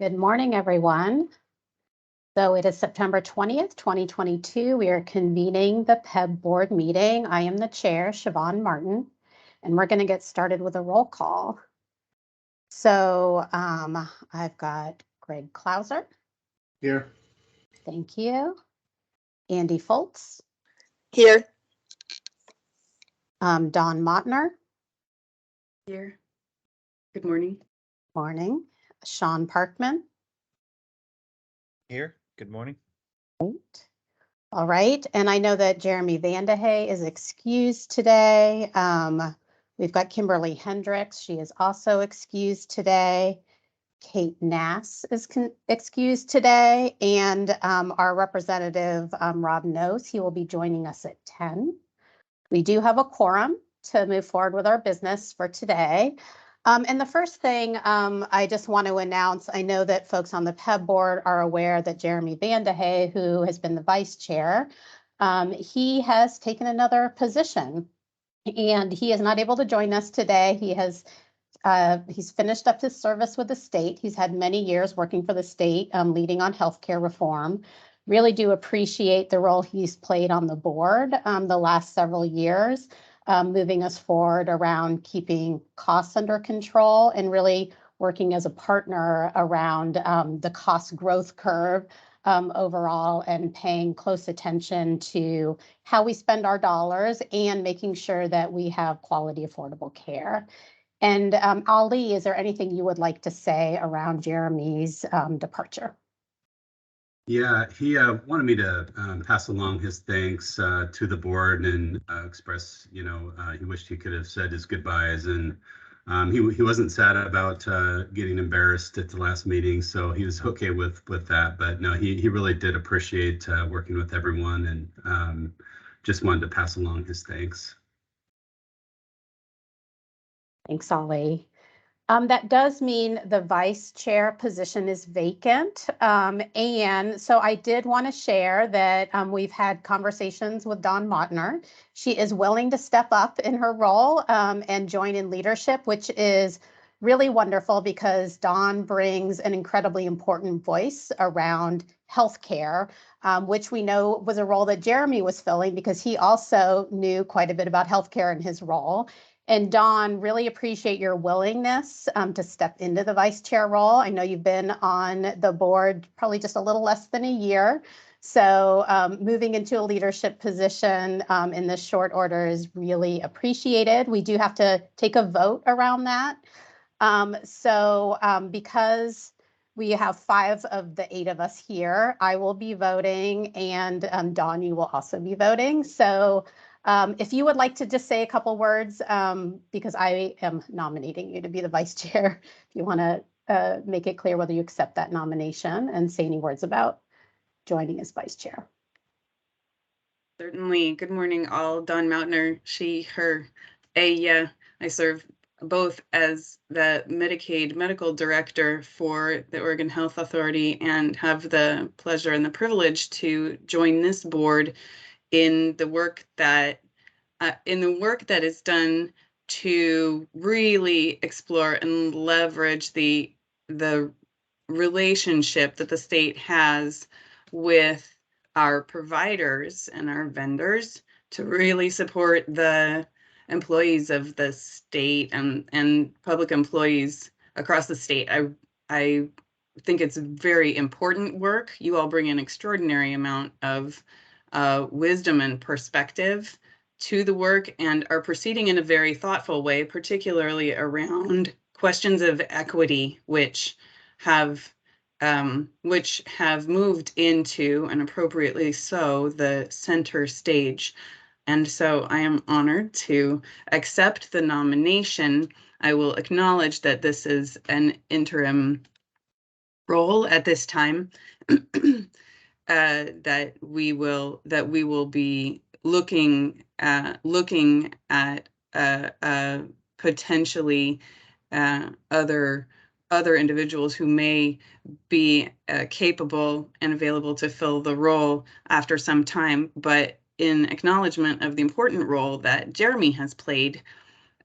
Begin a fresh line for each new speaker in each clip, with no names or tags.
Good morning, everyone. So it is September 20th, 2022. We are convening the PEBB board meeting. I am the chair, Siobhan Martin, and we're going to get started with a roll call. So I've got Greg Klauser.
Here.
Thank you. Andy Foltz.
Here.
Don Mottner.
Here. Good morning.
Morning. Sean Parkman.
Here. Good morning.
Great. All right. And I know that Jeremy Vandehay is excused today. We've got Kimberly Hendricks. She is also excused today. Kate Nass is excused today. And our representative, Rob Nose, he will be joining us at 10. We do have a quorum to move forward with our business for today. And the first thing I just want to announce, I know that folks on the PEBB board are aware that Jeremy Vandehay, who has been the vice chair, he has taken another position and he is not able to join us today. He's finished up his service with the state. He's had many years working for the state, leading on healthcare reform. Really do appreciate the role he's played on the board the last several years. Moving us forward around keeping costs under control and really working as a partner around the cost growth curve overall and paying close attention to how we spend our dollars and making sure that we have quality, affordable care. And Ali, is there anything you would like to say around Jeremy's departure?
Yeah, he wanted me to pass along his thanks to the board and express, he wished he could have said his goodbyes, and he wasn't sad about getting embarrassed at the last meeting, so he was okay with that. But no, he really did appreciate working with everyone, and just wanted to pass along his thanks.
Thanks, Ali. That does mean the vice chair position is vacant. And so I did want to share that we've had conversations with Dawn Mottner. She is willing to step up in her role and join in leadership, which is really wonderful because Dawn brings an incredibly important voice around healthcare, which we know was a role that Jeremy was filling because he also knew quite a bit about healthcare in his role. And Dawn, really appreciate your willingness to step into the vice chair role. I know you've been on the board probably just a little less than a year. So moving into a leadership position in this short order is really appreciated. We do have to take a vote around that. Because we have 5 of the 8 of us here, I will be voting, and Dawn, you will also be voting. So if you would like to just say a couple words, because I am nominating you to be the vice chair, if you want to make it clear whether you accept that nomination and say any words about joining as vice chair.
Certainly. Good morning, all. Dawn Mottner, she, her. I serve both as the Medicaid medical director for the Oregon Health Authority and have the pleasure and the privilege to join this board in the work that is done to really explore and leverage the relationship that the state has with our providers and our vendors to really support the employees of the state and public employees across the state. I think it's very important work. You all bring an extraordinary amount of wisdom and perspective to the work and are proceeding in a very thoughtful way, particularly around questions of equity, which have moved into, and appropriately so, the center stage. And so I am honored to accept the nomination. I will acknowledge that this is an interim role at this time. That we will be looking at potentially other individuals who may be capable and available to fill the role after some time, but in acknowledgement of the important role that Jeremy has played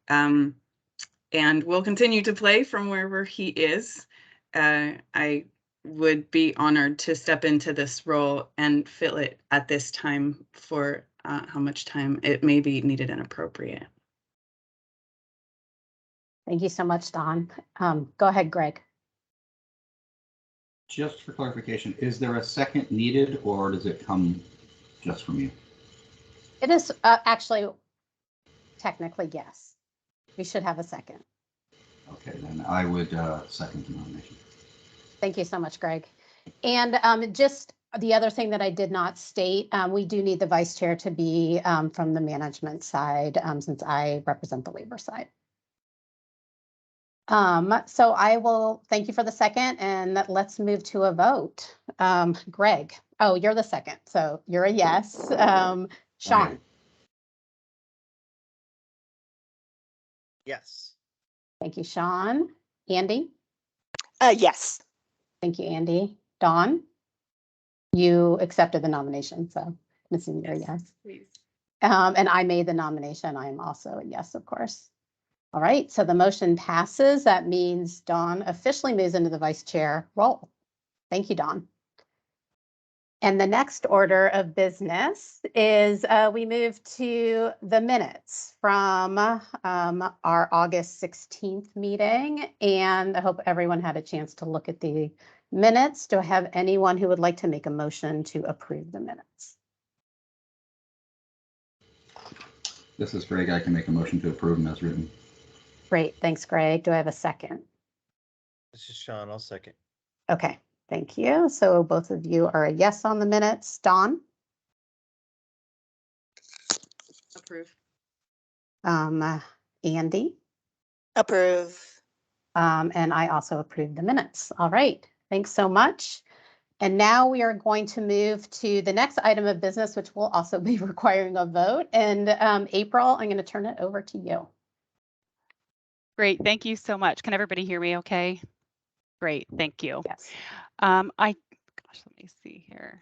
and will continue to play from wherever he is. I would be honored to step into this role and fill it at this time for how much time it may be needed and appropriate.
Thank you so much, Dawn. Go ahead, Greg.
Just for clarification, is there a second needed, or does it come just from you?
It is actually, technically, yes. We should have a second.
Okay, then I would second the nomination.
Thank you so much, Greg. And just the other thing that I did not state, we do need the vice chair to be from the management side, since I represent the labor side. So I will thank you for the second, and let's move to a vote. Greg, oh, you're the second, so you're a yes. Sean.
Yes.
Thank you, Sean. Andy?
Yes.
Thank you, Andy. Dawn? You accepted the nomination, so I'm assuming you're a yes.
Please.
And I made the nomination. I am also a yes, of course. All right, so the motion passes. That means Dawn officially moves into the vice chair role. Thank you, Dawn. And the next order of business is we move to the minutes from our August 16th meeting. And I hope everyone had a chance to look at the minutes. Do I have anyone who would like to make a motion to approve the minutes?
This is Greg. I can make a motion to approve them as written.
Great, thanks, Greg. Do I have a second?
This is Sean. I'll second.
Okay, thank you. So both of you are a yes on the minutes. Dawn?
Approve.
Andy?
Approve.
And I also approve the minutes. All right, thanks so much. And now we are going to move to the next item of business, which will also be requiring a vote. And April, I'm going to turn it over to you.
Great, thank you so much. Can everybody hear me okay? Great, thank you.
Yes.
Gosh, let me see here.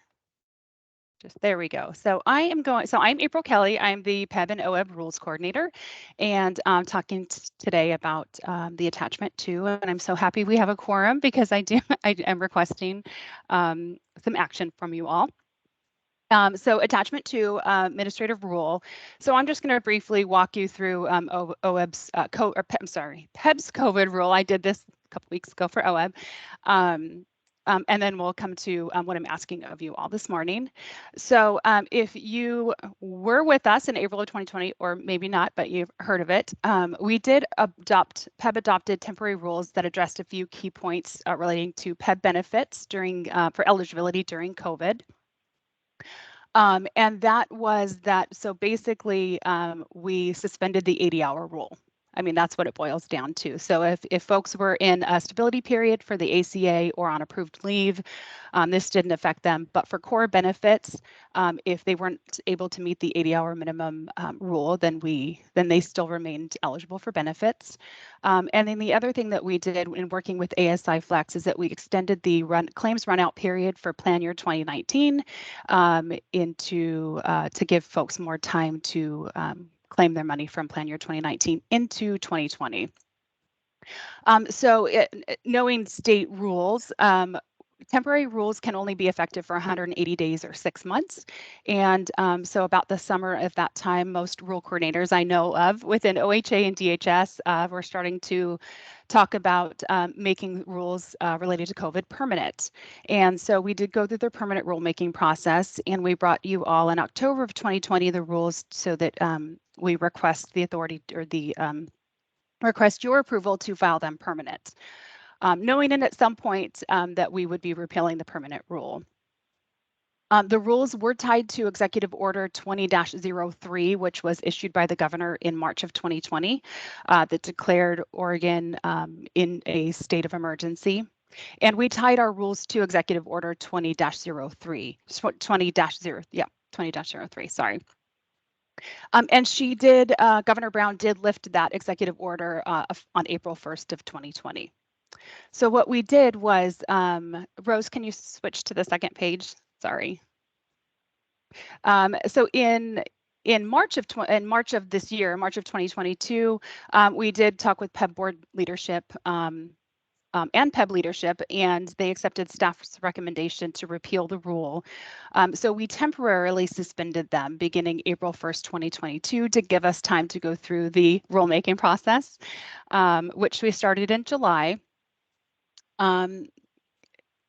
Just there we go. So I'm April Kelly. I'm the PEBB and OEB rules coordinator, and I'm talking today about the attachment 2. And I'm so happy we have a quorum because I am requesting some action from you all. So attachment 2, administrative rule. So I'm just going to briefly walk you through OEB's PEB's COVID rule. I did this a couple weeks ago for OEB. And then we'll come to what I'm asking of you all this morning. So if you were with us in April of 2020, or maybe not, but you've heard of it, we did PEB adopted temporary rules that addressed a few key points relating to PEB benefits for eligibility during COVID. And that was that. So basically, we suspended the 80-hour rule. I mean, that's what it boils down to. So if folks were in a stability period for the ACA or on approved leave, this didn't affect them. But for core benefits, if they weren't able to meet the 80-hour minimum rule, then they still remained eligible for benefits. And then the other thing that we did in working with ASI Flex is that we extended the claims runout period for plan year 2019 to give folks more time to claim their money from plan year 2019 into 2020. Knowing state rules, temporary rules can only be effective for 180 days or 6 months. And so about the summer of that time, most rule coordinators I know of within OHA and DHS were starting to talk about making rules related to COVID permanent. And so we did go through the permanent rulemaking process, and we brought you all in October of 2020 the rules so that we request the authority or the request your approval to file them permanent. Knowing in at some point that we would be repealing the permanent rule. The rules were tied to Executive Order 20-03, which was issued by the governor in March of 2020 that declared Oregon in a state of emergency. And we tied our rules to Executive Order 20-03, 20-03, sorry. And Governor Brown did lift that executive order on April 1st of 2020. So what we did was, Rose, can you switch to the second page? Sorry. So in March of this year, March of 2022, we did talk with PEB board leadership and PEB leadership, and they accepted staff's recommendation to repeal the rule. So we temporarily suspended them beginning April 1st, 2022 to give us time to go through the rulemaking process, which we started in July.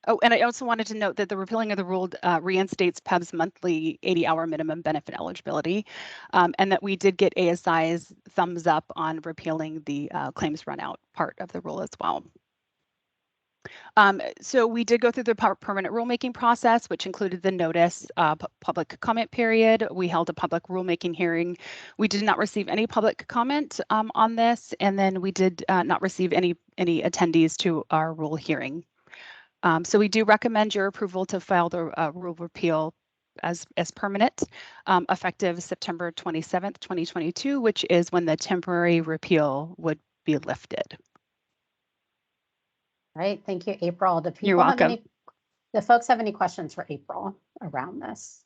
Oh, and I also wanted to note that the repealing of the rule reinstates PEB's monthly 80-hour minimum benefit eligibility, and that we did get ASI's thumbs up on repealing the claims runout part of the rule as well. So we did go through the permanent rulemaking process, which included the notice public comment period. We held a public rulemaking hearing. We did not receive any public comment on this, and then we did not receive any attendees to our rule hearing. So we do recommend your approval to file the rule repeal as permanent, effective September 27th, 2022, which is when the temporary repeal would be lifted.
All right, thank you, April. Do
You're
people have
welcome.
do folks have any questions for April around this?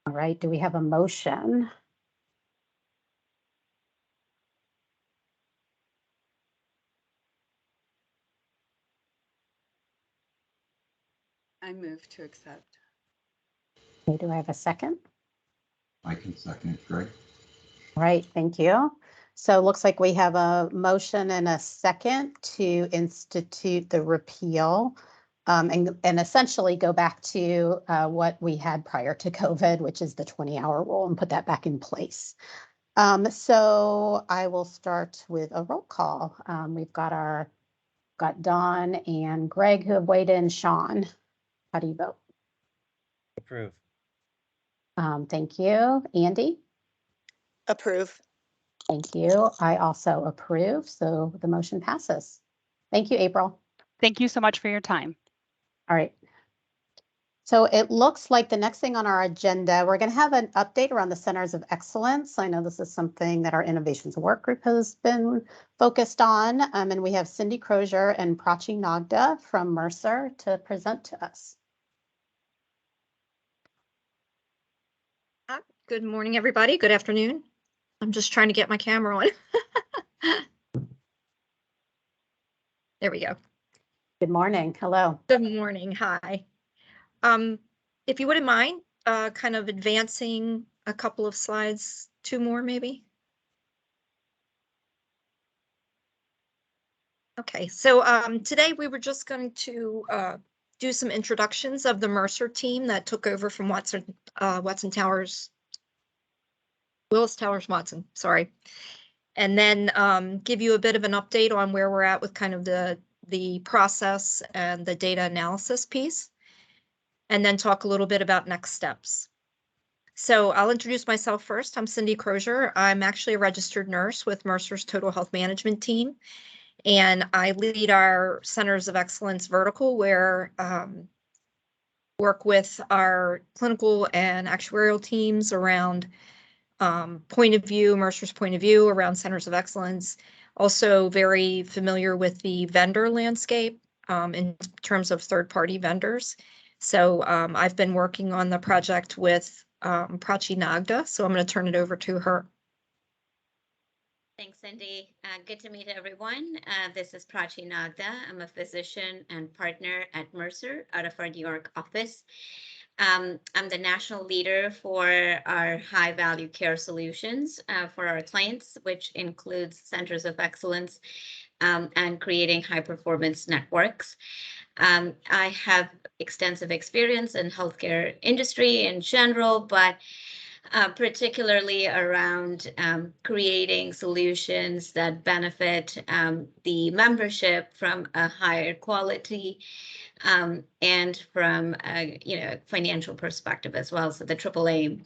All right, do we have a motion?
I move to accept.
Okay, do I have a second?
I can second it, Greg.
All right, thank you. So it looks like we have a motion and a second to institute the repeal and essentially go back to what we had prior to COVID, which is the 20-hour rule, and put that back in place. So I will start with a roll call. We've got Dawn and Greg who have weighed in. Sean, how do you vote?
Approve.
Thank you. Andy?
Approve.
Thank you. I also approve, so the motion passes. Thank you, April.
Thank you so much for your time.
All right. So it looks like the next thing on our agenda, we're going to have an update around the Centers of Excellence. I know this is something that our Innovations Work Group has been focused on, and we have Cindy Crozier and Prachi Nagda from Mercer to present to us.
Good morning, everybody. Good afternoon. I'm just trying to get my camera on. There we go.
Good morning. Hello.
Good morning. Hi. If you wouldn't mind, kind of advancing a couple of slides, 2 more maybe. Okay, so today we were just going to do some introductions of the Mercer team that took over from Willis Towers Watson, sorry. And then give you a bit of an update on where we're at with kind of the process and the data analysis piece, and then talk a little bit about next steps. So I'll introduce myself first. I'm Cindy Crozier. I'm actually a registered nurse with Mercer's Total Health Management team, and I lead our Centers of Excellence vertical, where work with our clinical and actuarial teams around Mercer's point of view around Centers of Excellence. Also very familiar with the vendor landscape in terms of third-party vendors. So I've been working on the project with Prachi Nagda, so I'm going to turn it over to her.
Thanks, Cindy. Good to meet everyone. This is Prachi Nagda. I'm a physician and partner at Mercer out of our New York office. I'm the national leader for our high-value care solutions for our clients, which includes Centers of Excellence and creating high-performance networks. I have extensive experience in healthcare industry in general, but particularly around creating solutions that benefit the membership from a higher quality and from a financial perspective as well. So the AAA.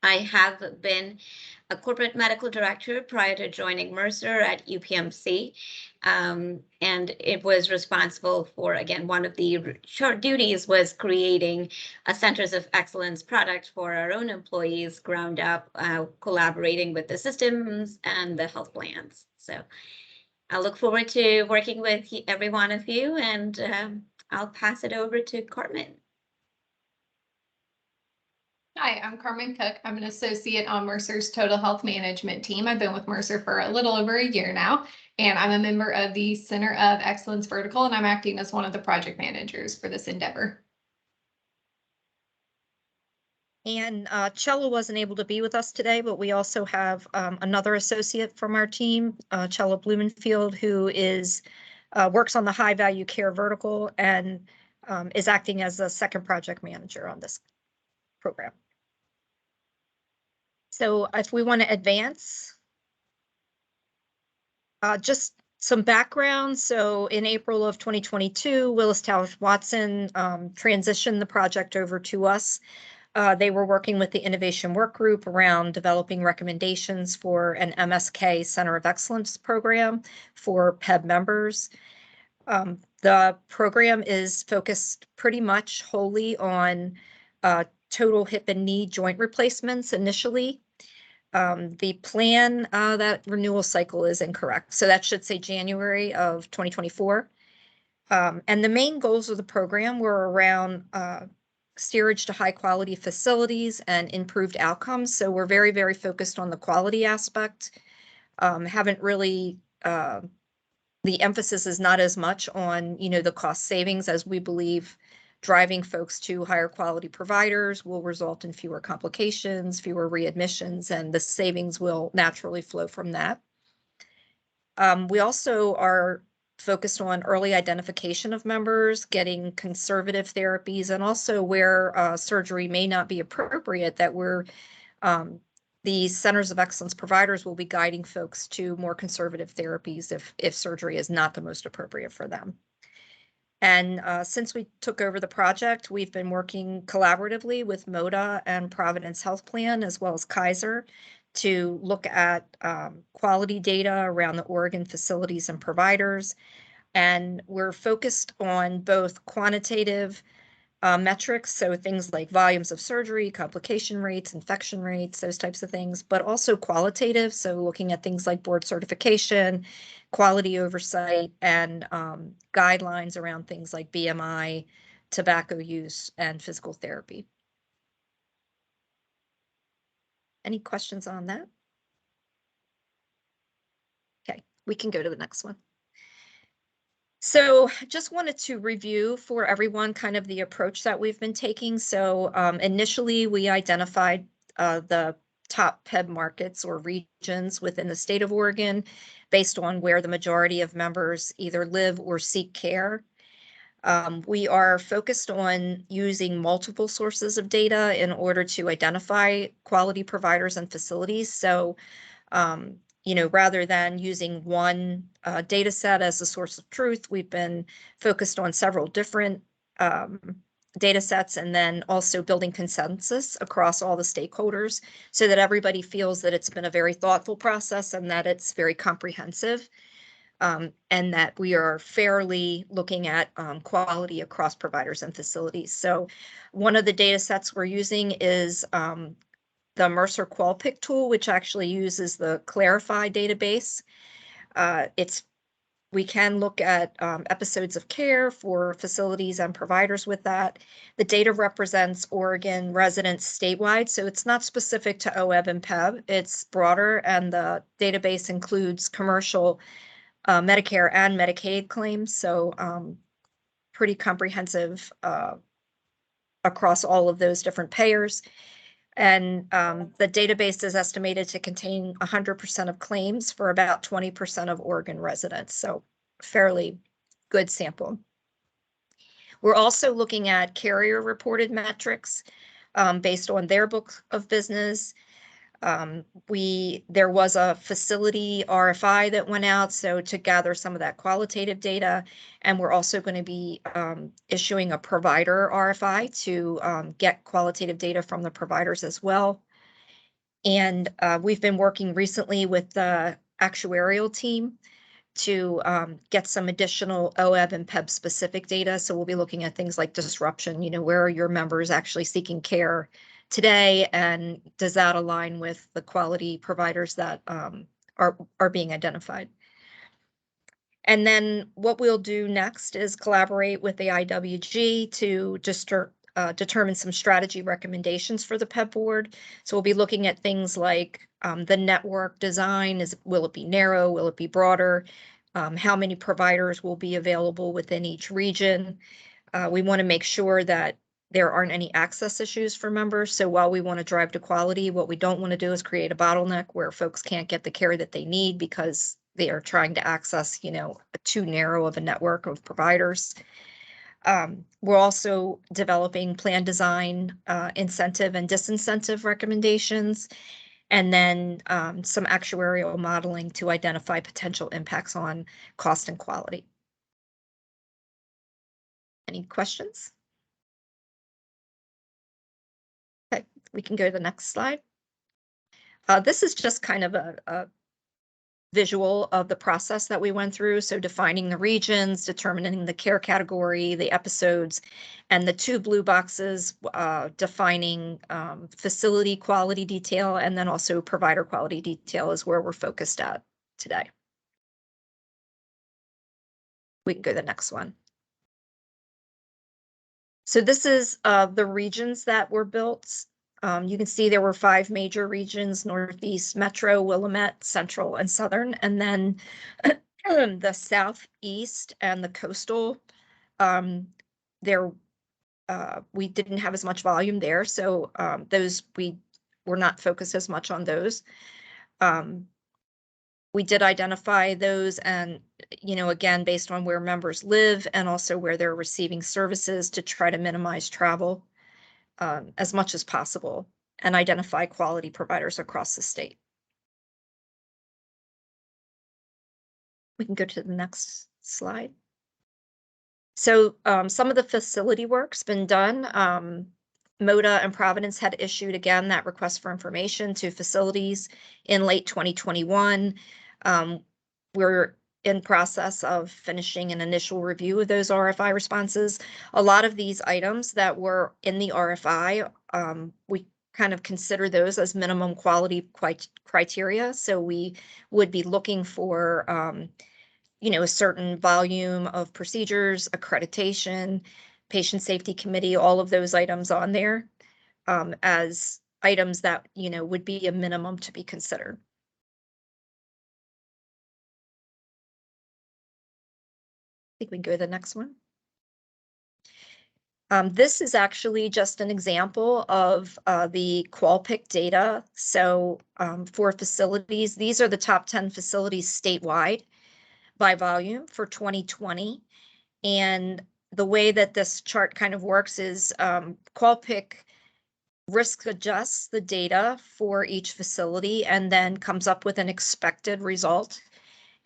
I have been a corporate medical director prior to joining Mercer at UPMC, and it was responsible for, again, one of the short duties was creating a Centers of Excellence product for our own employees, ground up, collaborating with the systems and the health plans. So I look forward to working with every one of you, and I'll pass it over to Carmen.
Hi, I'm Carmen Cook. I'm an associate on Mercer's Total Health Management team. I've been with Mercer for a little over a year now, and I'm a member of the Center of Excellence Vertical, and I'm acting as one of the project managers for this endeavor.
And Chella wasn't able to be with us today, but we also have another associate from our team, Chella Blumenfield, who is works on the high value care vertical and is acting as a second project manager on this program. So if we want to advance, just some background. So in April of 2022, Willis Towers Watson transitioned the project over to us. They were working with the Innovation Work Group around developing recommendations for an MSK Center of Excellence program for PEBB members. The program is focused pretty much wholly on total hip and knee joint replacements initially. The plan, that renewal cycle is incorrect. So that should say January of 2024. And the main goals of the program were around steerage to high quality facilities and improved outcomes. So we're very, very focused on the quality aspect. Haven't really, the emphasis is not as much on, the cost savings, as we believe driving folks to higher quality providers will result in fewer complications, fewer readmissions, and the savings will naturally flow from that. We also are focused on early identification of members, getting conservative therapies, and also where surgery may not be appropriate, that we're the Centers of Excellence providers will be guiding folks to more conservative therapies if surgery is not the most appropriate for them. And since we took over the project, we've been working collaboratively with MODA and Providence Health Plan, as well as Kaiser, to look at quality data around the Oregon facilities and providers. And we're focused on both quantitative metrics, so things like volumes of surgery, complication rates, infection rates, those types of things, but also qualitative, so looking at things like board certification, quality oversight, and guidelines around things like BMI, tobacco use, and physical therapy. Any questions on that? Okay, we can go to the next one. So just wanted to review for everyone kind of the approach that we've been taking. So initially we identified the top PEBB markets or regions within the state of Oregon based on where the majority of members either live or seek care. We are focused on using multiple sources of data in order to identify quality providers and facilities. So rather than using one data set as a source of truth, we've been focused on several different data sets, and then also building consensus across all the stakeholders so that everybody feels that it's been a very thoughtful process and that it's very comprehensive, and that we are fairly looking at quality across providers and facilities. So one of the data sets we're using is the Mercer QualPick tool, which actually uses the Clarify database. We can look at episodes of care for facilities and providers with that. The data represents Oregon residents statewide, so it's not specific to OEB and PEBB. It's broader, and the database includes commercial, Medicare, and Medicaid claims, so pretty comprehensive across all of those different payers. And the database is estimated to contain 100% of claims for about 20% of Oregon residents, so fairly good sample. We're also looking at carrier reported metrics based on their book of business. There was a facility RFI that went out, so to gather some of that qualitative data, and we're also going to be issuing a provider RFI to get qualitative data from the providers as well. And we've been working recently with the actuarial team to get some additional OEB and PEBB specific data. So we'll be looking at things like disruption, where are your members actually seeking care today, and does that align with the quality providers that are being identified? And then what we'll do next is collaborate with the IWG to just determine some strategy recommendations for the PEB board. So we'll be looking at things like the network design. Will it be narrow? Will it be broader? How many providers will be available within each region? We want to make sure that there aren't any access issues for members. So while we want to drive to quality, what we don't want to do is create a bottleneck where folks can't get the care that they need because they are trying to access, too narrow of a network of providers. We're also developing plan design, incentive and disincentive recommendations, and then some actuarial modeling to identify potential impacts on cost and quality. Any questions? Okay, we can go to the next slide. This is just kind of a visual of the process that we went through. So defining the regions, determining the care category, the episodes, and the 2 blue boxes defining facility quality detail, and then also provider quality detail is where we're focused at today. We can go to the next one. So this is the regions that were built. You can see there were 5 major regions: Northeast, Metro, Willamette, Central, and Southern. And then the Southeast and the Coastal, we didn't have as much volume there. So those, we were not focused as much on those. We did identify those and, again, based on where members live and also where they're receiving services to try to minimize travel as much as possible and identify quality providers across the state. We can go to the next slide. So some of the facility work's been done. MODA and Providence had issued, again, that request for information to facilities in late 2021. We're in process of finishing an initial review of those RFI responses. A lot of these items that were in the RFI, we kind of consider those as minimum quality criteria. So we would be looking for, a certain volume of procedures, accreditation, patient safety committee, all of those items on there as items that, would be a minimum to be considered. I think we can go to the next one. This is actually just an example of the QualPIC data. So for facilities, these are the top 10 facilities statewide by volume for 2020. And the way that this chart kind of works is QualPIC risk adjusts the data for each facility and then comes up with an expected result.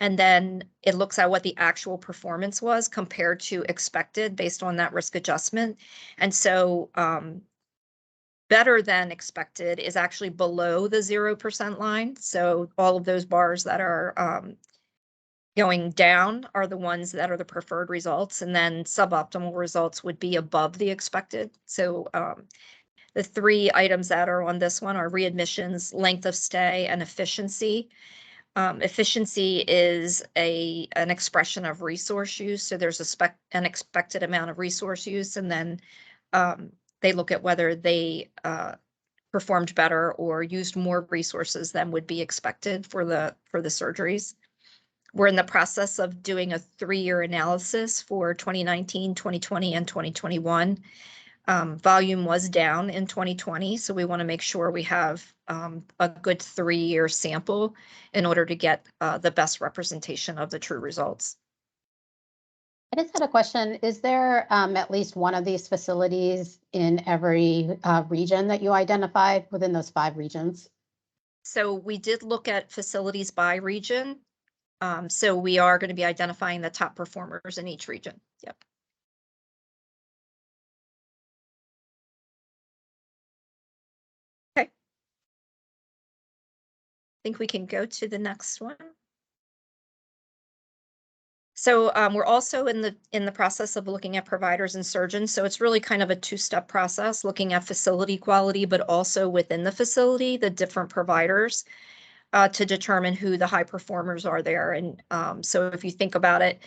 And then it looks at what the actual performance was compared to expected based on that risk adjustment. And so better than expected is actually below the 0% line. So all of those bars that are going down are the ones that are the preferred results. And then suboptimal results would be above the expected. So the 3 items that are on this one are readmissions, length of stay, and efficiency. Efficiency is an expression of resource use. So there's an expected amount of resource use, and then they look at whether they performed better or used more resources than would be expected for the surgeries. We're in the process of doing a 3-year analysis for 2019, 2020, and 2021. Volume was down in 2020, so we want to make sure we have a good 3-year sample in order to get the best representation of the true results.
I just had a question. Is there at least one of these facilities in every region that you identified within those 5 regions?
So we did look at facilities by region. So we are going to be identifying the top performers in each region. Yep. Okay. I think we can go to the next one. So we're also in the process of looking at providers and surgeons. So it's really kind of a 2-step process, looking at facility quality, but also within the facility, the different providers to determine who the high performers are there. And so if you think about it,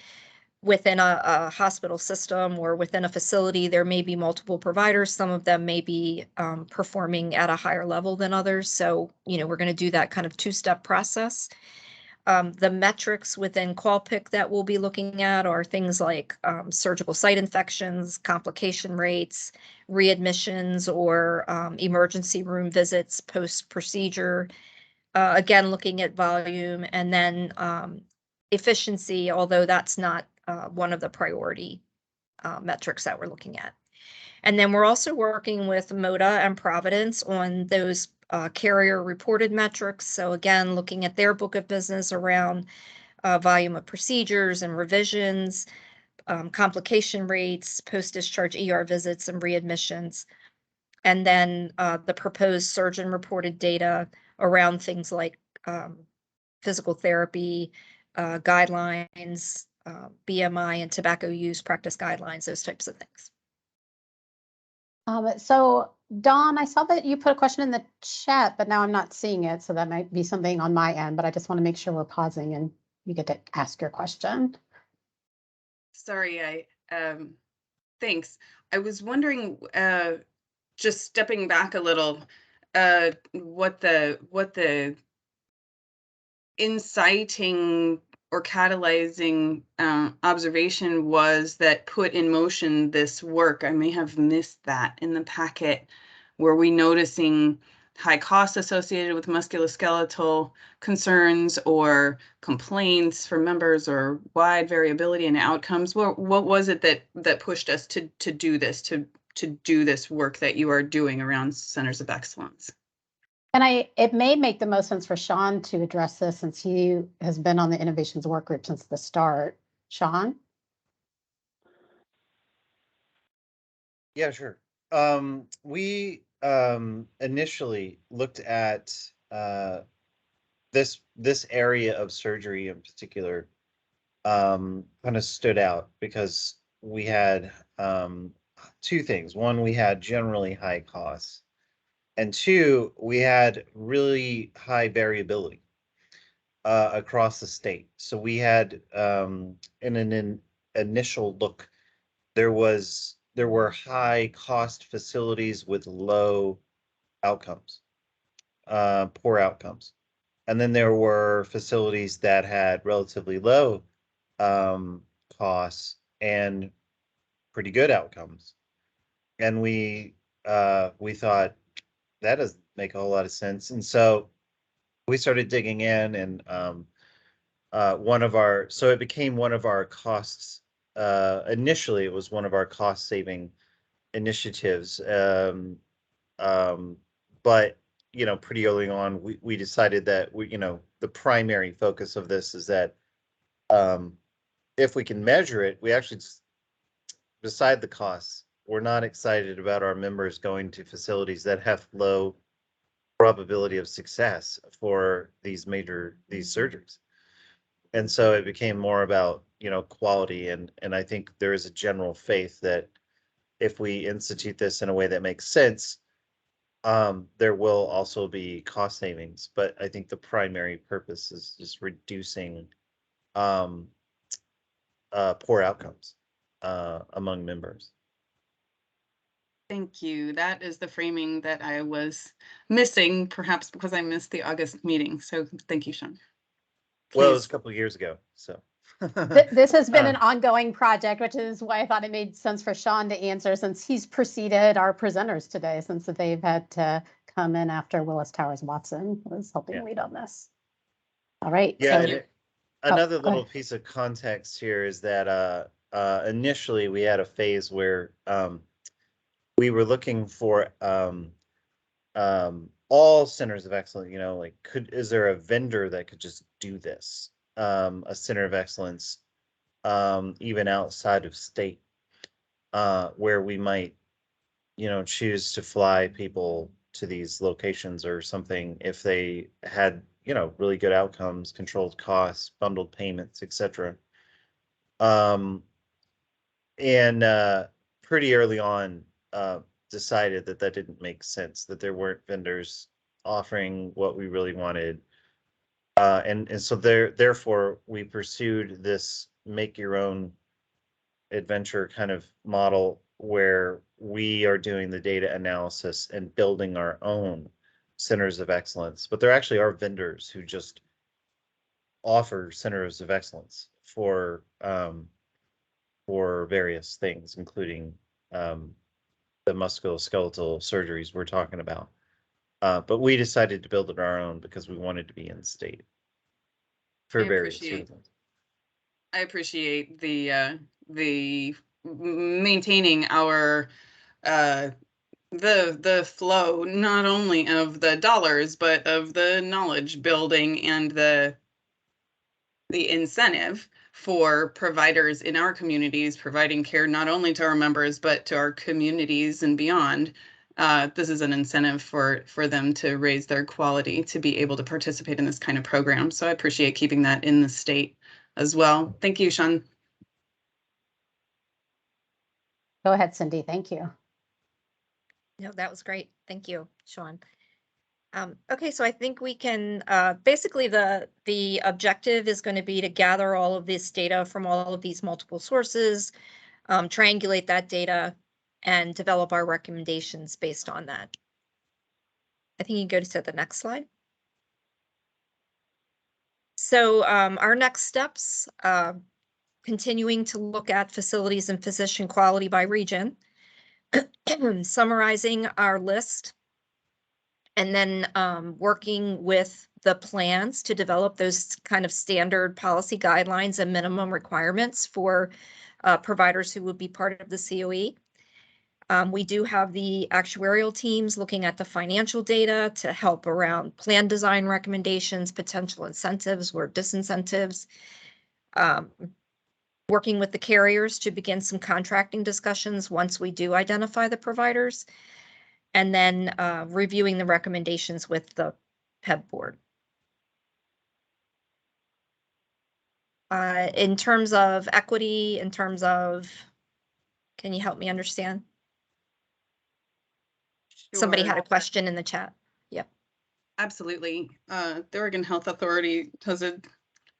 within a hospital system or within a facility, there may be multiple providers. Some of them may be performing at a higher level than others. So, we're going to do that kind of two-step process. The metrics within QualPIC that we'll be looking at are things like surgical site infections, complication rates, readmissions, or emergency room visits post-procedure. Again, looking at volume, and then efficiency, although that's not one of the priority metrics that we're looking at. And then we're also working with MODA and Providence on those carrier reported metrics. So again, looking at their book of business around volume of procedures and revisions, complication rates, post-discharge ER visits and readmissions. And then the proposed surgeon reported data around things like physical therapy, guidelines, BMI and tobacco use practice guidelines, those types of things.
So Dawn, I saw that you put a question in the chat, but now I'm not seeing it. So that might be something on my end, but I just want to make sure we're pausing and you get to ask your question.
Sorry, thanks. I was wondering, just stepping back a little, what the inciting or catalyzing observation was that put in motion this work. I may have missed that in the packet. Were we noticing high costs associated with musculoskeletal concerns or complaints from members or wide variability in outcomes? What was it that pushed us to do this, to do this work that you are doing around centers of excellence?
And it may make the most sense for Sean to address this since he has been on the innovations work group since the start. Sean?
Yeah, sure. We initially looked at this area of surgery in particular, kind of stood out because we had two things. One, we had generally high costs, and two, we had really high variability across the state. So we had in an initial look, there were high cost facilities with low outcomes, poor outcomes. And then there were facilities that had relatively low costs and pretty good outcomes. And we thought that doesn't make a whole lot of sense. And so we started digging in, and so it became one of our costs. Initially, it was one of our cost saving initiatives. But pretty early on, we decided that the primary focus of this is that if we can measure it, we actually beside the costs, we're not excited about our members going to facilities that have low probability of success for these surgeries. And so it became more about quality, and I think there is a general faith that if we institute this in a way that makes sense, there will also be cost savings. But I think the primary purpose is just reducing poor outcomes among members.
Thank you. That is the framing that I was missing, perhaps because I missed the August meeting. So thank you, Sean.
Well, it was a couple of years ago, so.
This has been an ongoing project, which is why I thought it made sense for Sean to answer, since he's preceded our presenters today, since they've had to come in after Willis Towers Watson was helping lead on this. All right.
Yeah.
So,
another little piece of context here is that initially we had a phase where we were looking for all centers of excellence, is there a vendor that could just do this? A center of excellence, even outside of state, where we might, choose to fly people to these locations or something if they had, really good outcomes, controlled costs, bundled payments, etc. And pretty early on, decided that didn't make sense, that there weren't vendors offering what we really wanted. And so therefore we pursued this make your own adventure kind of model where we are doing the data analysis and building our own centers of excellence, but there actually are vendors who just offer centers of excellence for various things, including the musculoskeletal surgeries we're talking about. But we decided to build it our own because we wanted to be in the state for various reasons.
I appreciate the maintaining our the flow, not only of the dollars, but of the knowledge building and the incentive for providers in our communities, providing care not only to our members, but to our communities and beyond. This is an incentive for them to raise their quality, to be able to participate in this kind of program. So I appreciate keeping that in the state as well. Thank you, Sean.
Go ahead, Cindy. Thank you.
No, that was great. Thank you, Sean. Okay, so I think we can, basically the objective is going to be to gather all of this data from all of these multiple sources, triangulate that data, and develop our recommendations based on that. I think you can go to the next slide. So our next steps, continuing to look at facilities and physician quality by region, summarizing our list, and then working with the plans to develop those kind of standard policy guidelines and minimum requirements for providers who would be part of the COE. We do have the actuarial teams looking at the financial data to help around plan design recommendations, potential incentives or disincentives. Working with the carriers to begin some contracting discussions once we do identify the providers, and then reviewing the recommendations with the PEBB board. In terms of equity, can you help me understand? Sure. Somebody had a question in the chat. Yep.
Absolutely. The Oregon Health Authority has an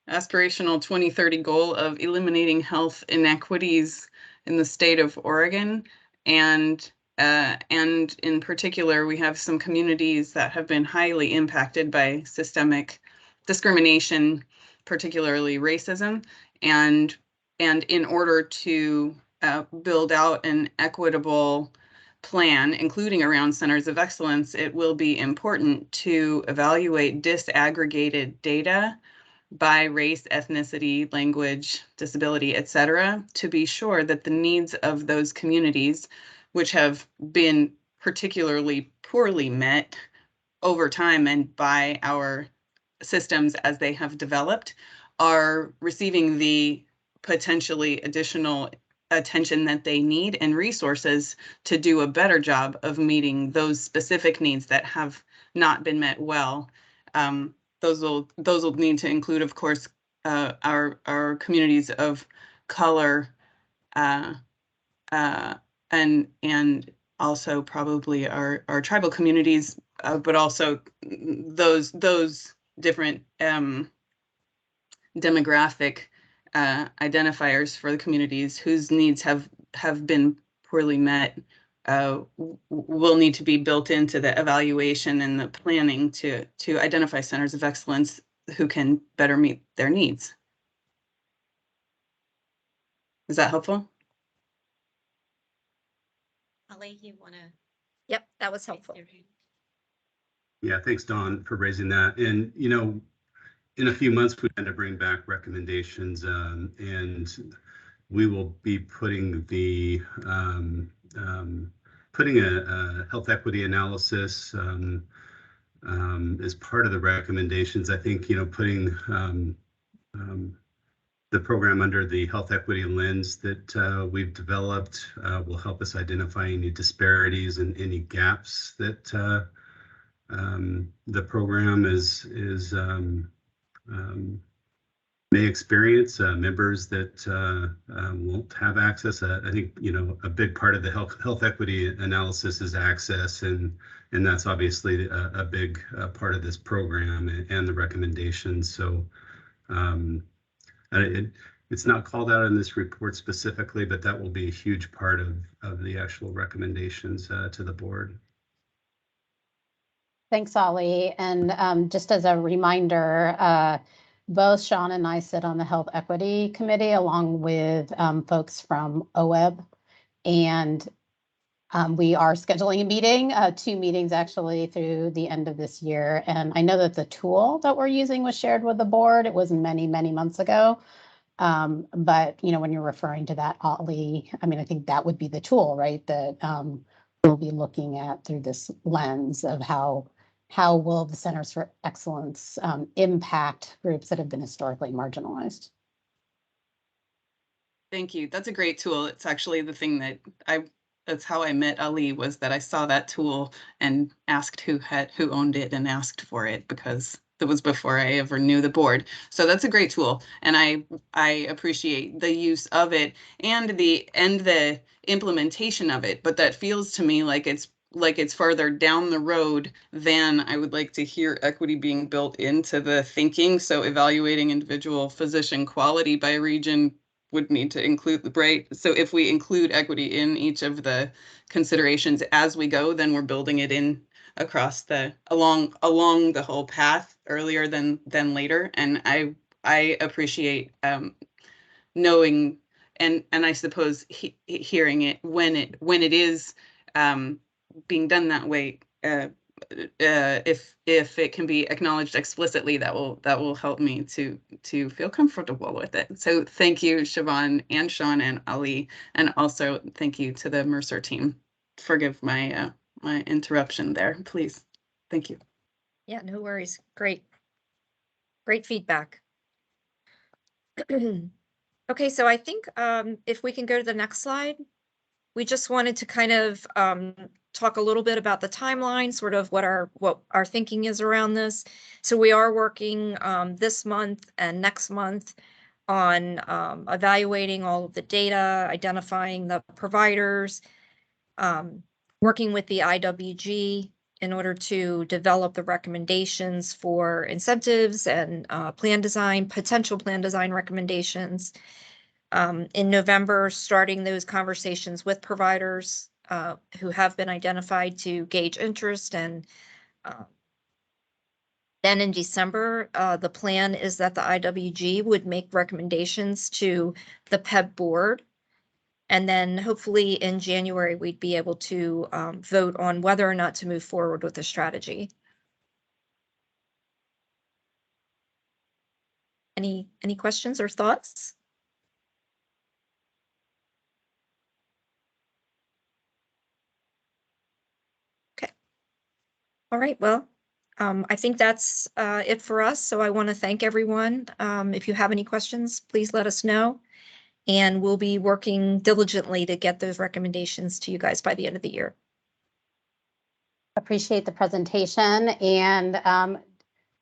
aspirational 2030 goal of eliminating health inequities in the state of Oregon. And in particular, we have some communities that have been highly impacted by systemic discrimination, particularly racism. And in order to build out an equitable plan, including around centers of excellence, it will be important to evaluate disaggregated data by race, ethnicity, language, disability, et cetera, to be sure that the needs of those communities, which have been particularly poorly met over time and by our systems as they have developed, are receiving the potentially additional attention that they need and resources to do a better job of meeting those specific needs that have not been met well. Those will need to include, of course, our communities of color, and also probably our tribal communities, but also those different demographic identifiers for the communities whose needs have been poorly met. Will need to be built into the evaluation and the planning to identify centers of excellence who can better meet their needs. Is that helpful?
Ali, you want to?
Yep, that was helpful.
Yeah, thanks, Dawn, for raising that. And, you know, in a few months, we plan to bring back recommendations, and we will be putting the putting a health equity analysis as part of the recommendations. I think, you know, putting the program under the health equity lens that we've developed will help us identify any disparities and any gaps that the program may experience, members that won't have access. I think, you know, a big part of the health equity analysis is access, and that's obviously a big part of this program and the recommendations. So It's not called out in this report specifically, but that will be a huge part of the actual recommendations to the board.
Thanks, Ollie. And just as a reminder, both Sean and I sit on the Health Equity Committee along with folks from OEB. And we are scheduling a meeting, 2 meetings actually through the end of this year. And I know that the tool that we're using was shared with the board. It was many, many months ago. But, you know, when you're referring to that, Ollie, I mean, I think that would be the tool, right? That we'll be looking at through this lens of how will the Centers for Excellence impact groups that have been historically marginalized.
Thank you. That's a great tool. It's actually the thing that that's how I met Ali, was that I saw that tool and asked who owned it and asked for it, because that was before I ever knew the board. So that's a great tool, and I appreciate the use of it and the implementation of it. But that feels to me like it's farther down the road than I would like to hear equity being built into the thinking. So evaluating individual physician quality by region would need to include the right. So if we include equity in each of the considerations as we go, then we're building it in across along the whole path earlier than later. And I appreciate knowing and I suppose hearing it when it is being done that way. If it can be acknowledged explicitly, that will help me to feel comfortable with it. So thank you, Siobhan and Sean and Ali, and also thank you to the Mercer team. Forgive my my interruption there, please. Thank you.
Yeah, no worries. Great feedback. Okay, so I think if we can go to the next slide. We just wanted to kind of talk a little bit about the timeline, sort of what our thinking is around this. So we are working this month and next month on evaluating all of the data, identifying the providers, working with the IWG in order to develop the recommendations for incentives and potential plan design recommendations. In November, starting those conversations with providers who have been identified to gauge interest. And then in December, the plan is that the IWG would make recommendations to the PEBB board. And then hopefully in January, we'd be able to vote on whether or not to move forward with the strategy. Any questions or thoughts? All right, well, I think that's it for us. So I want to thank everyone. If you have any questions, please let us know. And we'll be working diligently to get those recommendations to you guys by the end of the year.
Appreciate the presentation. And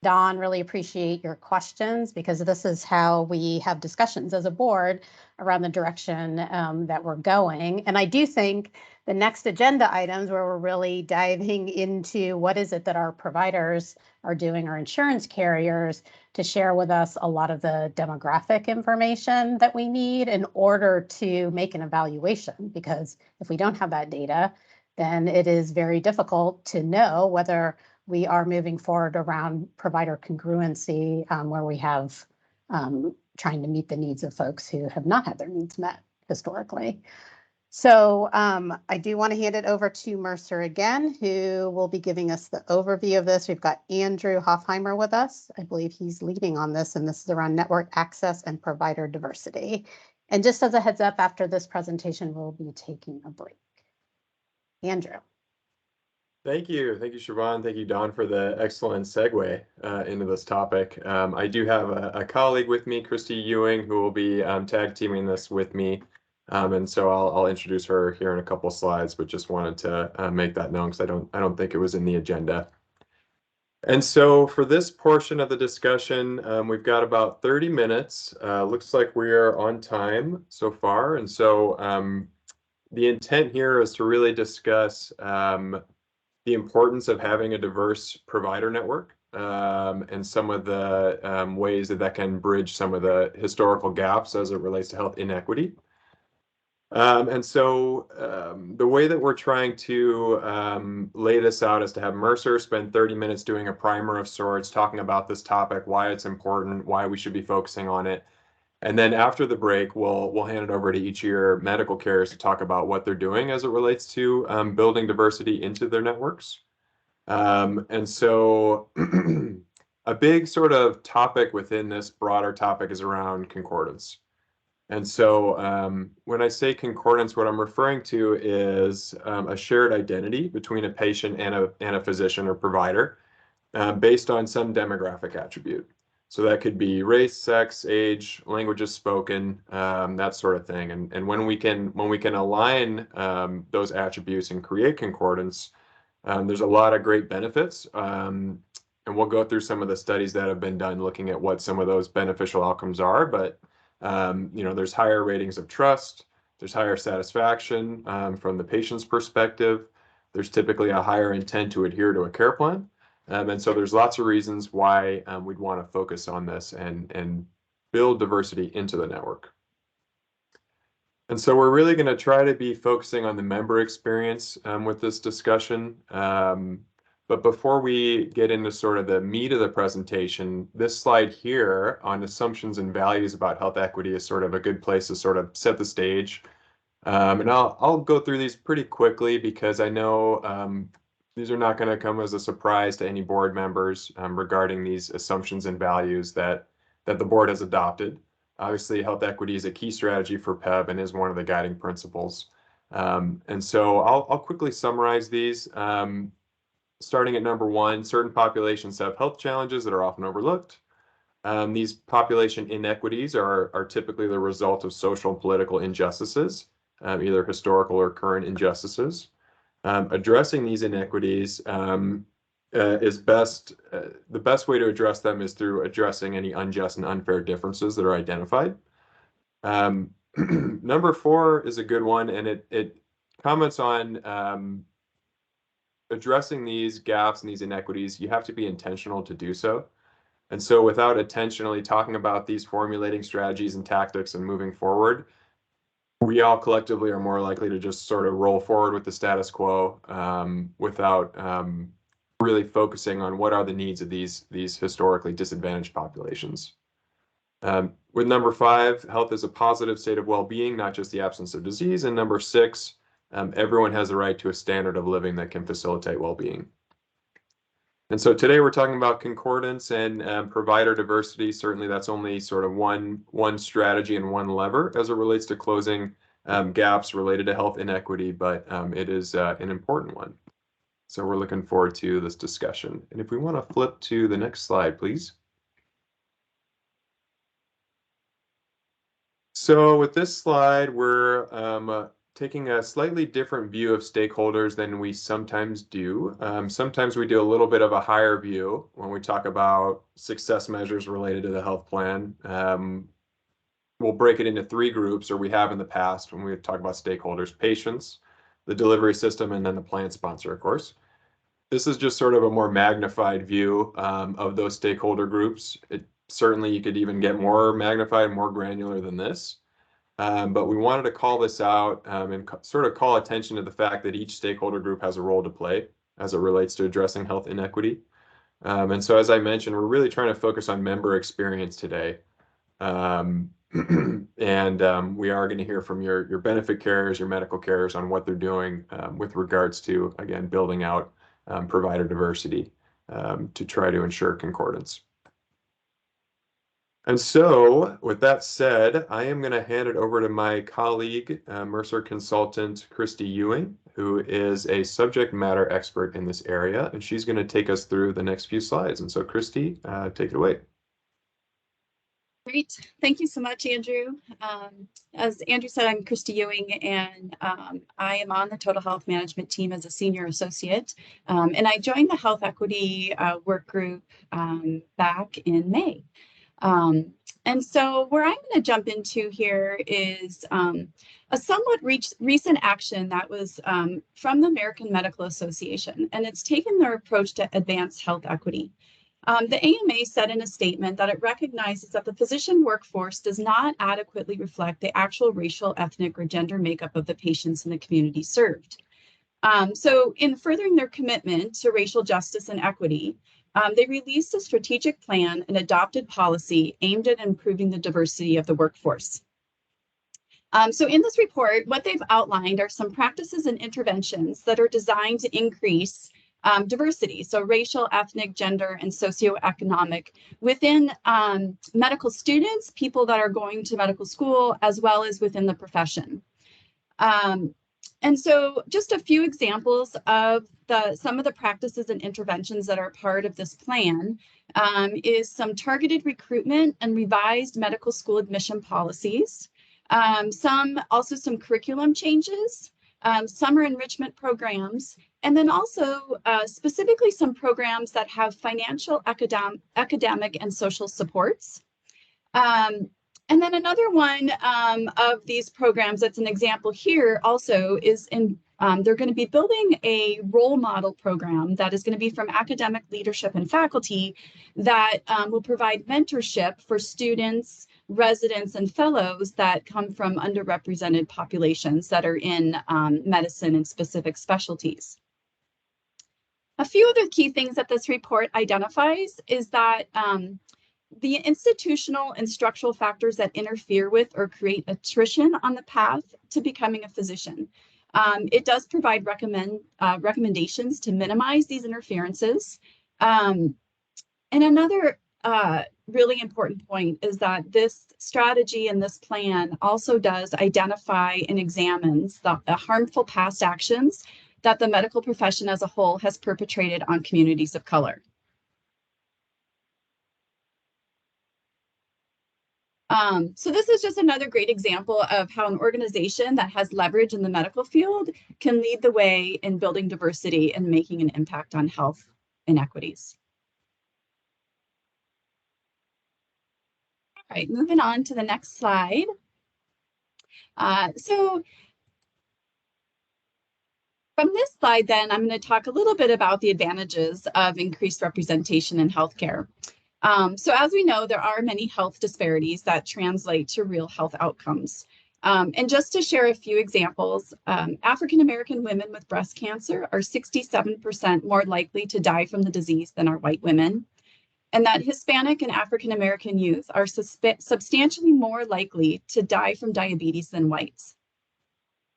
Dawn, really appreciate your questions, because this is how we have discussions as a board around the direction that we're going. And I do think the next agenda items, where we're really diving into what is it that our providers are doing, our insurance carriers, to share with us a lot of the demographic information that we need in order to make an evaluation. Because if we don't have that data, then it is very difficult to know whether we are moving forward around provider congruency, where we have trying to meet the needs of folks who have not had their needs met historically. So I do want to hand it over to Mercer again, who will be giving us the overview of this. We've got Andrew Hoffheimer with us. I believe he's leading on this, and this is around network access and provider diversity. And just as a heads up, after this presentation, we'll be taking a break. Andrew.
Thank you, Siobhan. Thank you, Dawn, for the excellent segue into this topic. I do have a colleague with me, Christy Ewing, who will be tag teaming this with me. And so I'll introduce her here in a couple slides, but just wanted to make that known, because I don't think it was in the agenda. And so for this portion of the discussion, we've got about 30 minutes. Looks like we are on time so far. And so the intent here is to really discuss the importance of having a diverse provider network. and some of the ways that that can bridge some of the historical gaps as it relates to health inequity. The way that we're trying to lay this out is to have Mercer spend 30 minutes doing a primer of sorts, talking about this topic, why it's important, why we should be focusing on it. And then after the break, we'll hand it over to each of your medical carriers to talk about what they're doing as it relates to building diversity into their networks. A big sort of topic within this broader topic is around concordance. And so when I say concordance, what I'm referring to is a shared identity between a patient and a physician or provider based on some demographic attribute. So that could be race, sex, age, languages spoken, that sort of thing. And when we can align those attributes and create concordance, there's a lot of great benefits. And we'll go through some of the studies that have been done looking at what some of those beneficial outcomes are. But there's higher ratings of trust, there's higher satisfaction from the patient's perspective. There's typically a higher intent to adhere to a care plan. And so there's lots of reasons why we'd want to focus on this and build diversity into the network. And so we're really going to try to be focusing on the member experience with this discussion. But before we get into sort of the meat of the presentation, this slide here on assumptions and values about health equity is sort of a good place to sort of set the stage. And I'll go through these pretty quickly because I know these are not going to come as a surprise to any board members regarding these assumptions and values that the board has adopted. Obviously, health equity is a key strategy for PEBB and is one of the guiding principles. And so I'll quickly summarize these. Starting at number 1, certain populations have health challenges that are often overlooked. These population inequities are typically the result of social and political injustices, either historical or current injustices. Addressing these inequities is best. The best way to address them is through addressing any unjust and unfair differences that are identified. Number 4 is a good one, and it comments on addressing these gaps and these inequities. You have to be intentional to do so. And so without intentionally talking about these, formulating strategies and tactics and moving forward, we all collectively are more likely to just sort of roll forward with the status quo without really focusing on what are the needs of these historically disadvantaged populations. With number 5, health is a positive state of well-being, not just the absence of disease. And number 6, everyone has a right to a standard of living that can facilitate well-being. And so today we're talking about concordance and provider diversity. Certainly that's only sort of one strategy and one lever as it relates to closing gaps related to health inequity, but it is an important one. So we're looking forward to this discussion. And if we want to flip to the next slide, please. So with this slide, we're taking a slightly different view of stakeholders than we sometimes do. Sometimes we do a little bit of a higher view when we talk about success measures related to the health plan. We'll break it into 3 groups, or we have in the past when we talk about stakeholders: patients, the delivery system, and then the plan sponsor, of course. This is just sort of a more magnified view of those stakeholder groups. Certainly, you could even get more magnified, more granular than this. But we wanted to call this out and sort of call attention to the fact that each stakeholder group has a role to play as it relates to addressing health inequity. And so, as I mentioned, we're really trying to focus on member experience today. And we are going to hear from your benefit carriers, your medical carriers on what they're doing with regards to, again, building out provider diversity to try to ensure concordance. And so, with that said, I am going to hand it over to my colleague, Mercer consultant Christy Ewing, who is a subject matter expert in this area, and she's going to take us through the next few slides. And so, Christy, take it away.
Great. Thank you so much, Andrew. As Andrew said, I'm Christy Ewing, and I am on the Total Health Management team as a senior associate. And I joined the Health Equity Work Group back in May. And so where I'm going to jump into here is a somewhat recent action that was from the American Medical Association, and it's taken their approach to advance health equity. The AMA said in a statement that it recognizes that the physician workforce does not adequately reflect the actual racial, ethnic, or gender makeup of the patients in the community served. So in furthering their commitment to racial justice and equity, they released a strategic plan and adopted policy aimed at improving the diversity of the workforce. So in this report, what they've outlined are some practices and interventions that are designed to increase diversity, so racial, ethnic, gender, and socioeconomic within medical students, people that are going to medical school, as well as within the profession. And so just a few examples of some of the practices and interventions that are part of this plan is some targeted recruitment and revised medical school admission policies, some curriculum changes, summer enrichment programs, and then also specifically some programs that have financial, academic, and social supports. And then another one of these programs that's an example here also is they're going to be building a role model program that is going to be from academic leadership and faculty that will provide mentorship for students, residents, and fellows that come from underrepresented populations that are in medicine and specific specialties. A few other key things that this report identifies is that the institutional and structural factors that interfere with or create attrition on the path to becoming a physician. It does provide recommendations to minimize these interferences. And another really important point is that this strategy and this plan also does identify and examines the harmful past actions that the medical profession as a whole has perpetrated on communities of color. So this is just another great example of how an organization that has leverage in the medical field can lead the way in building diversity and making an impact on health inequities. All right, moving on to the next slide. So from this slide, then, I'm going to talk a little bit about the advantages of increased representation in healthcare. So as we know, there are many health disparities that translate to real health outcomes. And just to share a few examples, African-American women with breast cancer are 67% more likely to die from the disease than are white women. And that Hispanic and African-American youth are substantially more likely to die from diabetes than whites.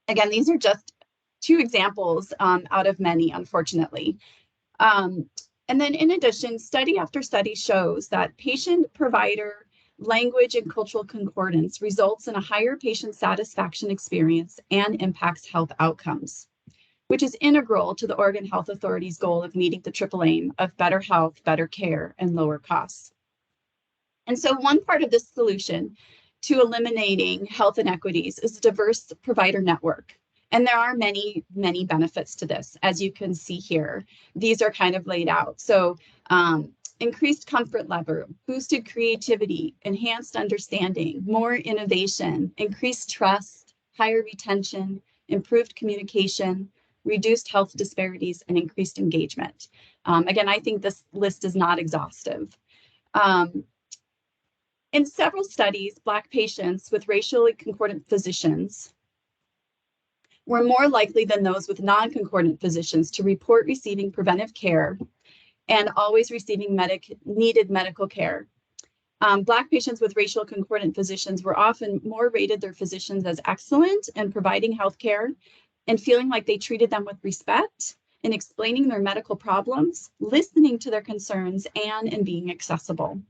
Again, these are just two examples out of many, unfortunately. And then in addition, study after study shows that patient-provider language and cultural concordance results in a higher patient satisfaction experience and impacts health outcomes, which is integral to the Oregon Health Authority's goal of meeting the triple aim of better health, better care, and lower costs. And so one part of this solution to eliminating health inequities is a diverse provider network. And there are many, many benefits to this, as you can see here. These are kind of laid out. So increased comfort level, boosted creativity, enhanced understanding, more innovation, increased trust, higher retention, improved communication, reduced health disparities, and increased engagement. Again, I think this list is not exhaustive. In several studies, Black patients with racially concordant physicians were more likely than those with non-concordant physicians to report receiving preventive care and always receiving needed medical care. Black patients with racial concordant physicians were often more rated their physicians as excellent in providing health care and feeling like they treated them with respect in explaining their medical problems, listening to their concerns, and in being accessible.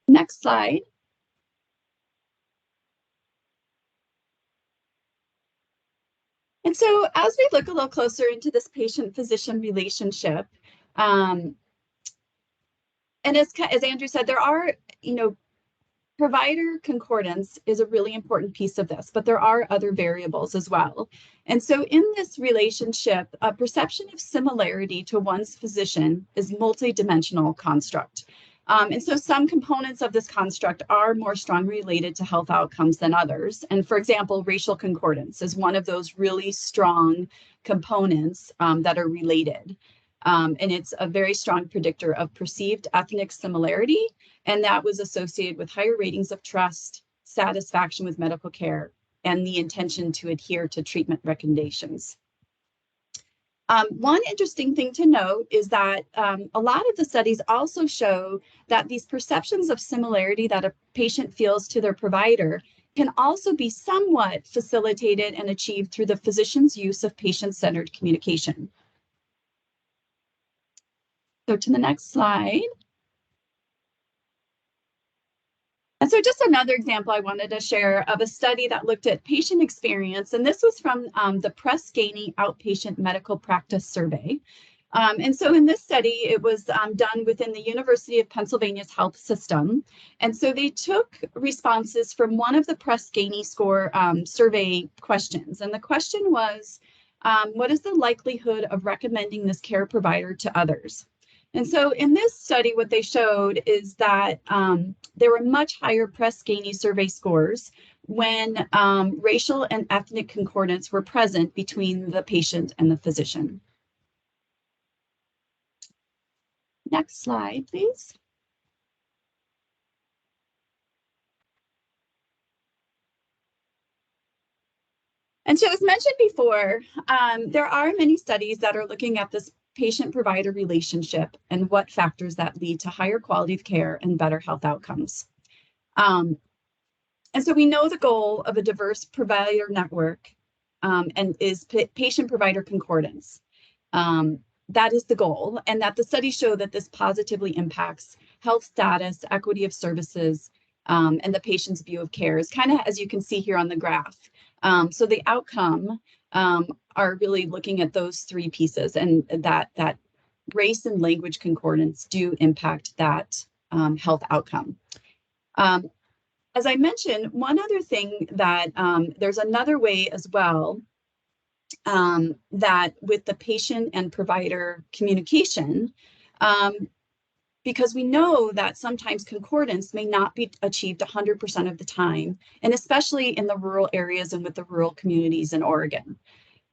Next slide. And so as we look a little closer into this patient-physician relationship, and as Andrew said, there are, provider concordance is a really important piece of this, but there are other variables as well. And so in this relationship, a perception of similarity to one's physician is multidimensional construct. And so some components of this construct are more strongly related to health outcomes than others. And for example, racial concordance is one of those really strong components that are related. And it's a very strong predictor of perceived ethnic similarity, and that was associated with higher ratings of trust, satisfaction with medical care, and the intention to adhere to treatment recommendations. One interesting thing to note is that a lot of the studies also show that these perceptions of similarity that a patient feels to their provider can also be somewhat facilitated and achieved through the physician's use of patient-centered communication. So to the next slide. And so just another example I wanted to share of a study that looked at patient experience, and this was from the Press Ganey Outpatient Medical Practice Survey. And so in this study, it was done within the University of Pennsylvania's health system. And so they took responses from one of the Press Ganey score survey questions. And the question was, what is the likelihood of recommending this care provider to others? And so in this study, what they showed is that there were much higher Press Ganey survey scores when racial and ethnic concordance were present between the patient and the physician. Next slide, please. And so as mentioned before, there are many studies that are looking at this patient-provider relationship and what factors that lead to higher quality of care and better health outcomes. And so we know the goal of a diverse provider network and is patient-provider concordance. That is the goal, and that the studies show that this positively impacts health status, equity of services, and the patient's view of care is kind of as you can see here on the graph. So the outcome are really looking at those three pieces, and that race and language concordance do impact that health outcome. As I mentioned, one other thing that there's another way as well that with the patient and provider communication, because we know that sometimes concordance may not be achieved 100% of the time, and especially in the rural areas and with the rural communities in Oregon.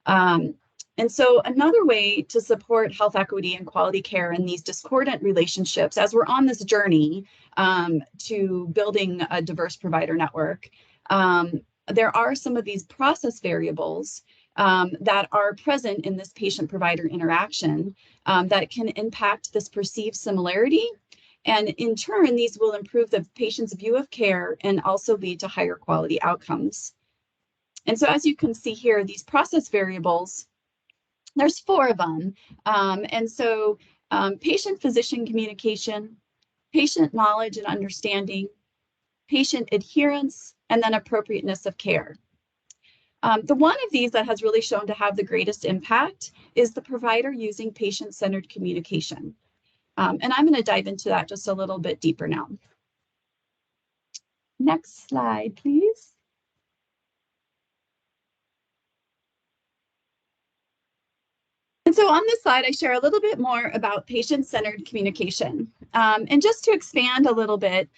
And so another way to support health equity and quality care in these discordant relationships, as we're on this journey to building a diverse provider network, there are some of these process variables that are present in this patient-provider interaction that can impact this perceived similarity. And in turn, these will improve the patient's view of care and also lead to higher quality outcomes. And so as you can see here, these process variables, there's 4 of them. And so patient-physician communication, patient knowledge and understanding, patient adherence, and then appropriateness of care. The one of these that has really shown to have the greatest impact is the provider using patient-centered communication. And I'm going to dive into that just a little bit deeper now. Next slide, please. And so on this slide, I share a little bit more about patient-centered communication. And just to expand a little bit,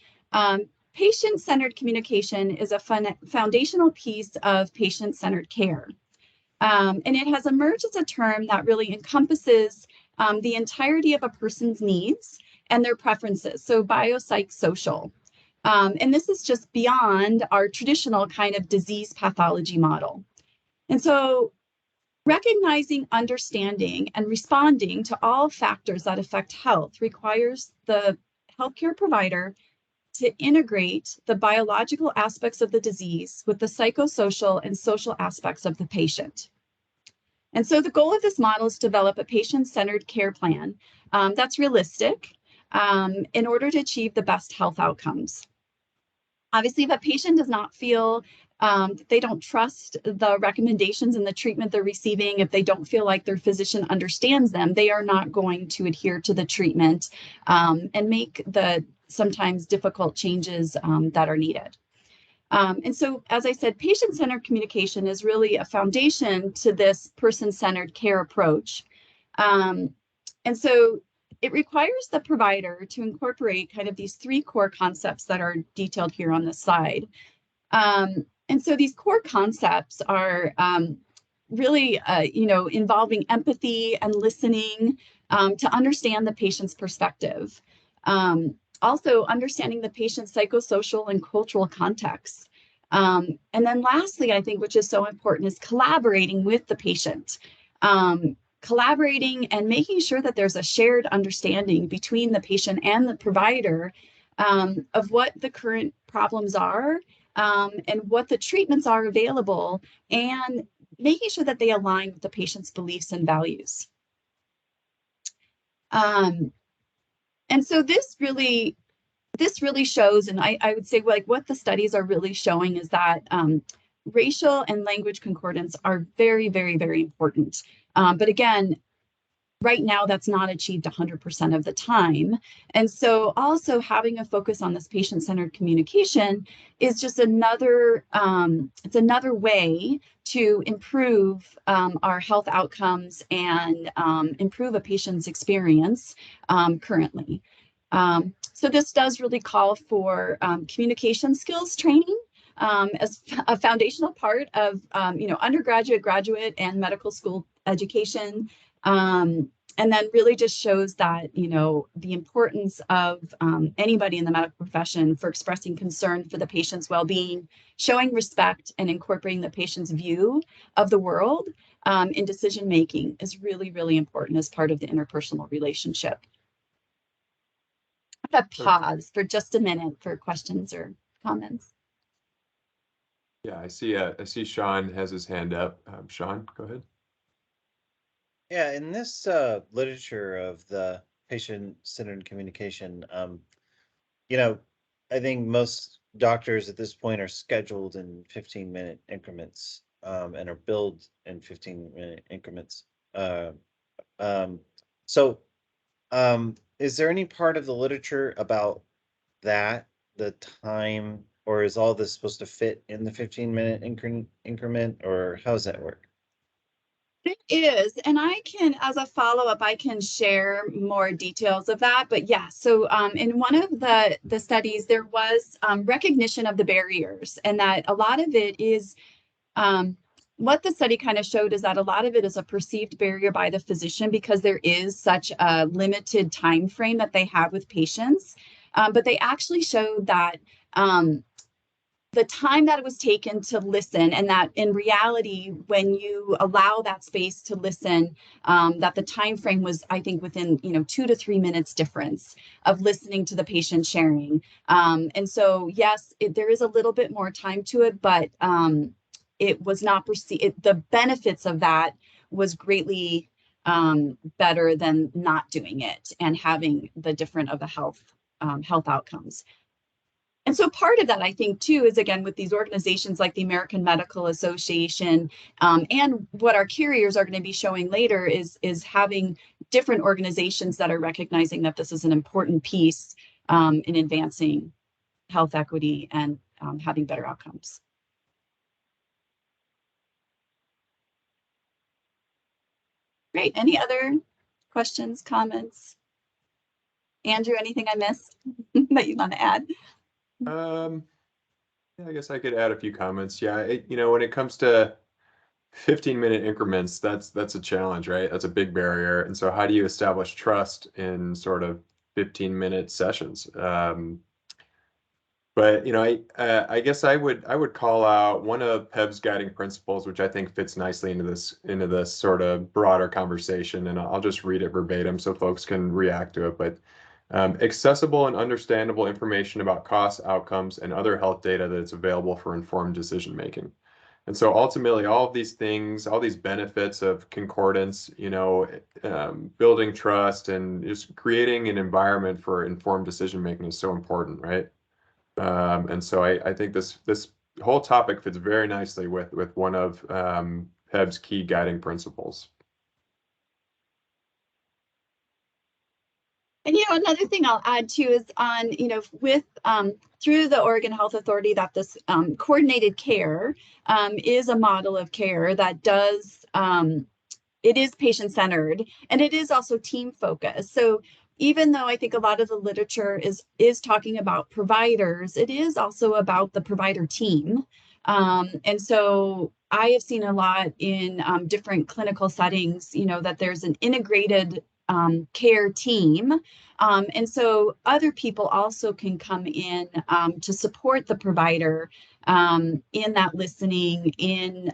patient-centered communication is a foundational piece of patient-centered care. And it has emerged as a term that really encompasses the entirety of a person's needs and their preferences, so biopsychosocial. And this is just beyond our traditional kind of disease pathology model. And so recognizing, understanding, and responding to all factors that affect health requires the healthcare provider to integrate the biological aspects of the disease with the psychosocial and social aspects of the patient. And so the goal of this model is to develop a patient-centered care plan that's realistic in order to achieve the best health outcomes. Obviously, if a patient does not feel they don't trust the recommendations and the treatment they're receiving, if they don't feel like their physician understands them, they are not going to adhere to the treatment and make the sometimes difficult changes that are needed. And so, as I said, patient-centered communication is really a foundation to this person-centered care approach. And so it requires the provider to incorporate kind of these 3 core concepts that are detailed here on this slide. And so these core concepts are really, involving empathy and listening, to understand the patient's perspective. Also, understanding the patient's psychosocial and cultural context. And then lastly, I think, which is so important, is collaborating with the patient. Collaborating and making sure that there's a shared understanding between the patient and the provider of what the current problems are and what the treatments are available, and making sure that they align with the patient's beliefs and values. And so this really shows, and I would say, like, what the studies are really showing is that racial and language concordance are very, very, very important. But again, right now that's not achieved 100% of the time. And so also having a focus on this patient-centered communication is just another, it's another way to improve our health outcomes and improve a patient's experience currently. So this does really call for communication skills training as a foundational part of undergraduate, graduate, and medical school education. And then really just shows that, the importance of anybody in the medical profession for expressing concern for the patient's well-being, showing respect, and incorporating the patient's view of the world in decision-making is really, really important as part of the interpersonal relationship. I'm going to pause for just a minute for questions or comments.
Yeah, I see Sean has his hand up. Sean, go ahead.
Yeah, in this literature of the patient-centered communication, I think most doctors at this point are scheduled in 15-minute increments and are billed in 15-minute increments. Is there any part of the literature about that, the time, or is all this supposed to fit in the 15-minute increment, or how does that work?
It is, and I can, as a follow-up, I can share more details of that. But yeah, so in one of the studies, there was recognition of the barriers, and that a lot of it is, what the study kind of showed is that a lot of it is a perceived barrier by the physician because there is such a limited time frame that they have with patients. But they actually showed that the time that it was taken to listen, and that in reality, when you allow that space to listen, that the time frame was, I think, within 2 to 3 minutes difference of listening to the patient sharing. And so yes, there is a little bit more time to it, but it was not perceived. The benefits of that was greatly better than not doing it and having the different of the health outcomes. And so part of that, I think, too, is, again, with these organizations like the American Medical Association, and what our carriers are going to be showing later is having different organizations that are recognizing that this is an important piece in advancing health equity and having better outcomes. Great. Any other questions, comments? Andrew, anything I missed that you want to add?
Yeah, I guess I could add a few comments. Yeah, when it comes to 15-minute increments, that's a challenge, right? That's a big barrier. And so how do you establish trust in sort of 15-minute sessions? But I guess I would call out one of PEBB's guiding principles, which I think fits nicely into this sort of broader conversation, and I'll just read it verbatim so folks can react to it. But accessible and understandable information about costs, outcomes, and other health data that is available for informed decision making. And so ultimately, all of these things, all these benefits of concordance, building trust and just creating an environment for informed decision making is so important, right? And so I think this whole topic fits very nicely with one of PEBB's key guiding principles.
And another thing I'll add too is on with through the Oregon Health Authority, that this coordinated care is a model of care that does it is patient-centered, and it is also team-focused. So even though I think a lot of the literature is talking about providers, it is also about the provider team. And so I have seen a lot in different clinical settings, that there's an integrated care team. And so other people also can come in to support the provider in that listening, in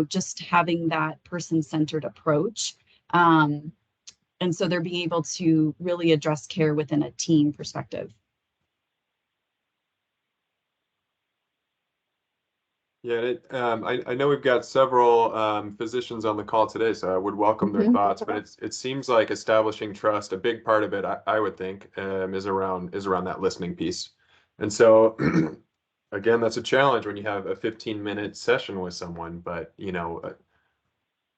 just having that person-centered approach. And so they're being able to really address care within a team perspective.
Yeah, I know we've got several physicians on the call today, so I would welcome their thoughts. But it seems like establishing trust, a big part of it, I would think, is around that listening piece. And so, again, that's a challenge when you have a 15-minute session with someone. But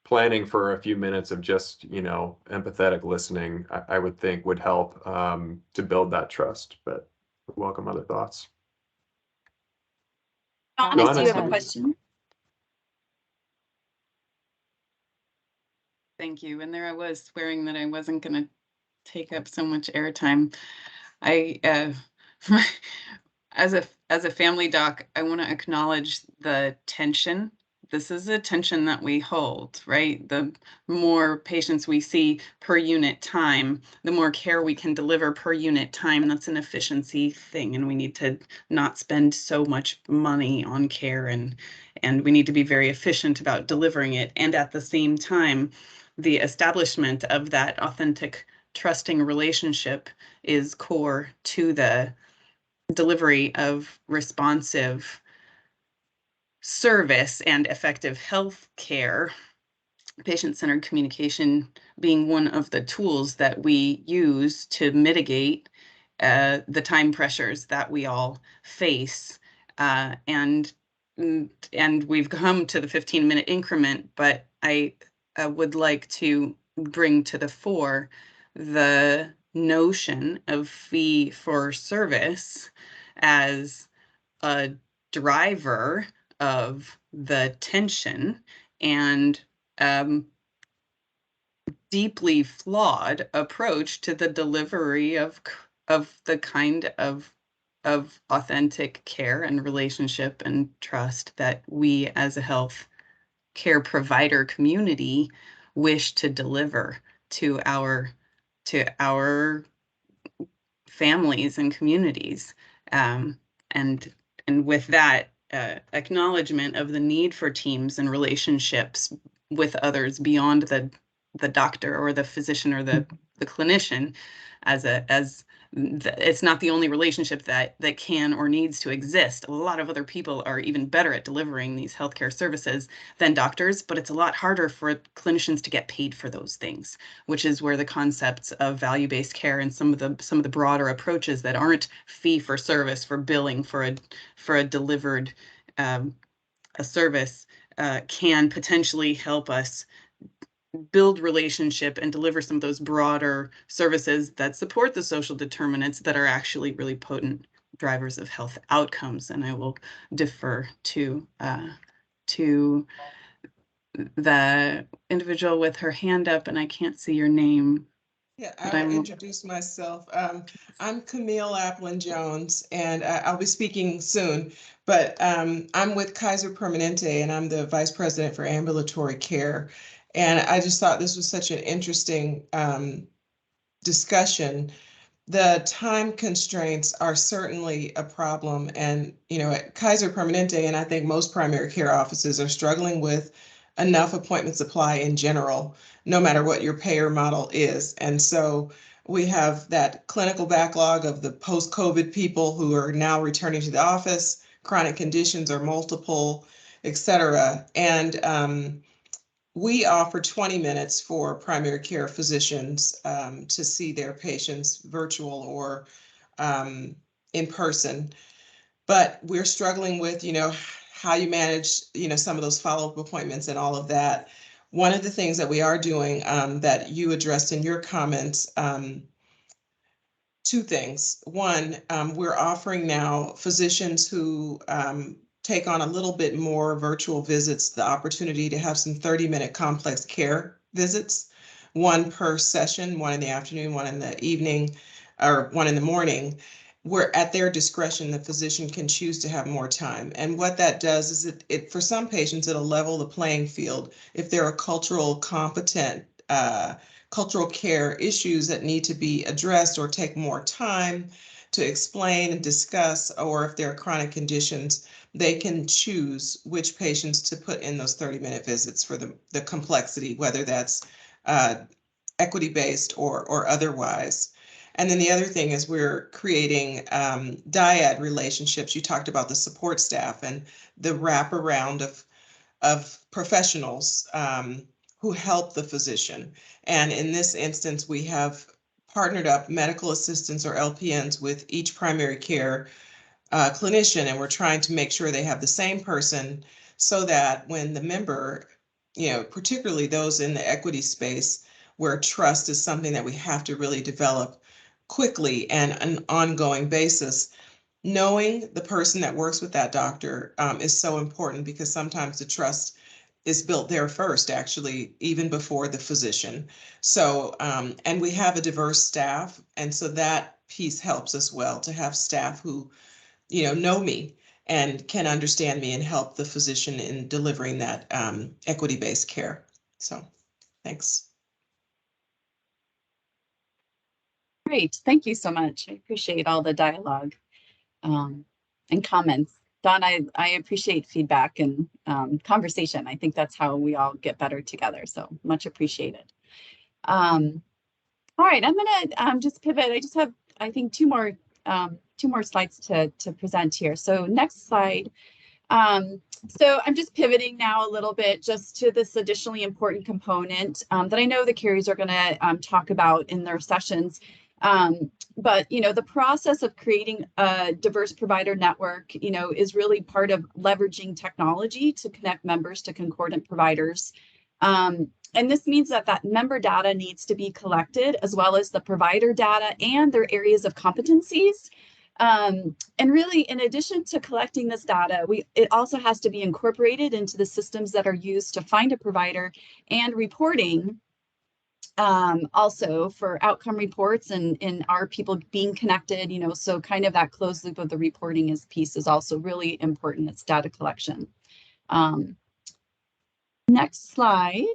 planning for a few minutes of just empathetic listening, I would think would help to build that trust. But welcome other thoughts.
Donna,
Donna,
do you have a question?
Thank you. And there I was swearing that I wasn't going to take up so much airtime. I, as a family doc, I want to acknowledge the tension. This is a tension that we hold, right? The more patients we see per unit time, the more care we can deliver per unit time. That's an efficiency thing, and we need to not spend so much money on care, and we need to be very efficient about delivering it. And at the same time, the establishment of that authentic, trusting relationship is core to the delivery of responsive service and effective health care, patient-centered communication being one of the tools that we use to mitigate the time pressures that we all face. And we've come to the 15-minute increment, but I would like to bring to the fore the notion of fee for service as a driver of the tension and deeply flawed approach to the delivery of the kind of authentic care and relationship and trust that we as a health care provider community wish to deliver to our families and communities. And with that acknowledgement of the need for teams and relationships with others beyond the doctor or the physician or the clinician, it's not the only relationship that can or needs to exist. A lot of other people are even better at delivering these healthcare services than doctors, but it's a lot harder for clinicians to get paid for those things, which is where the concepts of value-based care and some of the broader approaches that aren't fee for service, for billing for a delivered a service can potentially help us build relationship and deliver some of those broader services that support the social determinants that are actually really potent drivers of health outcomes. And I will defer to the individual with her hand up, and I can't see your name.
Yeah, I'll introduce myself. I'm Camille Applin Jones, and I'll be speaking soon. But I'm with Kaiser Permanente, and I'm the Vice President for Ambulatory Care. And I just thought this was such an interesting discussion. The time constraints are certainly a problem. And, at Kaiser Permanente, and I think most primary care offices are struggling with enough appointment supply in general, no matter what your payer model is. And so we have that clinical backlog of the post-COVID people who are now returning to the office, chronic conditions are multiple, et cetera. And we offer 20 minutes for primary care physicians to see their patients virtual or in person. But we're struggling with, how you manage, some of those follow-up appointments and all of that. One of the things that we are doing that you addressed in your comments, two things. One, we're offering now physicians who take on a little bit more virtual visits, the opportunity to have some 30-minute complex care visits, one per session, one in the afternoon, one in the evening, or one in the morning, where at their discretion, the physician can choose to have more time. And what that does is it for some patients, it'll level the playing field. If they're a cultural competent cultural care issues that need to be addressed or take more time to explain and discuss, or if there are chronic conditions, they can choose which patients to put in those 30-minute visits for the complexity, whether that's equity-based or otherwise. And then the other thing is we're creating dyad relationships. You talked about the support staff and the wraparound of professionals who help the physician. And in this instance, we have partnered up medical assistants or LPNs with each primary care clinician, and we're trying to make sure they have the same person so that when the member, particularly those in the equity space where trust is something that we have to really develop quickly and an ongoing basis, knowing the person that works with that doctor is so important, because sometimes the trust is built there first, actually, even before the physician. So, and we have a diverse staff. And so that piece helps as well, to have staff who, know me and can understand me and help the physician in delivering that equity-based care. So, thanks.
Great, thank you so much. I appreciate all the dialogue and comments. Dawn, I appreciate feedback and conversation. I think that's how we all get better together. So much appreciated. All right, I'm gonna just pivot. I just have, I think, two more slides to present here. So next slide. So I'm just pivoting now a little bit just to this additionally important component that I know the carriers are going to talk about in their sessions. But, the process of creating a diverse provider network, is really part of leveraging technology to connect members to concordant providers. And this means that member data needs to be collected, as well as the provider data and their areas of competencies. And really, in addition to collecting this data, it also has to be incorporated into the systems that are used to find a provider, and reporting also for outcome reports and are people being connected, so kind of that closed loop of the reporting piece is also really important. It's data collection. Next slide.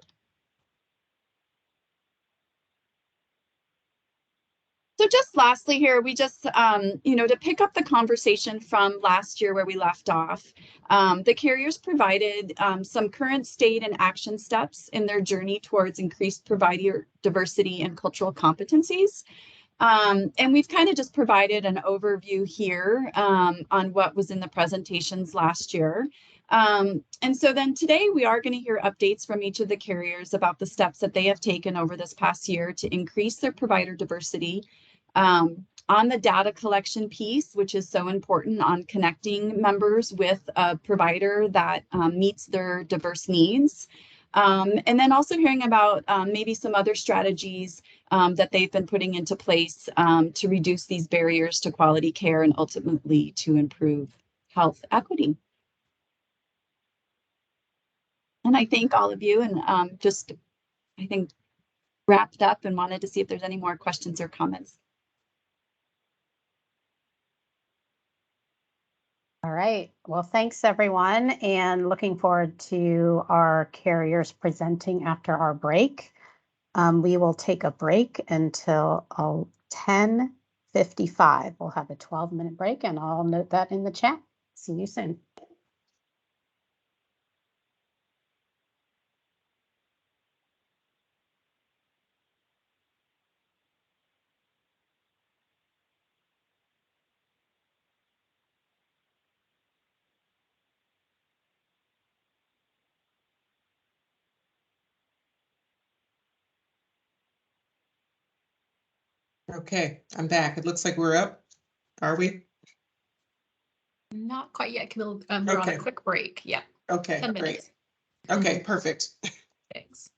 So just lastly here, we just, to pick up the conversation from last year where we left off, the carriers provided some current state and action steps in their journey towards increased provider diversity and cultural competencies. And we've kind of just provided an overview here on what was in the presentations last year. And so then today we are going to hear updates from each of the carriers about the steps that they have taken over this past year to increase their provider diversity. On the data collection piece, which is so important on connecting members with a provider that meets their diverse needs. And then also hearing about maybe some other strategies that they've been putting into place to reduce these barriers to quality care and ultimately to improve health equity. And I thank all of you, and I think wrapped up and wanted to see if there's any more questions or comments.
All right. Well, thanks, everyone, and looking forward to our carriers presenting after our break. We will take a break until 10:55. We'll have a 12-minute break, and I'll note that in the chat. See you soon.
Okay, I'm back. It looks like we're up. Are we?
Not quite yet, Camille. We're on a quick break. Yeah.
Okay,
10
great.
minutes.
Okay, perfect.
Thanks.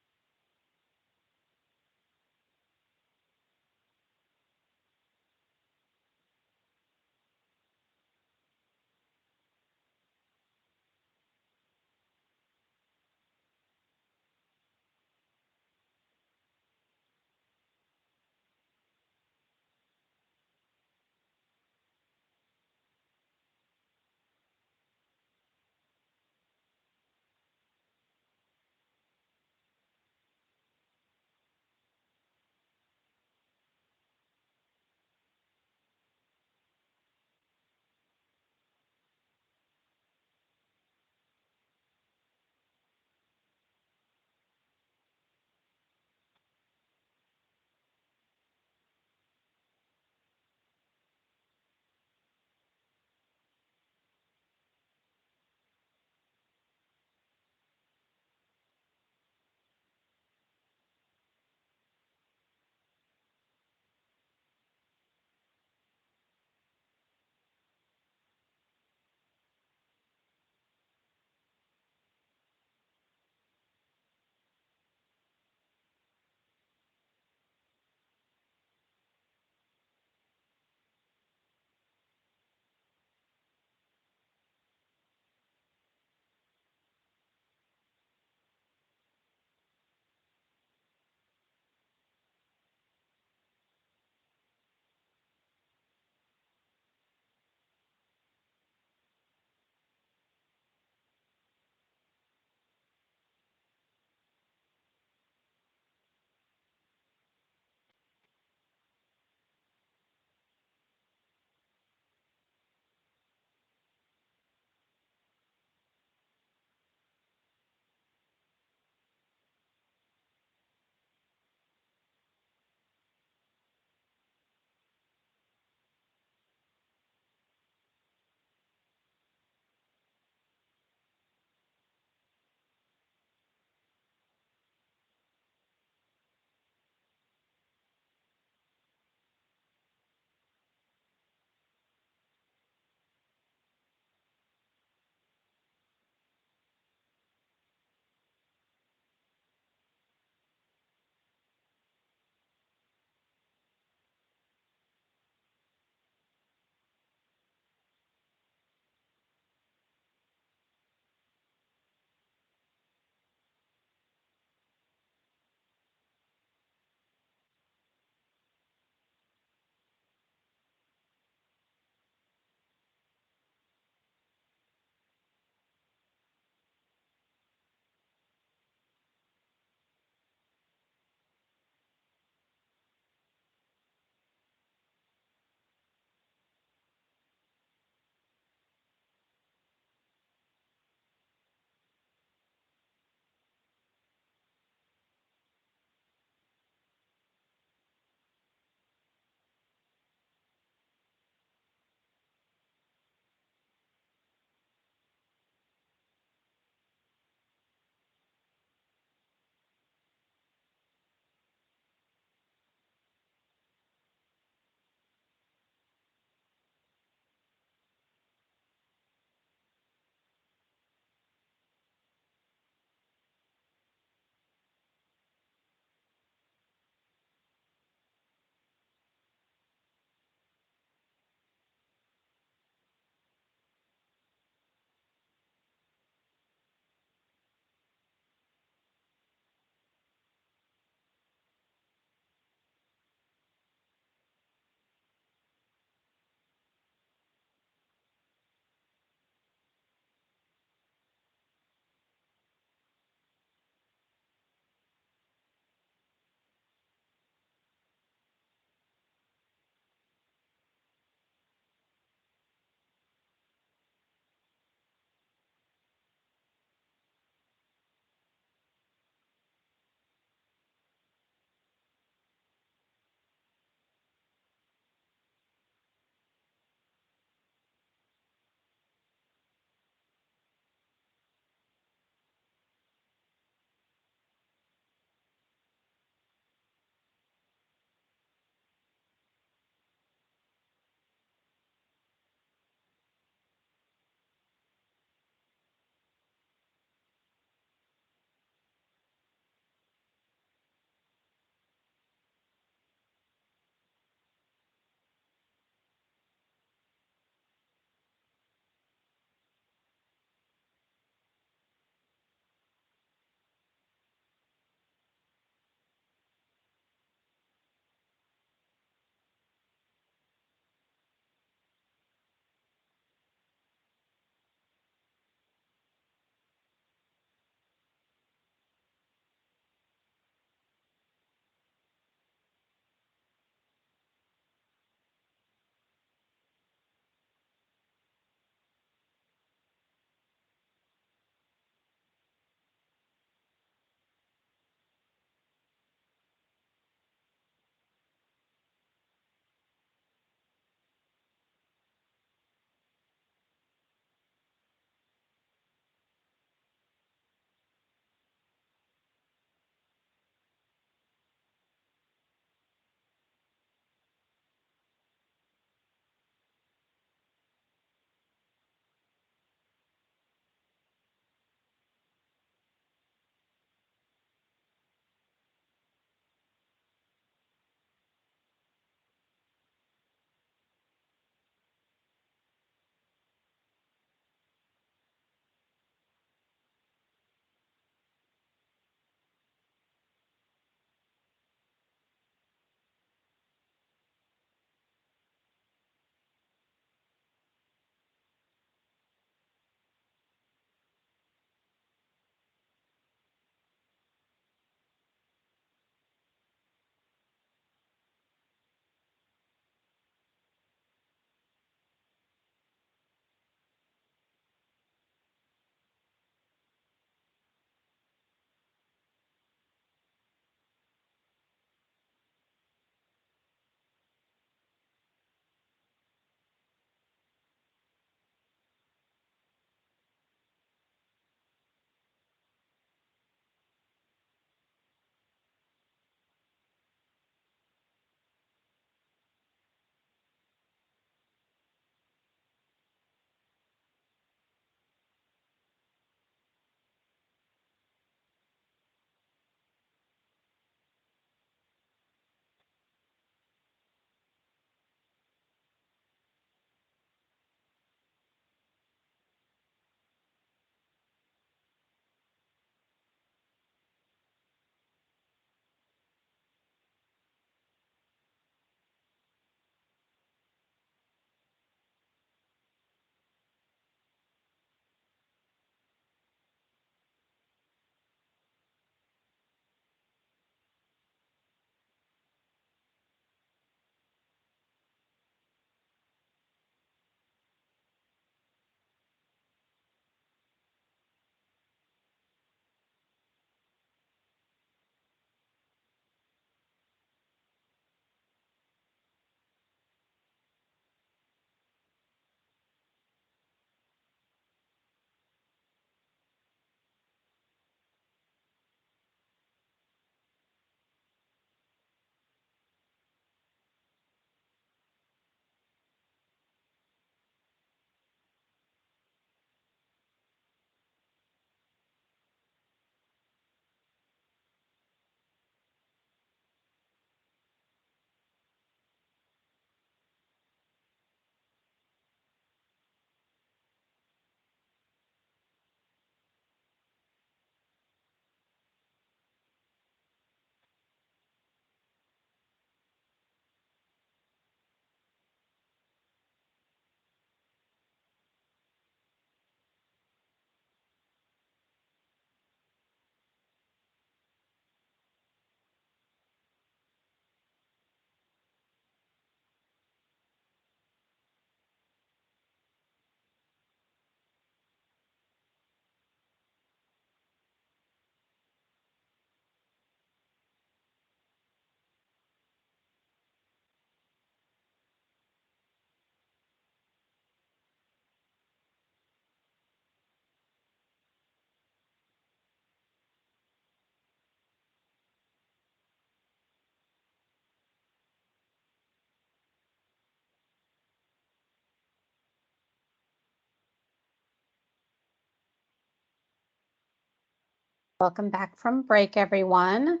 Welcome back from break, everyone.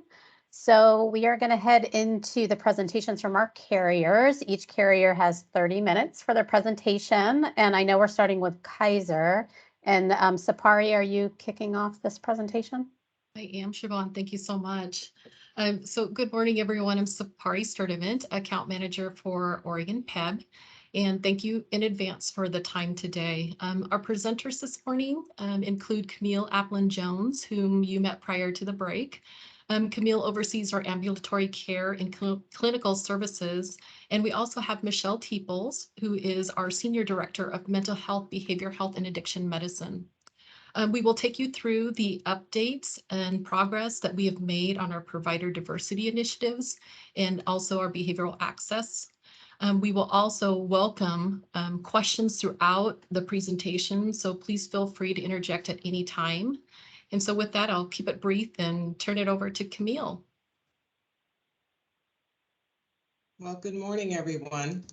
So we are going to head into the presentations from our carriers. Each carrier has 30 minutes for their presentation, and I know we're starting with Kaiser. And Sapari, are you kicking off this presentation?
I am, Siobhan. Thank you so much. So good morning, everyone. I'm Sapari Sturdivant, account manager for Oregon PEBB. And thank you in advance for the time today. Our presenters this morning include Camille Applin-Jones, whom you met prior to the break. Camille oversees our ambulatory care and clinical services. And we also have Michelle Teeples, who is our Senior Director of Mental Health, Behavioral Health, and Addiction Medicine. We will take you through the updates and progress that we have made on our provider diversity initiatives and also our behavioral access. We will also welcome questions throughout the presentation, so please feel free to interject at any time. And so with that, I'll keep it brief and turn it over to Camille.
Well, good morning, everyone.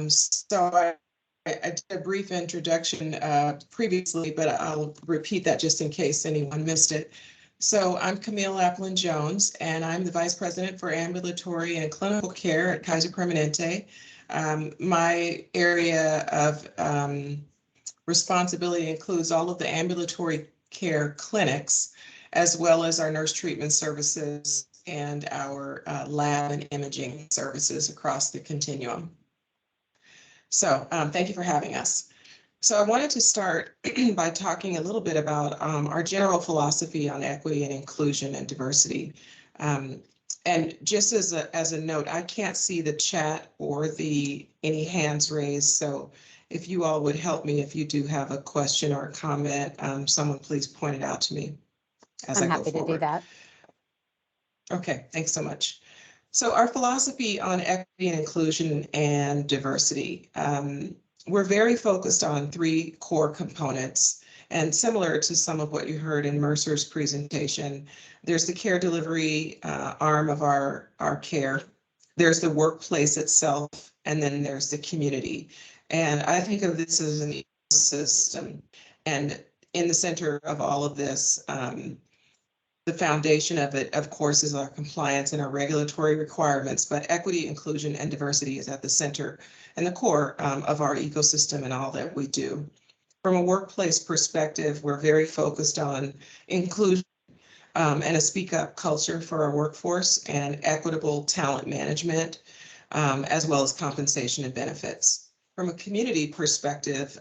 So I did a brief introduction previously, but I'll repeat that just in case anyone missed it. So I'm Camille Applin-Jones, and I'm the Vice President for Ambulatory and Clinical Care at Kaiser Permanente. My area of responsibility includes all of the ambulatory care clinics, as well as our nurse treatment services and our lab and imaging services across the continuum. So thank you for having us. So I wanted to start by talking a little bit about our general philosophy on equity and inclusion and diversity. And just as a note, I can't see the chat or any hands raised. So if you all would help me, if you do have a question or a comment, someone please point it out to me as I go forward. I'm happy to do that. Okay, thanks so much. So our philosophy on equity and inclusion and diversity, we're very focused on 3 core components. And similar to some of what you heard in Mercer's presentation, there's the care delivery arm of our care. There's the workplace itself, and then there's the community. And I think of this as an ecosystem. And in the center of all of this, the foundation of it, of course, is our compliance and our regulatory requirements, but equity, inclusion, and diversity is at the center and the core of our ecosystem and all that we do. From a workplace perspective, we're very focused on inclusion and a speak up culture for our workforce and equitable talent management, as well as compensation and benefits. From a community perspective,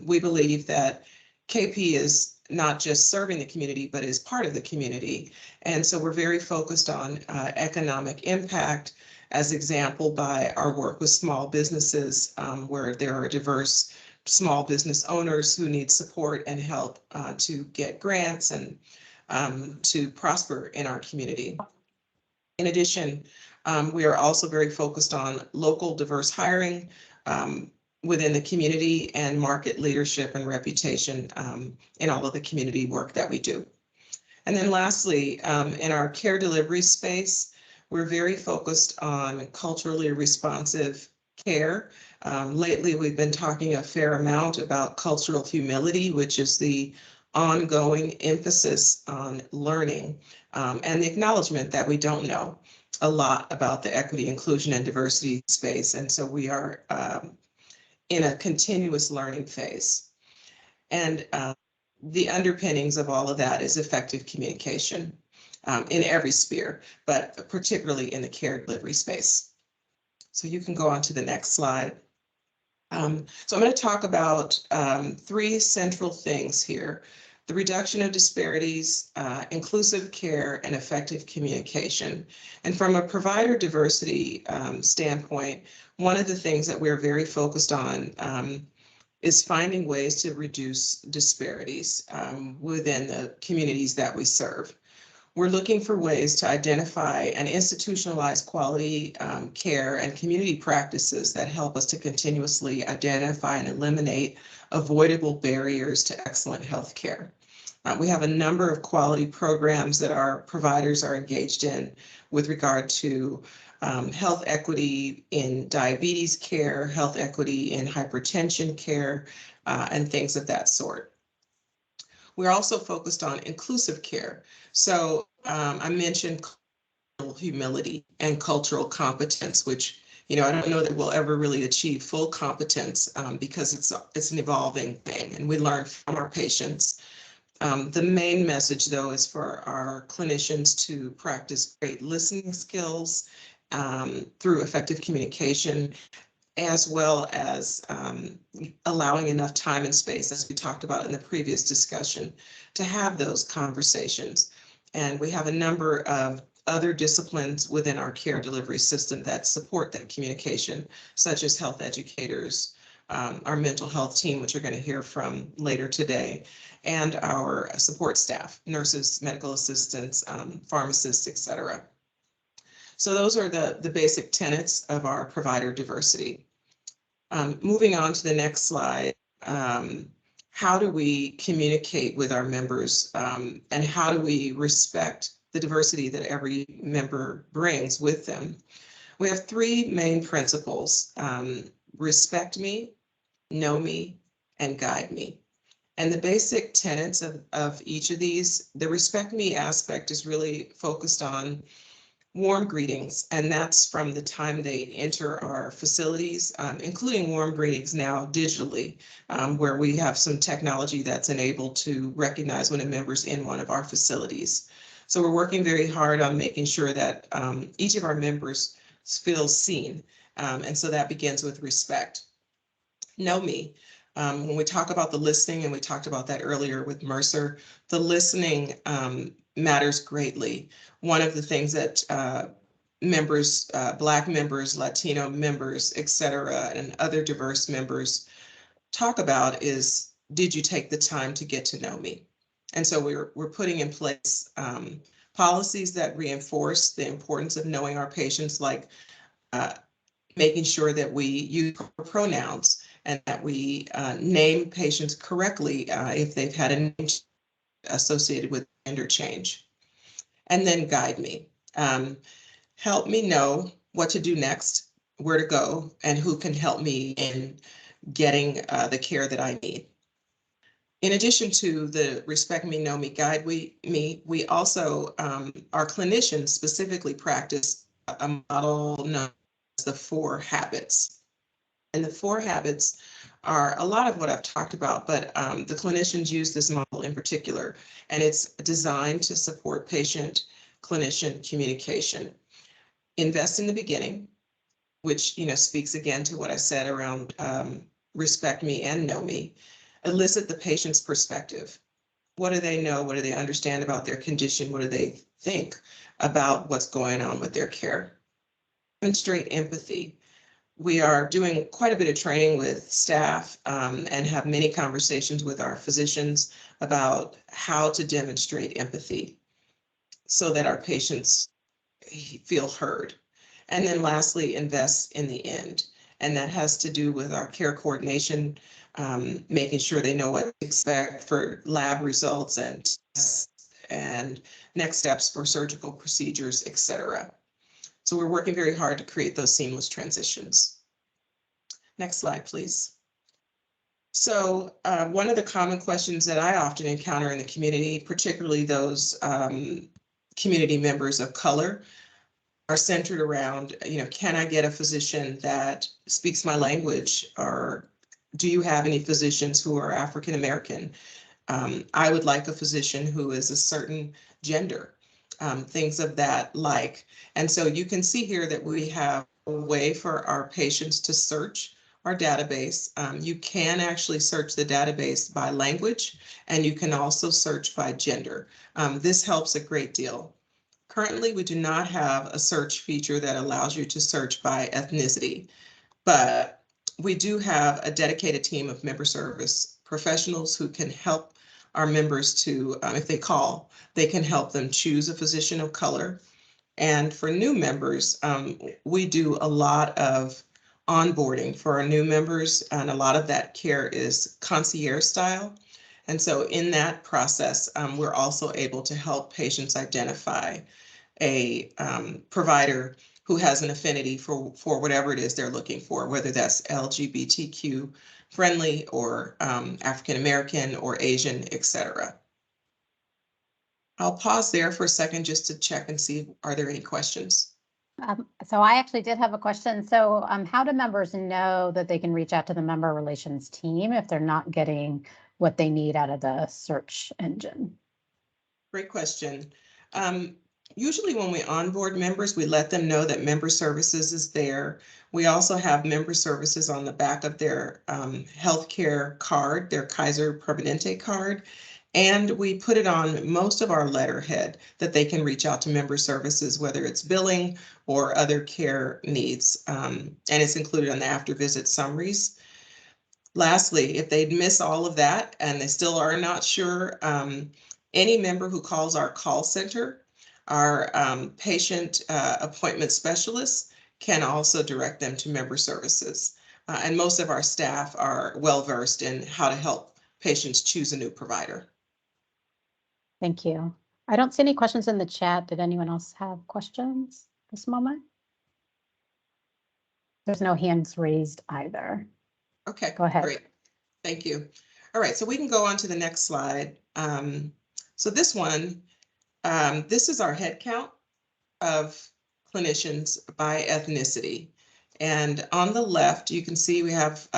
we believe that KP is not just serving the community, but is part of the community. And so we're very focused on economic impact, as example by our work with small businesses, where there are diverse small business owners who need support and help to get grants and to prosper in our community. In addition, we are also very focused on local diverse hiring within the community and market leadership and reputation in all of the community work that we do. And then lastly, in our care delivery space, we're very focused on culturally responsive care. Lately, we've been talking a fair amount about cultural humility, which is the ongoing emphasis on learning and the acknowledgement that we don't know a lot about the equity, inclusion, and diversity space. And so we are in a continuous learning phase. And the underpinnings of all of that is effective communication in every sphere, but particularly in the care delivery space. So you can go on to the next slide. So I'm going to talk about 3 central things here: the reduction of disparities, inclusive care, and effective communication. And from a provider diversity standpoint, one of the things that we're very focused on is finding ways to reduce disparities within the communities that we serve. We're looking for ways to identify and institutionalize quality care and community practices that help us to continuously identify and eliminate avoidable barriers to excellent health care. We have a number of quality programs that our providers are engaged in with regard to health equity in diabetes care, health equity in hypertension care, and things of that sort. We're also focused on inclusive care. So I mentioned humility and cultural competence, which, I don't know that we'll ever really achieve full competence because it's an evolving thing, and we learn from our patients. The main message, though, is for our clinicians to practice great listening skills through effective communication, as well as allowing enough time and space, as we talked about in the previous discussion, to have those conversations. And we have a number of other disciplines within our care delivery system that support that communication, such as health educators, our mental health team, which you're going to hear from later today, and our support staff, nurses, medical assistants, pharmacists, et cetera. So those are the basic tenets of our provider diversity. Moving on to the next slide, how do we communicate with our members and how do we respect the diversity that every member brings with them? We have three main principles: respect me, know me, and guide me. And the basic tenets of each of these, the respect me aspect is really focused on warm greetings, and that's from the time they enter our facilities, including warm greetings now digitally, where we have some technology that's enabled to recognize when a member's in one of our facilities. So we're working very hard on making sure that each of our members feels seen, and so that begins with respect. Know me. When we talk about the listening, and we talked about that earlier with Mercer, the listening matters greatly. One of the things that members, Black members, Latino members, et cetera, and other diverse members talk about is, did you take the time to get to know me? And so we're putting in place policies that reinforce the importance of knowing our patients, like making sure that we use pronouns and that we name patients correctly if they've had a name associated with gender change. And then guide me. Help me know what to do next, where to go, and who can help me in getting the care that I need. In addition to the respect me, know me, guide me, we also, our clinicians specifically practice a model known as the 4 habits. And the 4 habits are a lot of what I've talked about, but the clinicians use this model in particular, and it's designed to support patient-clinician communication. Invest in the beginning, which speaks again to what I said around respect me and know me. Elicit the patient's perspective. What do they know? What do they understand about their condition? What do they think about what's going on with their care? Demonstrate empathy. We are doing quite a bit of training with staff and have many conversations with our physicians about how to demonstrate empathy so that our patients feel heard. And then lastly, invest in the end. And that has to do with our care coordination, making sure they know what to expect for lab results and next steps for surgical procedures, et cetera. So we're working very hard to create those seamless transitions. Next slide, please. So one of the common questions that I often encounter in the community, particularly those community members of color, are centered around, can I get a physician that speaks my language? Or do you have any physicians who are African American? I would like a physician who is a certain gender, things of that like. And so you can see here that we have a way for our patients to search our database. You can actually search the database by language, and you can also search by gender. This helps a great deal. Currently, we do not have a search feature that allows you to search by ethnicity, but we do have a dedicated team of member service professionals who can help our members to, if they call, they can help them choose a physician of color. And for new members, we do a lot of onboarding for our new members, and a lot of that care is concierge style. And so in that process, we're also able to help patients identify a provider who has an affinity for whatever it is they're looking for, whether that's LGBTQ friendly or African American or Asian, et cetera. I'll pause there for a second just to check and see, are there any questions?
So I actually did have a question. So how do members know that they can reach out to the member relations team if they're not getting what they need out of the search engine?
Great question. Usually when we onboard members, we let them know that member services is there. We also have member services on the back of their healthcare card, their Kaiser Permanente card. And we put it on most of our letterhead that they can reach out to member services, whether it's billing or other care needs. And it's included on the after visit summaries. Lastly, if they'd miss all of that and they still are not sure, any member who calls our call center, our patient appointment specialists can also direct them to member services. And most of our staff are well-versed in how to help patients choose a new provider.
Thank you. I don't see any questions in the chat. Did anyone else have questions this moment? There's no hands raised either.
Okay,
Go ahead.
great. Thank you. All right, so we can go on to the next slide. So this one, this is our head count of clinicians by ethnicity. And on the left, you can see we have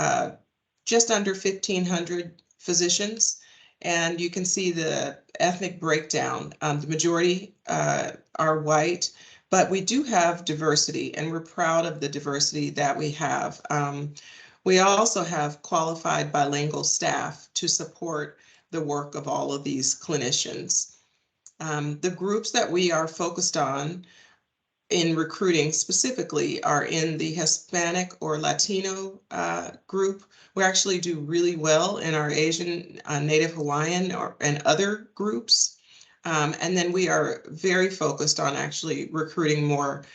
just under 1,500 physicians. And you can see the ethnic breakdown. The majority are white, but we do have diversity, and we're proud of the diversity that we have. We also have qualified bilingual staff to support the work of all of these clinicians. The groups that we are focused on in recruiting specifically are in the Hispanic or Latino group. We actually do really well in our Asian, Native Hawaiian and other groups. And then we are very focused on actually recruiting more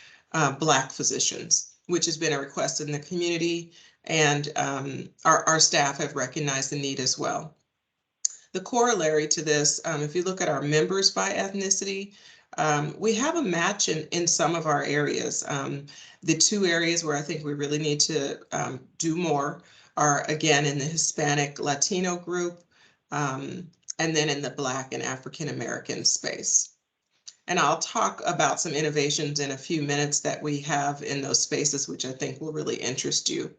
Black physicians, which has been a request in the community, and our staff have recognized the need as well. The corollary to this, if you look at our members by ethnicity, we have a match in some of our areas. The two areas where I think we really need to do more are, again, in the Hispanic Latino group, and then in the Black and African American space. And I'll talk about some innovations in a few minutes that we have in those spaces, which I think will really interest you.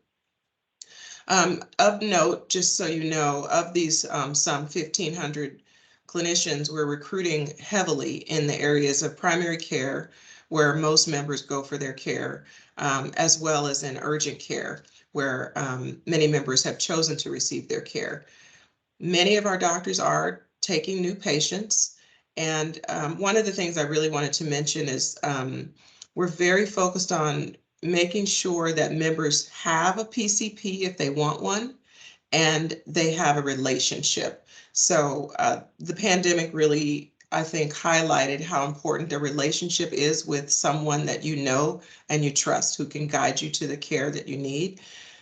Of note, just so you know, of these some 1,500 clinicians, we're recruiting heavily in the areas of primary care, where most members go for their care, as well as in urgent care, where many members have chosen to receive their care. Many of our doctors are taking new patients. And one of the things I really wanted to mention is we're very focused on making sure that members have a PCP if they want one, and they have a relationship. So the pandemic really, I think, highlighted how important the relationship is with someone that you know and you trust, who can guide you to the care that you need.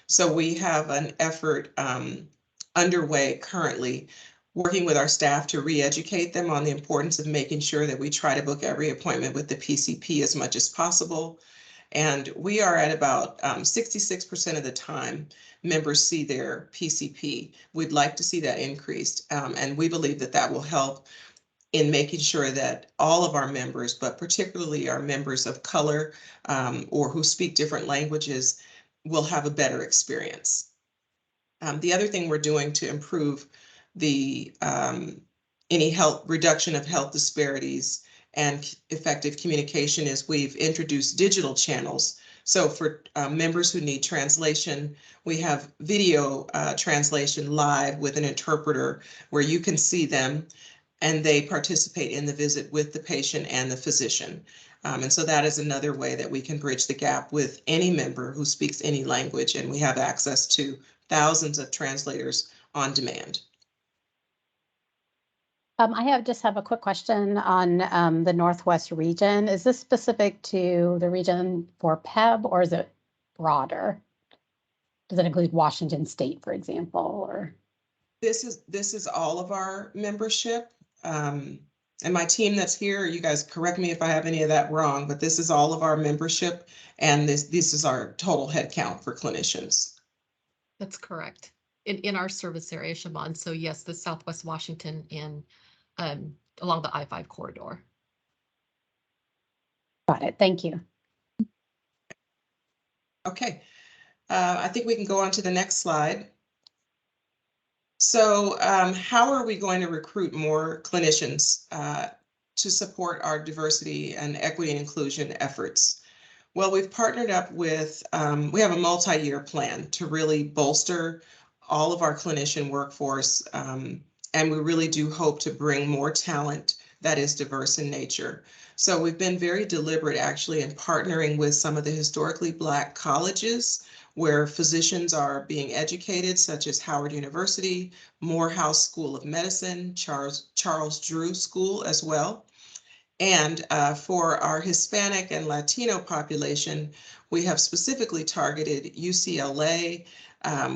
So we have an effort underway currently, working with our staff to re-educate them on the importance of making sure that we try to book every appointment with the PCP as much as possible. And we are at about 66% of the time members see their PCP. We'd like to see that increased. And we believe that that will help in making sure that all of our members, but particularly our members of color or who speak different languages, will have a better experience. The other thing we're doing to improve the any reduction of health disparities and effective communication is we've introduced digital channels. So for members who need translation, we have video translation live with an interpreter where you can see them and they participate in the visit with the patient and the physician. And so that is another way that we can bridge the gap with any member who speaks any language, and we have access to thousands of translators on demand.
I just have a quick question on the Northwest region. Is this specific to the region for PEBB, or is it broader? Does it include Washington State, for example, or?
This is all of our membership. And my team that's here, you guys correct me if I have any of that wrong, but this is all of our membership, and this is our total head count for clinicians.
That's correct. In our service area, Siobhan. So yes, the Southwest Washington and along the I-5 corridor.
Got it. Thank you.
Okay, I think we can go on to the next slide. So how are we going to recruit more clinicians to support our diversity and equity and inclusion efforts? Well, we've partnered up with, we have a multi-year plan to really bolster all of our clinician workforce. And we really do hope to bring more talent that is diverse in nature. So we've been very deliberate actually in partnering with some of the historically Black colleges where physicians are being educated, such as Howard University, Morehouse School of Medicine, Charles Drew School as well. And for our Hispanic and Latino population, we have specifically targeted UCLA.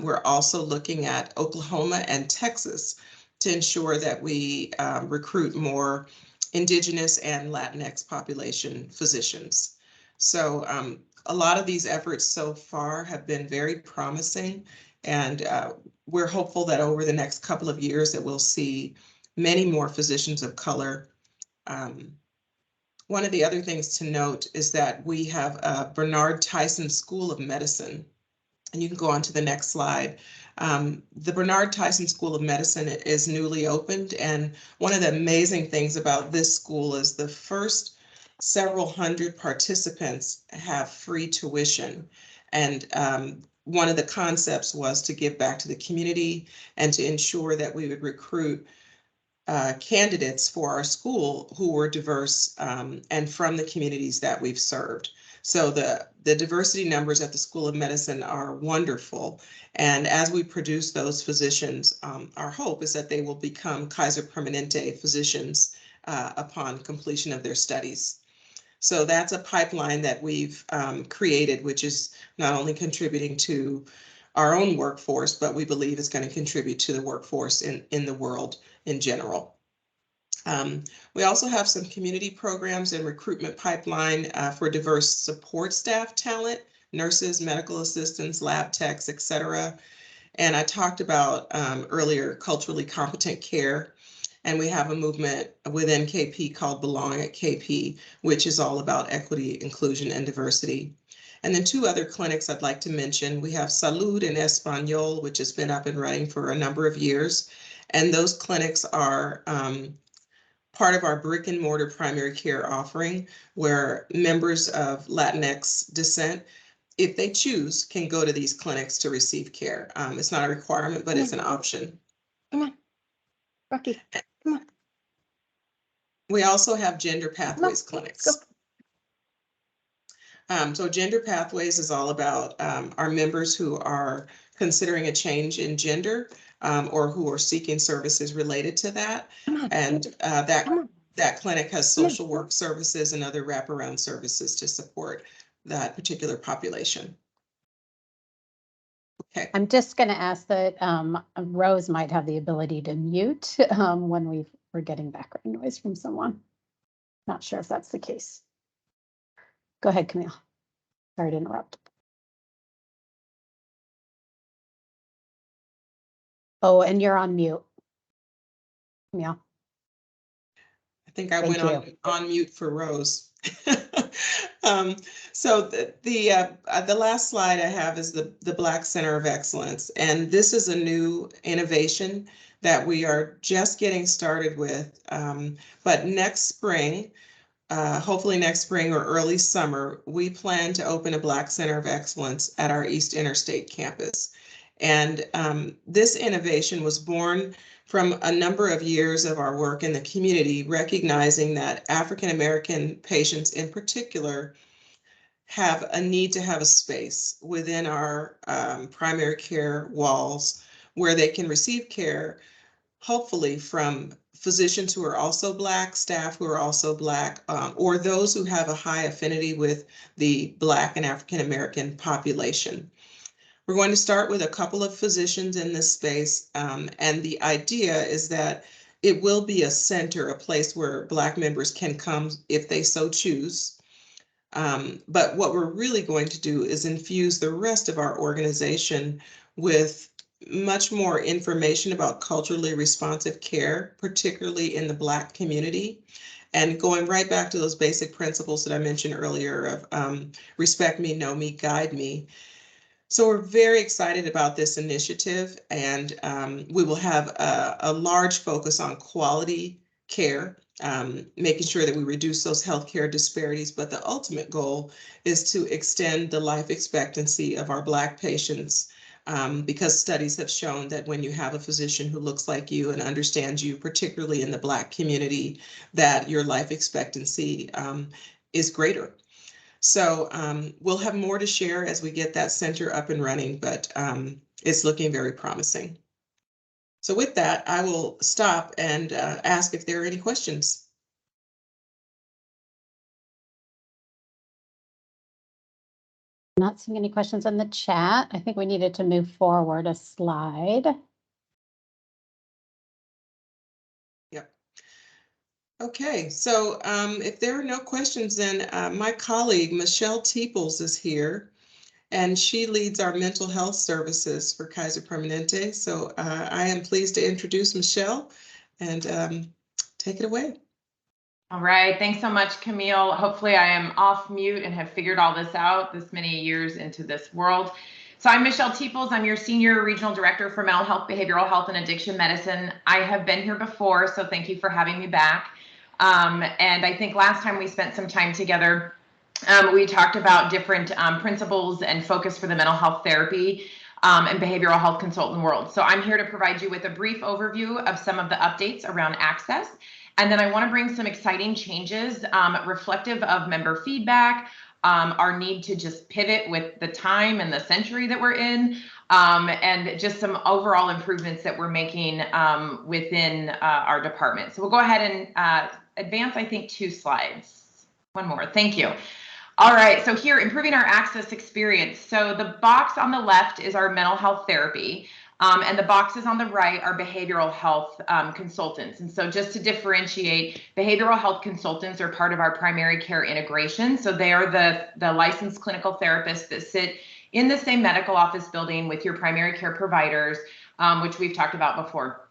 We're also looking at Oklahoma and Texas to ensure that we recruit more Indigenous and Latinx population physicians. So a lot of these efforts so far have been very promising, and we're hopeful that over the next couple of years that we'll see many more physicians of color. One of the other things to note is that we have a Bernard Tyson School of Medicine, and you can go on to the next slide. The Bernard Tyson School of Medicine is newly opened, and one of the amazing things about this school is the first several hundred participants have free tuition. And one of the concepts was to give back to the community and to ensure that we would recruit candidates for our school who were diverse and from the communities that we've served. So the diversity numbers at the School of Medicine are wonderful. And as we produce those physicians, our hope is that they will become Kaiser Permanente physicians upon completion of their studies. So that's a pipeline that we've created, which is not only contributing to our own workforce, but we believe it's going to contribute to the workforce in the world in general. We also have some community programs and recruitment pipeline for diverse support staff talent, nurses, medical assistants, lab techs, et cetera. And I talked about earlier culturally competent care. And we have a movement within KP called Belong at KP, which is all about equity, inclusion, and diversity. And then two other clinics I'd like to mention. We have Salud en Español, which has been up and running for a number of years. And those clinics are part of our brick and mortar primary care offering, where members of Latinx descent, if they choose, can go to these clinics to receive care. It's not a requirement, but it's an option.
Come on, Rocky, come on.
We also have Gender Pathways clinics. So Gender Pathways is all about our members who are considering a change in gender or who are seeking services related to that. And that clinic has social work services and other wraparound services to support that particular population. Okay.
I'm just going to ask that Rose might have the ability to mute when we're getting background noise from someone. Not sure if that's the case. Go ahead, Camille. Sorry to interrupt. Oh, and you're on mute. Camille.
I think I went on mute for Rose. So the last slide I have is the Black Center of Excellence. And this is a new innovation that we are just getting started with. But next spring, hopefully next spring or early summer, we plan to open a Black Center of Excellence at our East Interstate campus. And this innovation was born from a number of years of our work in the community, recognizing that African American patients in particular have a need to have a space within our primary care walls where they can receive care, hopefully from physicians who are also Black, staff who are also Black, or those who have a high affinity with the Black and African American population. We're going to start with a couple of physicians in this space, and the idea is that it will be a center, a place where Black members can come if they so choose. But what we're really going to do is infuse the rest of our organization with much more information about culturally responsive care, particularly in the Black community. And going right back to those basic principles that I mentioned earlier of respect me, know me, guide me. So we're very excited about this initiative, and we will have a large focus on quality care, making sure that we reduce those healthcare disparities. But the ultimate goal is to extend the life expectancy of our Black patients, because studies have shown that when you have a physician who looks like you and understands you, particularly in the Black community, that your life expectancy is greater. So we'll have more to share as we get that center up and running, but it's looking very promising. So with that, I will stop and ask if there are any questions.
Not seeing any questions in the chat. I think we needed to move forward a slide.
Yep. Okay, so if there are no questions, then my colleague, Michelle Teeples, is here, and she leads our mental health services for Kaiser Permanente. So I am pleased to introduce Michelle, and take it away.
All right, thanks so much, Camille. Hopefully I am off mute and have figured all this out this many years into this world. So I'm Michelle Teeples. I'm your Senior Regional Director for Mental Health, Behavioral Health, and Addiction Medicine. I have been here before, so thank you for having me back. And I think last time we spent some time together, we talked about different principles and focus for the mental health therapy and behavioral health consultant world. So I'm here to provide you with a brief overview of some of the updates around access. And then I want to bring some exciting changes reflective of member feedback, our need to just pivot with the time and the century that we're in, and just some overall improvements that we're making within our department. So we'll go ahead and advance, I think, 2 slides. One more. Thank you. All right, so here, improving our access experience. So the box on the left is our mental health therapy, and the boxes on the right are behavioral health consultants. And so just to differentiate, behavioral health consultants are part of our primary care integration. So they are the licensed clinical therapists that sit in the same medical office building with your primary care providers, which we've talked about before.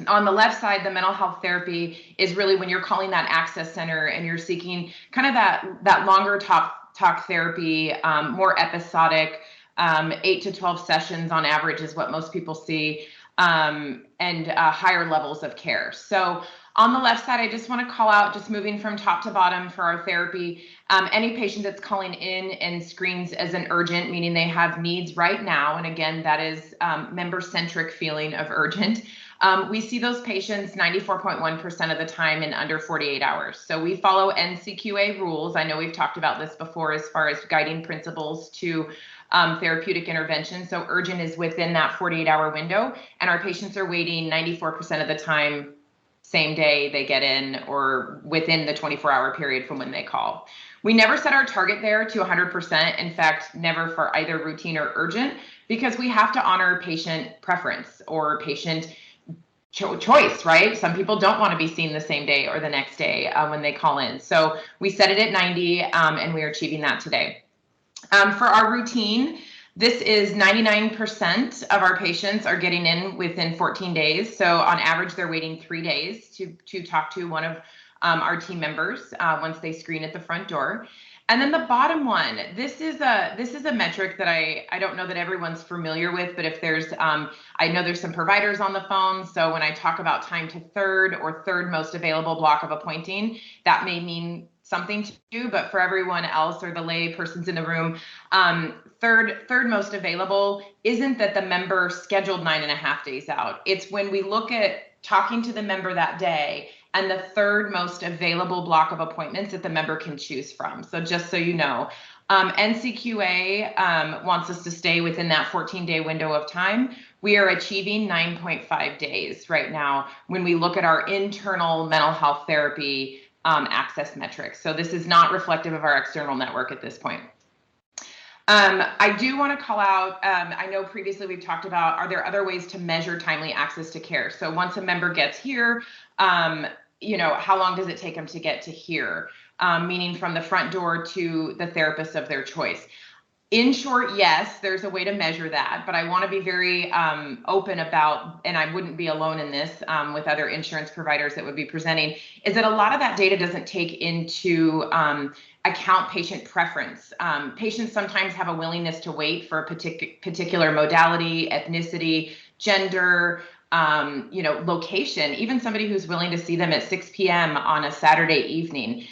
On the left side, the mental health therapy is really when you're calling that access center and you're seeking kind of that longer talk therapy, more episodic, 8 to 12 sessions on average is what most people see, and higher levels of care. So on the left side, I just want to call out, just moving from top to bottom for our therapy, any patient that's calling in and screens as an urgent, meaning they have needs right now. And again, that is member-centric feeling of urgent. We see those patients 94.1% of the time in under 48 hours. So we follow NCQA rules. I know we've talked about this before as far as guiding principles to therapeutic intervention. So urgent is within that 48-hour window, and our patients are waiting 94% of the time, same day they get in or within the 24-hour period from when they call. We never set our target there to 100%. In fact, never for either routine or urgent, because we have to honor patient preference or patient choice, right? Some people don't want to be seen the same day or the next day when they call in. So we set it at 90, and we are achieving that today. For our routine, this is 99% of our patients are getting in within 14 days. So on average, they're waiting 3 days to talk to one of our team members once they screen at the front door. And then the bottom one, this is a metric that I don't know that everyone's familiar with, but if there's, I know there's some providers on the phone. So when I talk about time to third or third most available block of appointing, that may mean something to you, but for everyone else or the lay persons in the room, third most available isn't that the member scheduled 9.5 days out. It's when we look at talking to the member that day and the third most available block of appointments that the member can choose from. So just so you know, NCQA wants us to stay within that 14-day window of time. We are achieving 9.5 days right now when we look at our internal mental health therapy access metrics. So this is not reflective of our external network at this point. I do want to call out, I know previously we've talked about, are there other ways to measure timely access to care? So once a member gets here, you know, how long does it take them to get to here? Meaning from the front door to the therapist of their choice. In short, yes, there's a way to measure that, but I want to be very open about, and I wouldn't be alone in this with other insurance providers that would be presenting, is that a lot of that data doesn't take into account patient preference. Patients sometimes have a willingness to wait for a particular modality, ethnicity, gender, location, even somebody who's willing to see them at 6 p.m. on a Saturday evening.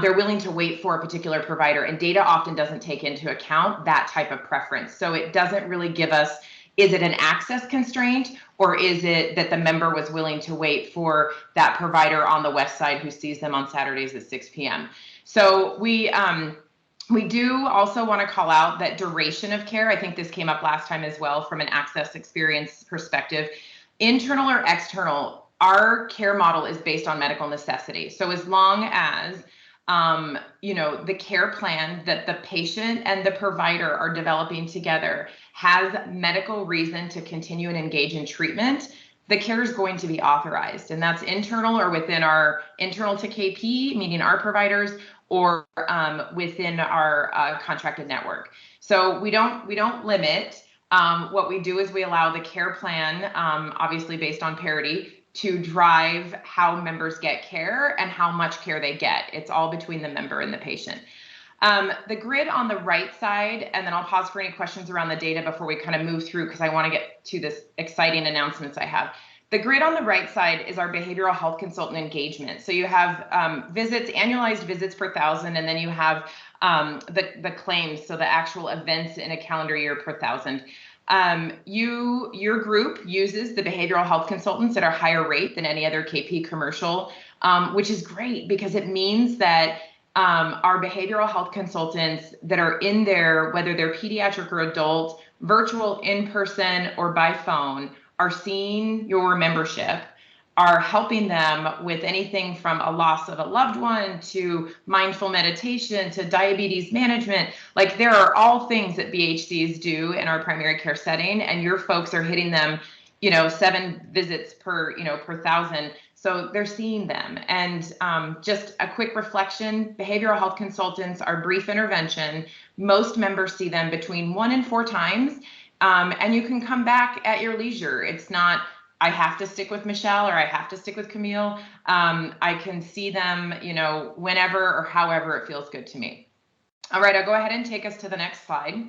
They're willing to wait for a particular provider, and data often doesn't take into account that type of preference. So it doesn't really give us, is it an access constraint, or is it that the member was willing to wait for that provider on the west side who sees them on Saturdays at 6 p.m. So we do also want to call out that duration of care. I think this came up last time as well from an access experience perspective. Internal or external, our care model is based on medical necessity. So as long as the care plan that the patient and the provider are developing together has medical reason to continue and engage in treatment, the care is going to be authorized. And that's internal or within our internal to KP, meaning our providers, or within our contracted network. So we don't limit. What we do is we allow the care plan, obviously based on parity, to drive how members get care and how much care they get. It's all between the member and the patient. The grid on the right side, and then I'll pause for any questions around the data before we kind of move through, because I want to get to this exciting announcements I have. The grid on the right side is our behavioral health consultant engagement. So you have visits, annualized visits per 1,000, and then you have the claims, so the actual events in a calendar year per 1,000. Your group uses the behavioral health consultants at a higher rate than any other KP commercial, which is great because it means that our behavioral health consultants that are in there, whether they're pediatric or adult, virtual, in person, or by phone, are seeing your membership, are helping them with anything from a loss of a loved one to mindful meditation to diabetes management. Like, there are all things that BHCs do in our primary care setting, and your folks are hitting them, 7 visits per 1,000. So they're seeing them. And just a quick reflection, behavioral health consultants are brief intervention. Most members see them between 1 and 4 times. And you can come back at your leisure. It's not, I have to stick with Michelle or I have to stick with Camille. I can see them, whenever or however it feels good to me. All right, I'll go ahead and take us to the next slide.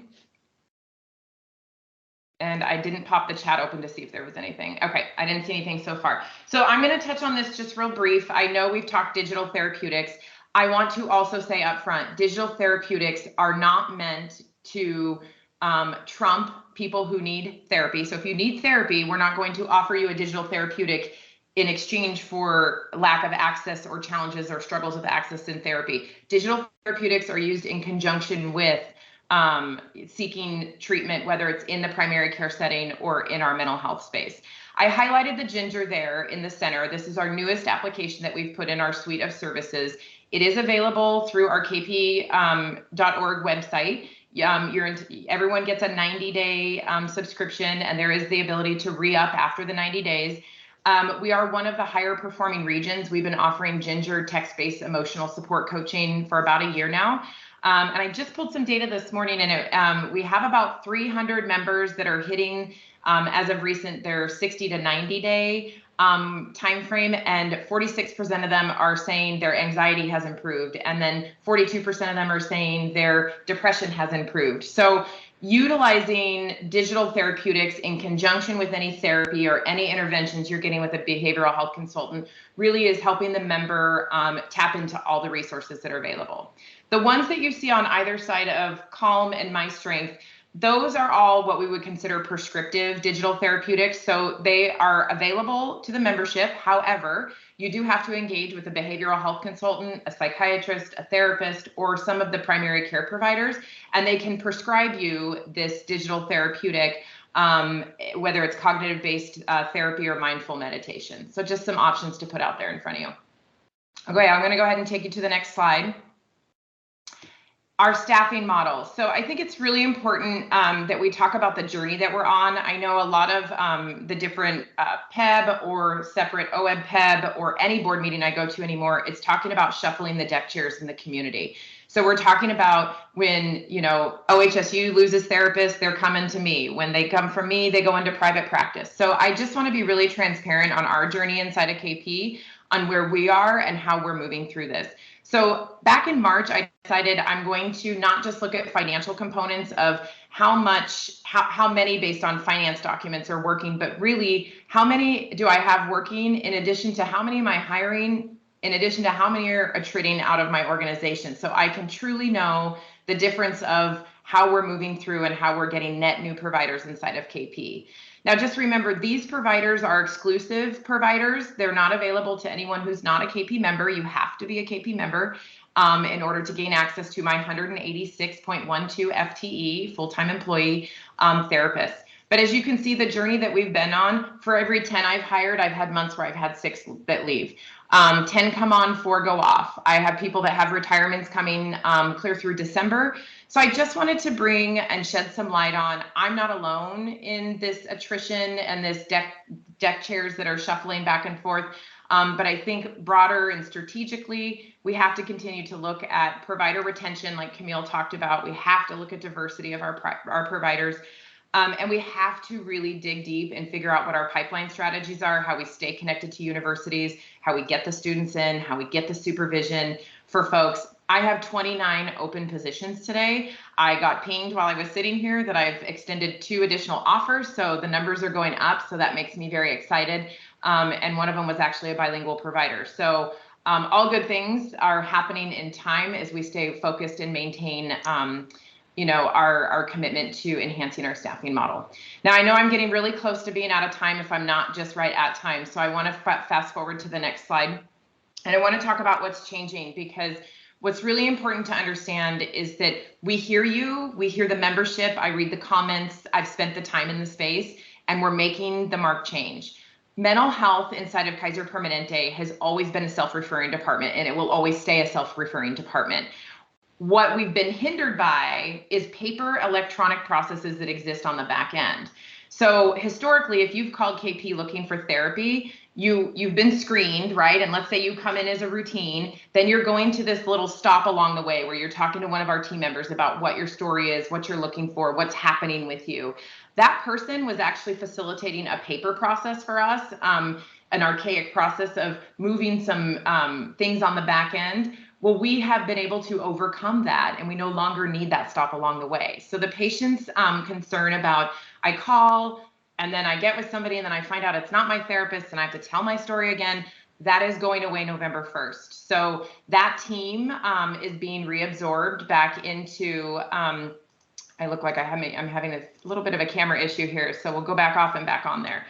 And I didn't pop the chat open to see if there was anything. Okay, I didn't see anything so far. So I'm going to touch on this just real brief. I know we've talked digital therapeutics. I want to also say up front, digital therapeutics are not meant to trump people who need therapy. So if you need therapy, we're not going to offer you a digital therapeutic in exchange for lack of access or challenges or struggles with access in therapy. Digital therapeutics are used in conjunction with seeking treatment, whether it's in the primary care setting or in our mental health space. I highlighted the Ginger there in the center. This is our newest application that we've put in our suite of services. It is available through our kp.org website. Everyone gets a 90-day subscription, and there is the ability to re-up after the 90 days. We are one of the higher performing regions. We've been offering Ginger text-based emotional support coaching for about a year now. And I just pulled some data this morning, and we have about 300 members that are hitting, as of recent, their 60 to 90 day timeframe, and 46% of them are saying their anxiety has improved, and then 42% of them are saying their depression has improved. So utilizing digital therapeutics in conjunction with any therapy or any interventions you're getting with a behavioral health consultant really is helping the member tap into all the resources that are available. The ones that you see on either side of Calm and My Strength, those are all what we would consider prescriptive digital therapeutics. So they are available to the membership. However, you do have to engage with a behavioral health consultant, a psychiatrist, a therapist, or some of the primary care providers, and they can prescribe you this digital therapeutic, whether it's cognitive-based therapy or mindful meditation. So just some options to put out there in front of you. Okay, I'm going to go ahead and take you to the next slide. Our staffing model. So I think it's really important that we talk about the journey that we're on. I know a lot of the different PEBB or separate OEB PEBB or any board meeting I go to anymore, it's talking about shuffling the deck chairs in the community. So we're talking about when, you know, OHSU loses therapists, they're coming to me. When they come from me, they go into private practice. So I just want to be really transparent on our journey inside of KP, on where we are and how we're moving through this. So back in March, I decided I'm going to not just look at financial components of how many based on finance documents are working, but really how many do I have working in addition to how many am I hiring, in addition to how many are attriting out of my organization. So I can truly know the difference of how we're moving through and how we're getting net new providers inside of KP. Now, just remember, these providers are exclusive providers. They're not available to anyone who's not a KP member. You have to be a KP member in order to gain access to my 186.12 FTE, full-time employee therapists. But as you can see, the journey that we've been on, for every 10 I've hired, I've had months where I've had 6 that leave. 10 come on, 4 go off. I have people that have retirements coming clear through December. So I just wanted to bring and shed some light on, I'm not alone in this attrition and this deck chairs that are shuffling back and forth. But I think broader and strategically, we have to continue to look at provider retention, like Camille talked about. We have to look at diversity of our providers. And we have to really dig deep and figure out what our pipeline strategies are, how we stay connected to universities, how we get the students in, how we get the supervision for folks. I have 29 open positions today. I got pinged while I was sitting here that I've extended 2 additional offers. So the numbers are going up. So that makes me very excited. And one of them was actually a bilingual provider. So all good things are happening in time as we stay focused and maintain our commitment to enhancing our staffing model. Now, I know I'm getting really close to being out of time if I'm not just right at time. So I want to fast forward to the next slide. And I want to talk about what's changing, because what's really important to understand is that we hear you, we hear the membership, I read the comments, I've spent the time in the space, and we're making the marked change. Mental health inside of Kaiser Permanente has always been a self-referring department, and it will always stay a self-referring department. What we've been hindered by is paper electronic processes that exist on the back end. So historically, if you've called KP looking for therapy, you've been screened, right? And let's say you come in as a routine, then you're going to this little stop along the way where you're talking to one of our team members about what your story is, what you're looking for, what's happening with you. That person was actually facilitating a paper process for us, an archaic process of moving some things on the back end. Well, we have been able to overcome that, and we no longer need that stop along the way. So the patient's concern about, I call and then I get with somebody and then I find out it's not my therapist and I have to tell my story again, that is going away November 1st. So that team is being reabsorbed back into, I look like I'm having a little bit of a camera issue here, so we'll go back off and back on there.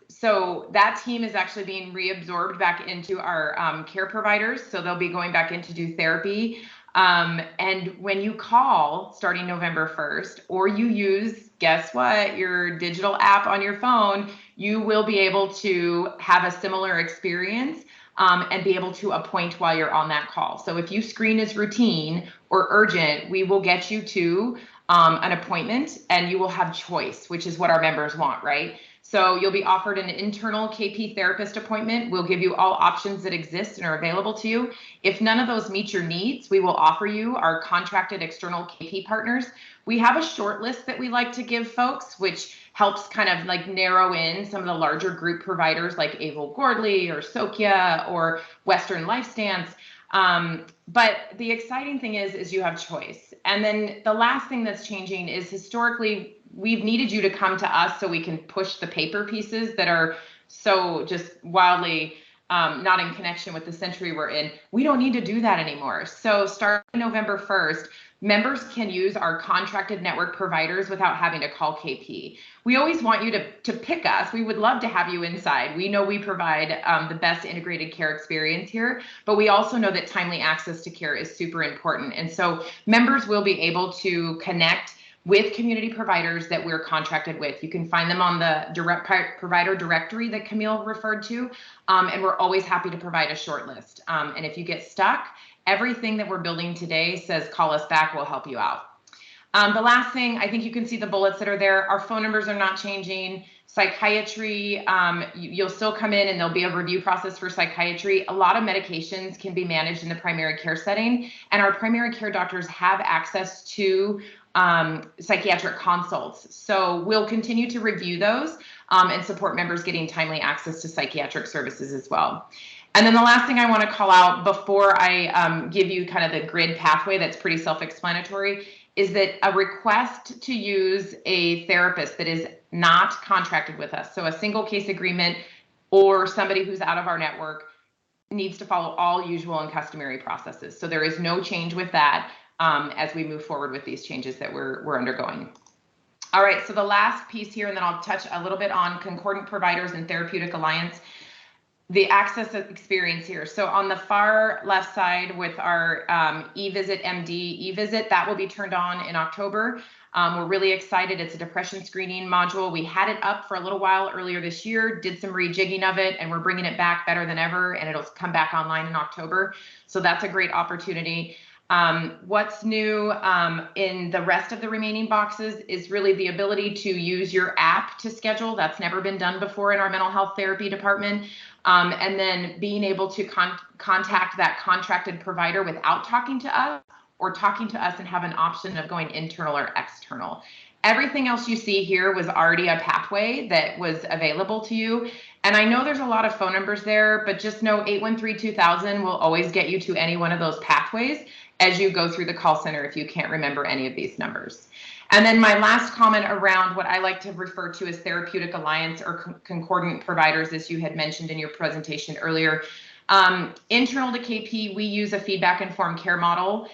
So that team is actually being reabsorbed back into our care providers. So they'll be going back in to do therapy. And when you call starting November 1st, or you use, guess what, your digital app on your phone, you will be able to have a similar experience and be able to appoint while you're on that call. So if you screen as routine or urgent, we will get you to an appointment and you will have choice, which is what our members want, right? So you'll be offered an internal KP therapist appointment. We'll give you all options that exist and are available to you. If none of those meet your needs, we will offer you our contracted external KP partners. We have a short list that we like to give folks, which helps kind of like narrow in some of the larger group providers like Avil Gordley or Sokia or Western Life Stance. But the exciting thing is you have choice. And then the last thing that's changing is historically, we've needed you to come to us so we can push the paper pieces that are so just wildly not in connection with the century we're in. We don't need to do that anymore. So starting November 1st, members can use our contracted network providers without having to call KP. We always want you to pick us. We would love to have you inside. We know we provide the best integrated care experience here, but we also know that timely access to care is super important. And so members will be able to connect with community providers that we're contracted with. You can find them on the direct provider directory that Camille referred to, and we're always happy to provide a short list. And if you get stuck, everything that we're building today says call us back, we'll help you out. The last thing, I think you can see the bullets that are there. Our phone numbers are not changing. Psychiatry, you'll still come in and there'll be a review process for psychiatry. A lot of medications can be managed in the primary care setting, and our primary care doctors have access to psychiatric consults. So we'll continue to review those and support members getting timely access to psychiatric services as well. And then the last thing I want to call out before I give you kind of the grid pathway that's pretty self-explanatory is that a request to use a therapist that is not contracted with us, so a single case agreement or somebody who's out of our network, needs to follow all usual and customary processes. So there is no change with that as we move forward with these changes that we're undergoing. All right, so the last piece here, and then I'll touch a little bit on concordant providers and therapeutic alliance. The access experience here. So on the far left side with our eVisit MD eVisit, that will be turned on in October. We're really excited. It's a depression screening module. We had it up for a little while earlier this year, did some rejigging of it, and we're bringing it back better than ever, and it'll come back online in October. So that's a great opportunity. What's new in the rest of the remaining boxes is really the ability to use your app to schedule. That's never been done before in our mental health therapy department. And then being able to contact that contracted provider without talking to us, or talking to us and have an option of going internal or external. Everything else you see here was already a pathway that was available to you. And I know there's a lot of phone numbers there, but just know 813-2000 will always get you to any one of those pathways as you go through the call center if you can't remember any of these numbers. And then my last comment around what I like to refer to as therapeutic alliance or concordant providers, as you had mentioned in your presentation earlier. Internal to KP, we use a feedback informed care model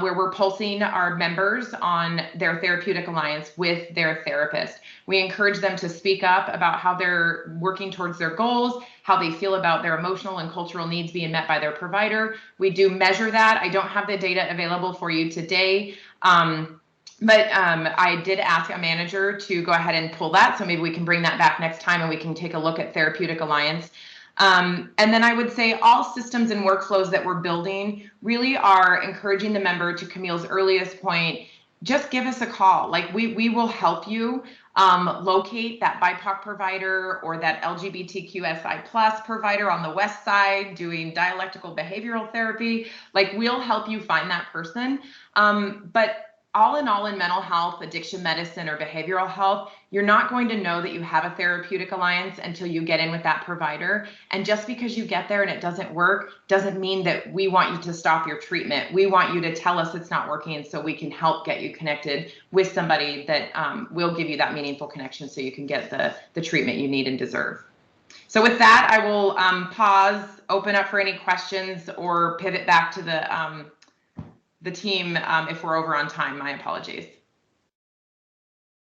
where we're pulsing our members on their therapeutic alliance with their therapist. We encourage them to speak up about how they're working towards their goals, how they feel about their emotional and cultural needs being met by their provider. We do measure that. I don't have the data available for you today. But I did ask a manager to go ahead and pull that. So maybe we can bring that back next time and we can take a look at therapeutic alliance. And then I would say all systems and workflows that we're building really are encouraging the member, to Camille's earliest point, just give us a call. Like we will help you locate that BIPOC provider or that LGBTQSI+ provider on the west side doing dialectical behavioral therapy. Like we'll help you find that person. But all in all, in mental health, addiction medicine, or behavioral health, you're not going to know that you have a therapeutic alliance until you get in with that provider. And just because you get there and it doesn't work doesn't mean that we want you to stop your treatment. We want you to tell us it's not working so we can help get you connected with somebody that will give you that meaningful connection so you can get the treatment you need and deserve. So with that, I will pause, open up for any questions, or pivot back to the team if we're over on time. My apologies.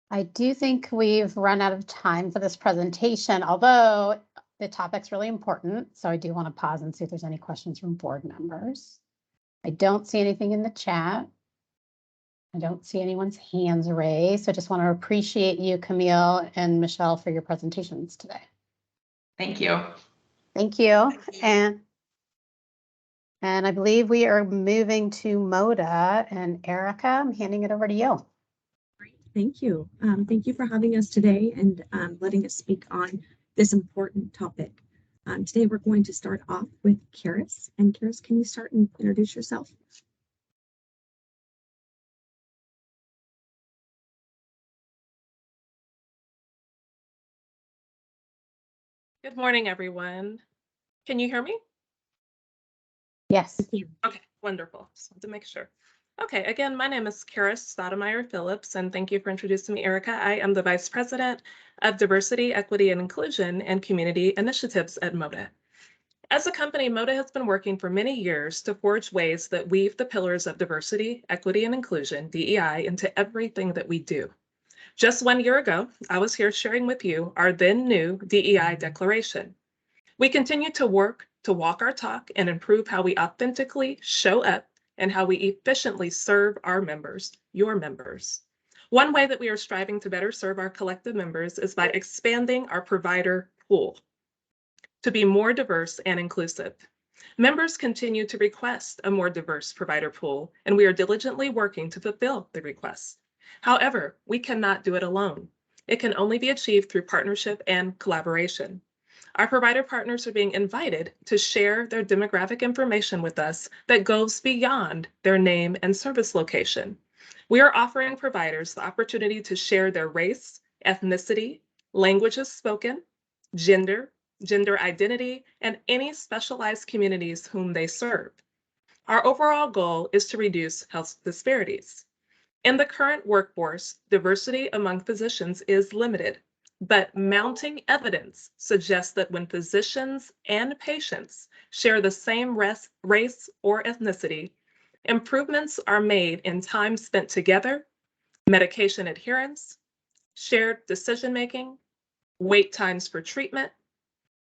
I do think we've run out of time for this presentation, although the topic's really important. So I do want to pause and see if there's any questions from board members. I don't see anything in the chat. I don't see anyone's hands raised. So I just want to appreciate you, Camille and Michelle, for your presentations today.
Thank you.
Thank you. And I believe we are moving to Moda, and Erica, I'm handing it over to you.
Great, thank you. Thank you for having us today and letting us speak on this important topic. Today we're going to start off with Karis. And Karis, can you start and introduce yourself?
Good morning, everyone. Can you hear me?
Yes.
Okay, wonderful. Just wanted to make sure. Okay, again, my name is Karis Stoudemire-Phillips, and thank you for introducing me, Erica. I am the Vice President of Diversity, Equity, and Inclusion and Community Initiatives at Moda. As a company, Moda has been working for many years to forge ways that weave the pillars of diversity, equity, and inclusion, DEI, into everything that we do. Just 1 year ago, I was here sharing with you our then new DEI declaration. We continue to work to walk our talk and improve how we authentically show up and how we efficiently serve our members, your members. One way that we are striving to better serve our collective members is by expanding our provider pool to be more diverse and inclusive. Members continue to request a more diverse provider pool, and we are diligently working to fulfill the requests. However, we cannot do it alone. It can only be achieved through partnership and collaboration. Our provider partners are being invited to share their demographic information with us that goes beyond their name and service location. We are offering providers the opportunity to share their race, ethnicity, languages spoken, gender, gender identity, and any specialized communities whom they serve. Our overall goal is to reduce health disparities. In the current workforce, diversity among physicians is limited, but mounting evidence suggests that when physicians and patients share the same race or ethnicity, improvements are made in time spent together, medication adherence, shared decision-making, wait times for treatment,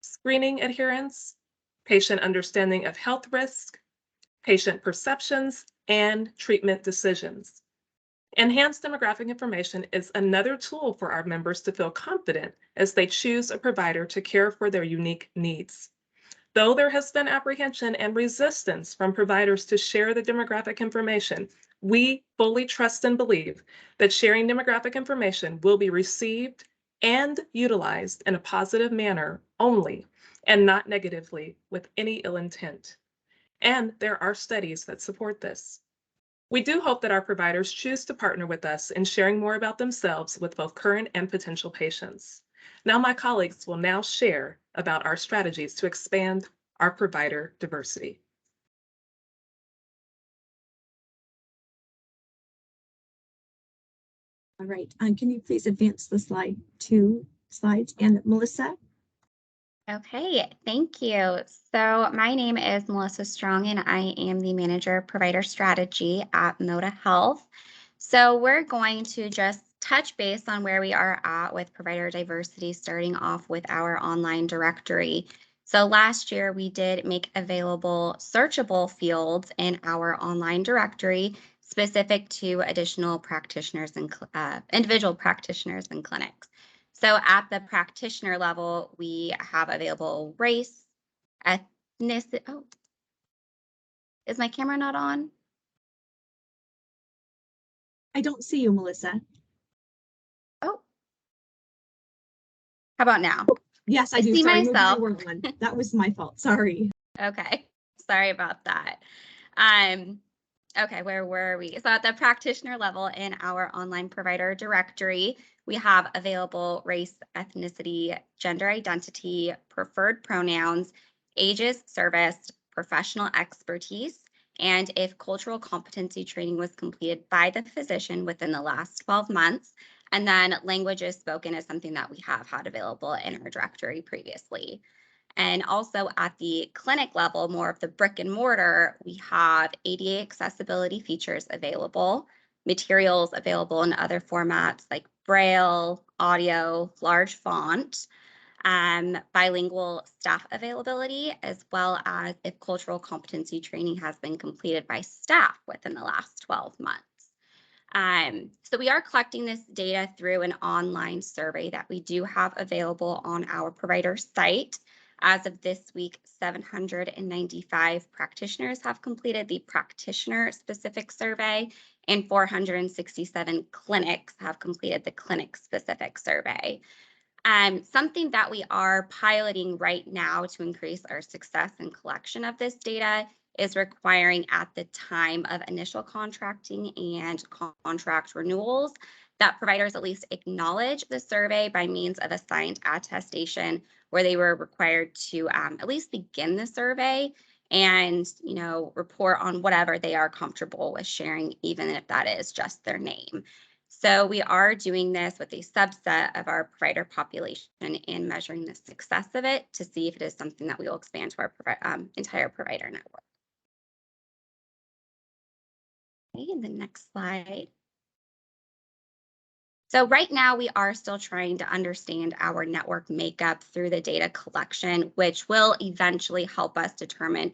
screening adherence, patient understanding of health risk, patient perceptions, and treatment decisions. Enhanced demographic information is another tool for our members to feel confident as they choose a provider to care for their unique needs. Though there has been apprehension and resistance from providers to share the demographic information, we fully trust and believe that sharing demographic information will be received and utilized in a positive manner only, and not negatively with any ill intent. And there are studies that support this. We do hope that our providers choose to partner with us in sharing more about themselves with both current and potential patients. Now my colleagues will now share about our strategies to expand our provider diversity.
All right, can you please advance the slide 2 slides? And Melissa?
Okay, thank you. So my name is Melissa Strong, and I am the Manager of Provider Strategy at Moda Health. So we're going to just touch base on where we are at with provider diversity, starting off with our online directory. So last year we did make available searchable fields in our online directory specific to additional practitioners and individual practitioners and clinics. So at the practitioner level, we have available race, ethnicity. Oh, is my camera not on?
I don't see you, Melissa.
Oh. How about now?
Yes, I do.
See
Sorry,
myself.
That was my fault. Sorry.
Okay, sorry about that. Okay, where were we? So at the practitioner level in our online provider directory, we have available race, ethnicity, gender identity, preferred pronouns, ages serviced, professional expertise, and if cultural competency training was completed by the physician within the last 12 months. And then languages spoken is something that we have had available in our directory previously. And also at the clinic level, more of the brick and mortar, we have ADA accessibility features available, materials available in other formats like Braille, audio, large font, bilingual staff availability, as well as if cultural competency training has been completed by staff within the last 12 months. So we are collecting this data through an online survey that we do have available on our provider site. As of this week, 795 practitioners have completed the practitioner-specific survey, and 467 clinics have completed the clinic-specific survey. Something that we are piloting right now to increase our success in collection of this data is requiring at the time of initial contracting and contract renewals that providers at least acknowledge the survey by means of a signed attestation where they were required to at least begin the survey and, report on whatever they are comfortable with sharing, even if that is just their name. So we are doing this with a subset of our provider population and measuring the success of it to see if it is something that we will expand to our entire provider network. Okay, and the next slide. So right now we are still trying to understand our network makeup through the data collection, which will eventually help us determine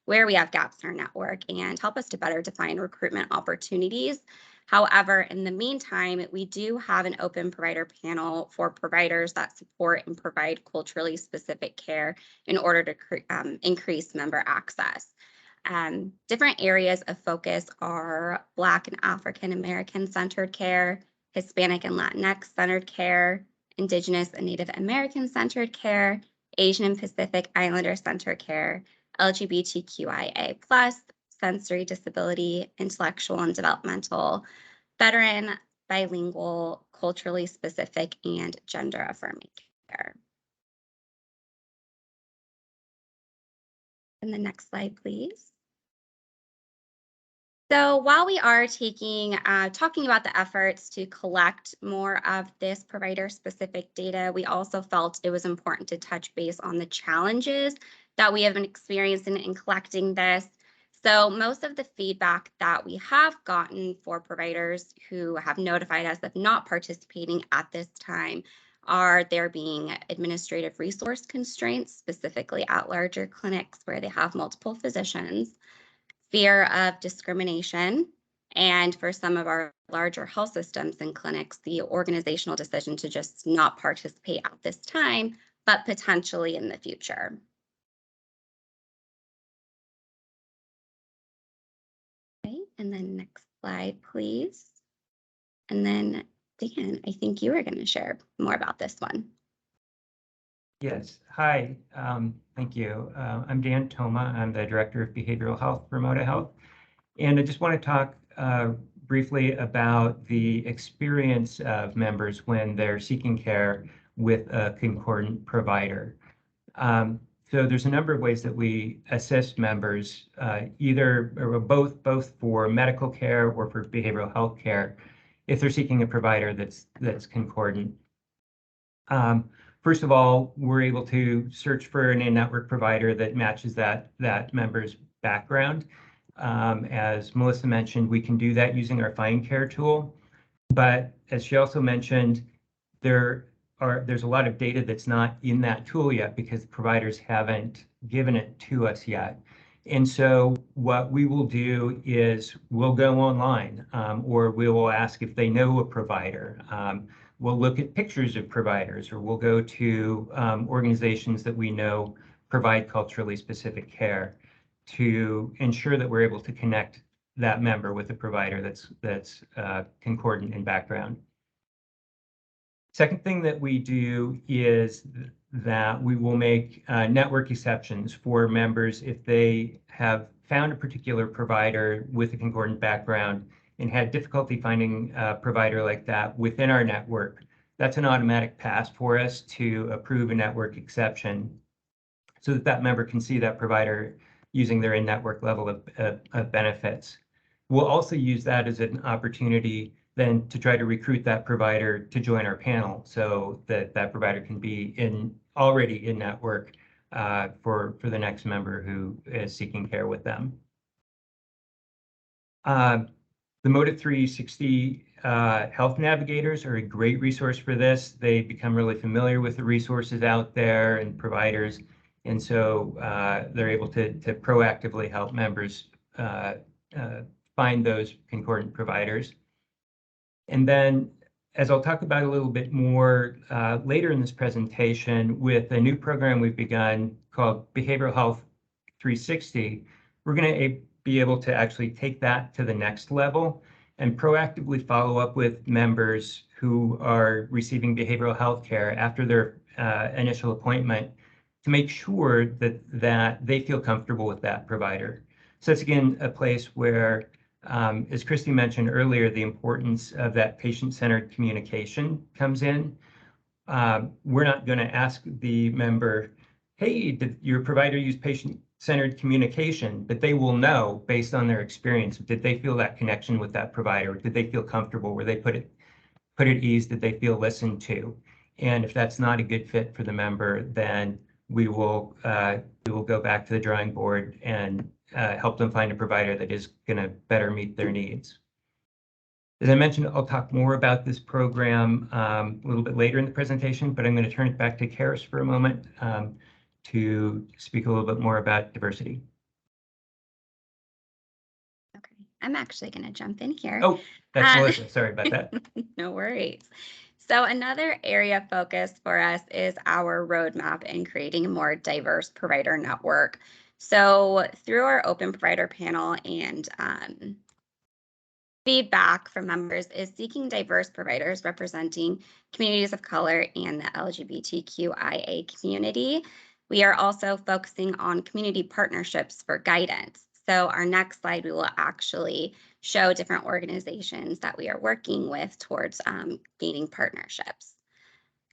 where we have gaps in our network and help us to better define recruitment opportunities. However, in the meantime, we do have an open provider panel for providers that support and provide culturally specific care in order to increase member access. Different areas of focus are Black and African American centered care, Hispanic and Latinx centered care, Indigenous and Native American centered care, Asian and Pacific Islander centered care, LGBTQIA+, sensory disability, intellectual and developmental, veteran, bilingual, culturally specific, and gender affirming care. And the next slide, please. So while we are talking about the efforts to collect more of this provider-specific data, we also felt it was important to touch base on the challenges that we have been experiencing in collecting this. So most of the feedback that we have gotten for providers who have notified us of not participating at this time are there being administrative resource constraints, specifically at larger clinics where they have multiple physicians, fear of discrimination, and for some of our larger health systems and clinics, the organizational decision to just not participate at this time, but potentially in the future. Okay, and then next slide, please. And then Dan, I think you are going to share more about this one.
Yes, hi, thank you. I'm Dan Thoma. I'm the Director of Behavioral Health for Moda Health. And I just want to talk briefly about the experience of members when they're seeking care with a concordant provider. So there's a number of ways that we assist members, either or both for medical care or for behavioral health care, if they're seeking a provider that's concordant. First of all, we're able to search for an in-network provider that matches that member's background. As Melissa mentioned, we can do that using our Find Care tool. But as she also mentioned, there's a lot of data that's not in that tool yet because the providers haven't given it to us yet. And so what we will do is we'll go online or we will ask if they know a provider. We'll look at pictures of providers, or we'll go to organizations that we know provide culturally specific care to ensure that we're able to connect that member with a provider that's concordant in background. Second thing that we do is that we will make network exceptions for members if they have found a particular provider with a concordant background and had difficulty finding a provider like that within our network. That's an automatic pass for us to approve a network exception so that that member can see that provider using their in-network level of benefits. We'll also use that as an opportunity then to try to recruit that provider to join our panel so that that provider can be already in network for the next member who is seeking care with them. The Moda 360 health navigators are a great resource for this. They become really familiar with the resources out there and providers. And so they're able to proactively help members find those concordant providers. And then, as I'll talk about a little bit more later in this presentation, with a new program we've begun called Behavioral Health 360, we're going to be able to actually take that to the next level and proactively follow up with members who are receiving behavioral health care after their initial appointment to make sure that they feel comfortable with that provider. So it's again a place where, as Christy mentioned earlier, the importance of that patient-centered communication comes in. We're not going to ask the member, hey, did your provider use patient-centered communication? But they will know based on their experience. Did they feel that connection with that provider? Did they feel comfortable? Were they put at ease? Did they feel listened to? And if that's not a good fit for the member, then we will go back to the drawing board and help them find a provider that is going to better meet their needs. As I mentioned, I'll talk more about this program a little bit later in the presentation, but I'm going to turn it back to Karis for a moment to speak a little bit more about diversity.
Okay, I'm actually going to jump in here.
Oh, that's Melissa. Sorry about that.
No worries. So another area of focus for us is our roadmap in creating a more diverse provider network. So through our open provider panel and feedback from members is seeking diverse providers representing communities of color and the LGBTQIA community. We are also focusing on community partnerships for guidance. So our next slide, we will actually show different organizations that we are working with towards gaining partnerships.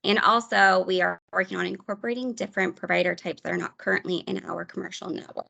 And also we are working on incorporating different provider types that are not currently in our commercial networks.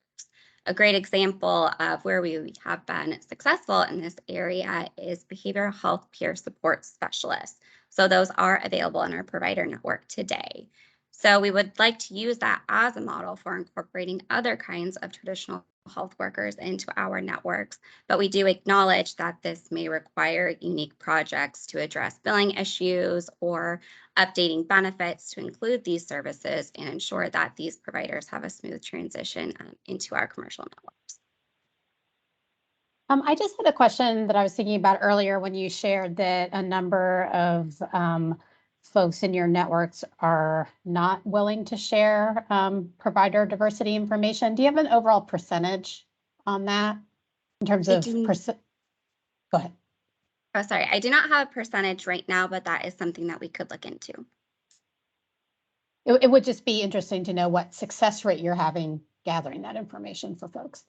A great example of where we have been successful in this area is behavioral health peer support specialists. So those are available in our provider network today. So we would like to use that as a model for incorporating other kinds of traditional health workers into our networks, but we do acknowledge that this may require unique projects to address billing issues or updating benefits to include these services and ensure that these providers have a smooth transition into our commercial networks.
I just had a question that I was thinking about earlier when you shared that a number of folks in your networks are not willing to share provider diversity information. Do you have an overall percentage on that in terms of percent? Go ahead.
Oh, sorry, I do not have a percentage right now, but that is something that we could look into.
It would just be interesting to know what success rate you're having gathering that information for folks.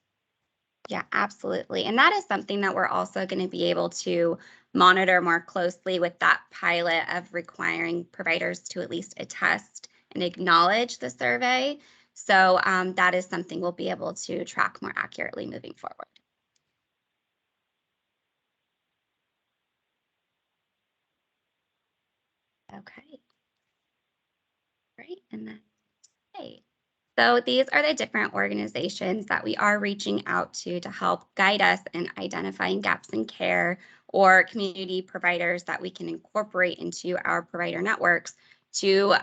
Yeah, absolutely. And that is something that we're also going to be able to monitor more closely with that pilot of requiring providers to at least attest and acknowledge the survey. So that is something we'll be able to track more accurately moving forward. Okay. Great. And then, hey. So these are the different organizations that we are reaching out to help guide us in identifying gaps in care or community providers that we can incorporate into our provider networks to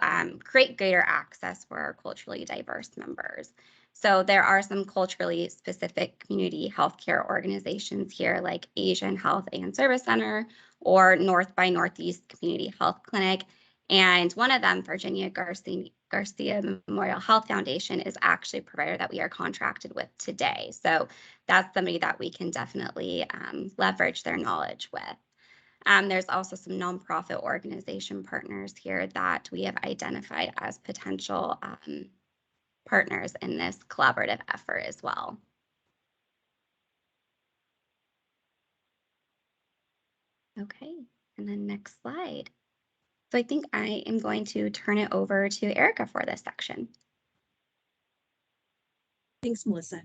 create greater access for our culturally diverse members. So there are some culturally specific community healthcare organizations here like Asian Health and Service Center or North by Northeast Community Health Clinic. And one of them, Virginia Garcia Memorial Health Foundation, is actually a provider that we are contracted with today. So that's somebody that we can definitely leverage their knowledge with. There's also some nonprofit organization partners here that we have identified as potential partners in this collaborative effort as well. Okay, and then next slide. So I think I am going to turn it over to Erica for this section.
Thanks, Melissa.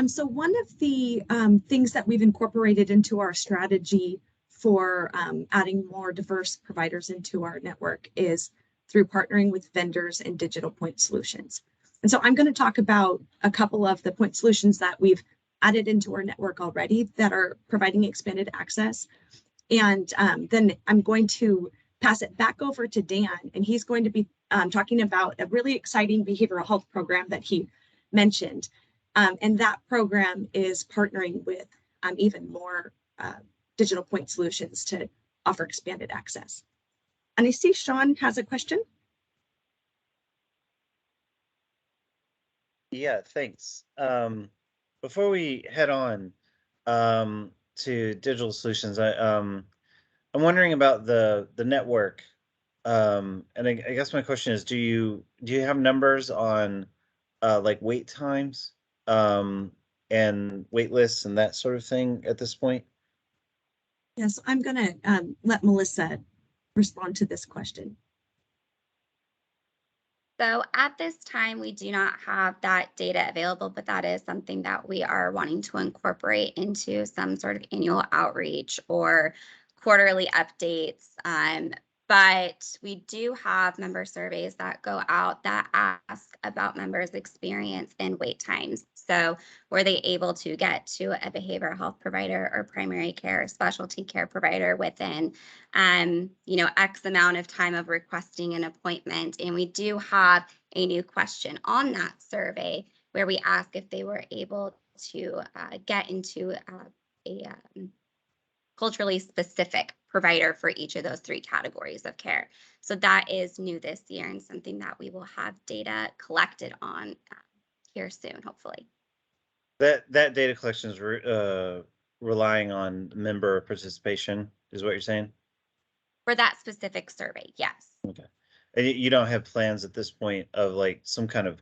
So one of the things that we've incorporated into our strategy for adding more diverse providers into our network is through partnering with vendors and digital point solutions. And so I'm going to talk about a couple of the point solutions that we've added into our network already that are providing expanded access. And then I'm going to pass it back over to Dan, and he's going to be talking about a really exciting behavioral health program that he mentioned. And that program is partnering with even more digital point solutions to offer expanded access. And I see Sean has a question.
Yeah, thanks. Before we head on to digital solutions, I'm wondering about the network, and I guess my question is, do you have numbers on like wait times and wait lists and that sort of thing at this point?
Yes, I'm going to let Melissa respond to this question.
So at this time, we do not have that data available, but that is something that we are wanting to incorporate into some sort of annual outreach or quarterly updates. But we do have member surveys that go out that ask about members' experience in wait times. So were they able to get to a behavioral health provider or primary care or specialty care provider within, X amount of time of requesting an appointment? And we do have a new question on that survey where we ask if they were able to get into a culturally specific provider for each of those three categories of care. So that is new this year and something that we will have data collected on here soon, hopefully.
That data collection is relying on member participation, is what you're saying?
For that specific survey, yes.
Okay. And you don't have plans at this point of like some kind of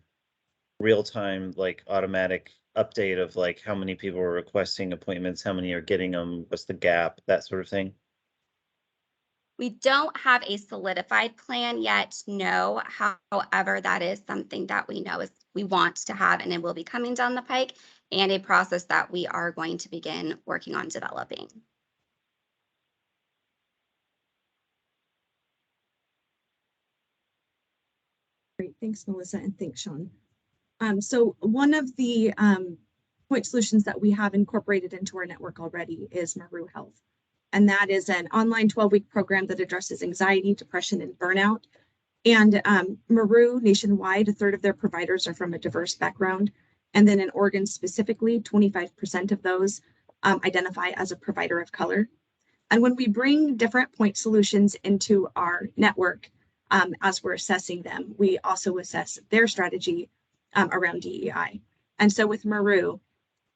real-time, like automatic update of like how many people are requesting appointments, how many are getting them, what's the gap, that sort of thing?
We don't have a solidified plan yet, no. However, that is something that we know is we want to have, and it will be coming down the pike, and a process that we are going to begin working on developing.
Great, thanks, Melissa, and thanks, Sean. So one of the point solutions that we have incorporated into our network already is Maru Health. And that is an online 12-week program that addresses anxiety, depression, and burnout. And Maru, nationwide, 1/3 of their providers are from a diverse background. And then in Oregon specifically, 25% of those identify as a provider of color. And when we bring different point solutions into our network, as we're assessing them, we also assess their strategy around DEI. And so with Maru,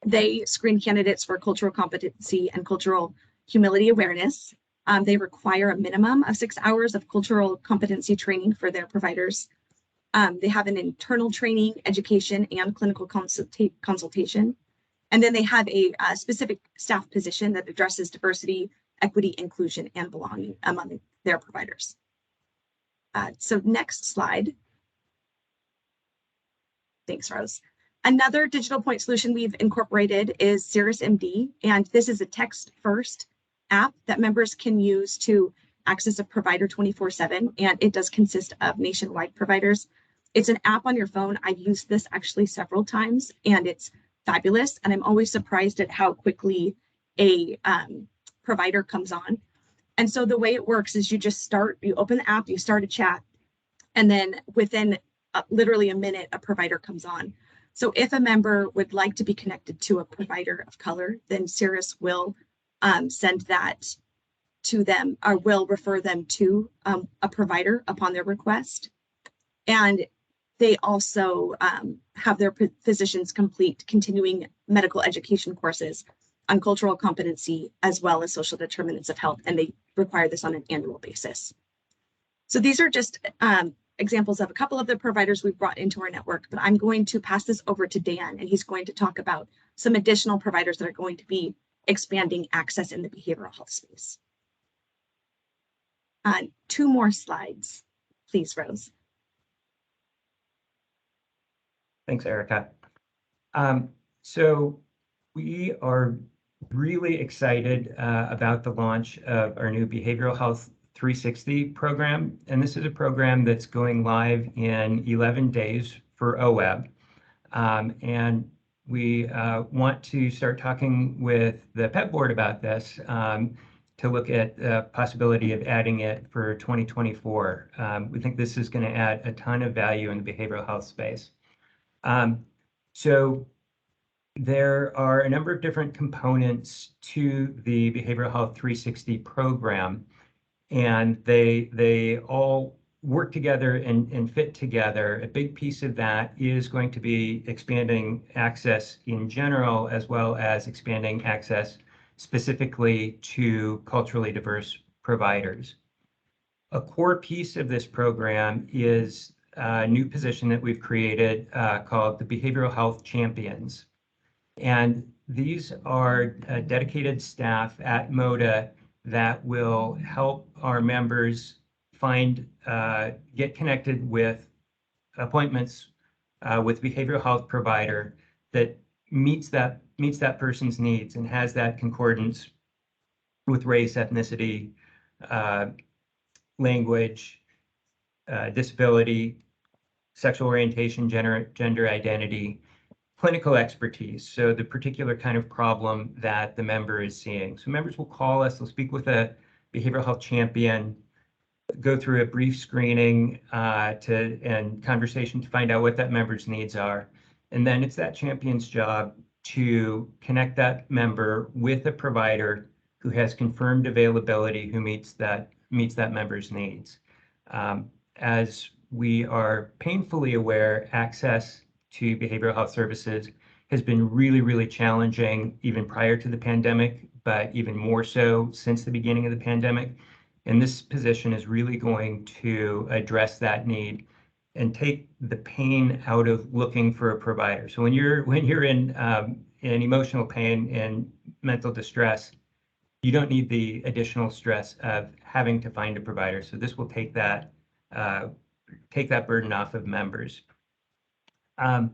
they screen candidates for cultural competency and cultural humility awareness. They require a minimum of 6 hours of cultural competency training for their providers. They have an internal training, education, and clinical consultation. And then they have a specific staff position that addresses diversity, equity, inclusion, and belonging among their providers. So next slide. Thanks, Rose. Another digital point solution we've incorporated is Cirrus MD, and this is a text-first app that members can use to access a provider 24/7, and it does consist of nationwide providers. It's an app on your phone. I've used this actually several times, and it's fabulous, and I'm always surprised at how quickly a provider comes on. And so the way it works is you open the app, you start a chat, and then within literally a minute, a provider comes on. So if a member would like to be connected to a provider of color, then Cirrus will send that to them or will refer them to a provider upon their request. And they also have their physicians complete continuing medical education courses on cultural competency as well as social determinants of health, and they require this on an annual basis. So these are just examples of a couple of the providers we've brought into our network, but I'm going to pass this over to Dan, and he's going to talk about some additional providers that are going to be expanding access in the behavioral health space. 2 more slides, please, Rose.
Thanks, Erica. So we are really excited about the launch of our new Behavioral Health 360 program. And this is a program that's going live in 11 days for OWEB. And we want to start talking with the PEBB board about this to look at the possibility of adding it for 2024. We think this is going to add a ton of value in the behavioral health space. So there are a number of different components to the Behavioral Health 360 program, and they all work together and fit together. A big piece of that is going to be expanding access in general, as well as expanding access specifically to culturally diverse providers. A core piece of this program is a new position that we've created called the Behavioral Health Champions. And these are dedicated staff at MODA that will help our members get connected with appointments with behavioral health provider that meets that person's needs and has that concordance with race, ethnicity, language, disability, sexual orientation, gender identity, clinical expertise, so the particular kind of problem that the member is seeing. So members will call us, they'll speak with a behavioral health champion, go through a brief screening and conversation to find out what that member's needs are. And then it's that champion's job to connect that member with a provider who has confirmed availability, who meets that member's needs. As we are painfully aware, access to behavioral health services has been really, really challenging even prior to the pandemic, but even more so since the beginning of the pandemic. And this position is really going to address that need and take the pain out of looking for a provider. So when you're in emotional pain and mental distress, you don't need the additional stress of having to find a provider. So this will take that burden off of members. A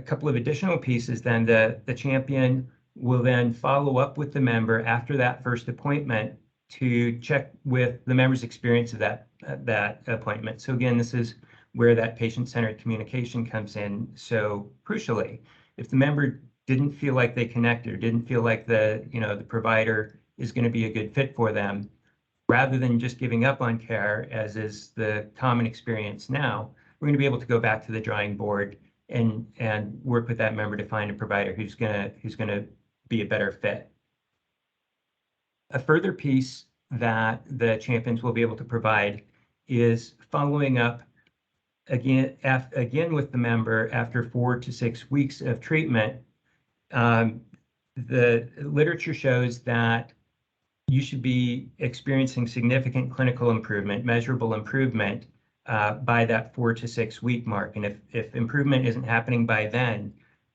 couple of additional pieces then, the champion will then follow up with the member after that first appointment to check with the member's experience of that appointment. So again, this is where that patient-centered communication comes in so crucially. If the member didn't feel like they connected or didn't feel like the provider is going to be a good fit for them, rather than just giving up on care, as is the common experience now, we're going to be able to go back to the drawing board and work with that member to find a provider who's going to be a better fit. A further piece that the champions will be able to provide is following up again with the member after 4 to 6 weeks of treatment. The literature shows that you should be experiencing significant clinical improvement, measurable improvement by that 4 to 6 week mark. And if improvement isn't happening by then,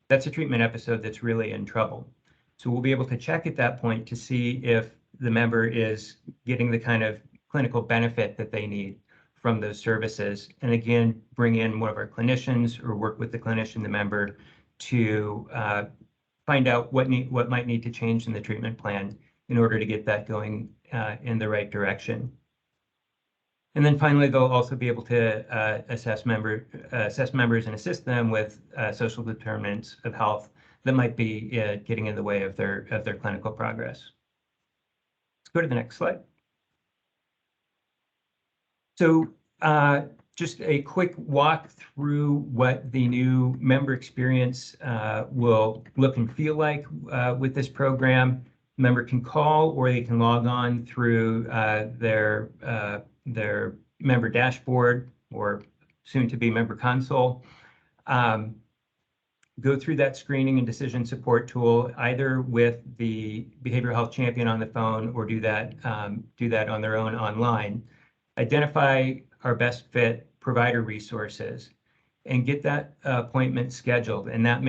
that's a treatment episode that's really in trouble. So we'll be able to check at that point to see if the member is getting the kind of clinical benefit that they need from those services. And again, bring in one of our clinicians or work with the clinician, the member, to find out what might need to change in the treatment plan in order to get that going in the right direction. And then finally, they'll also be able to assess members and assist them with social determinants of health that might be getting in the way of their clinical progress. Let's go to the next slide. So just a quick walk through what the new member experience will look and feel like with this program. Member can call or they can log on through their member dashboard, or soon to be member console. Go through that screening and decision support tool, either with the behavioral health champion on the phone or do that on their own online. Identify our best fit provider resources and get that appointment scheduled. And that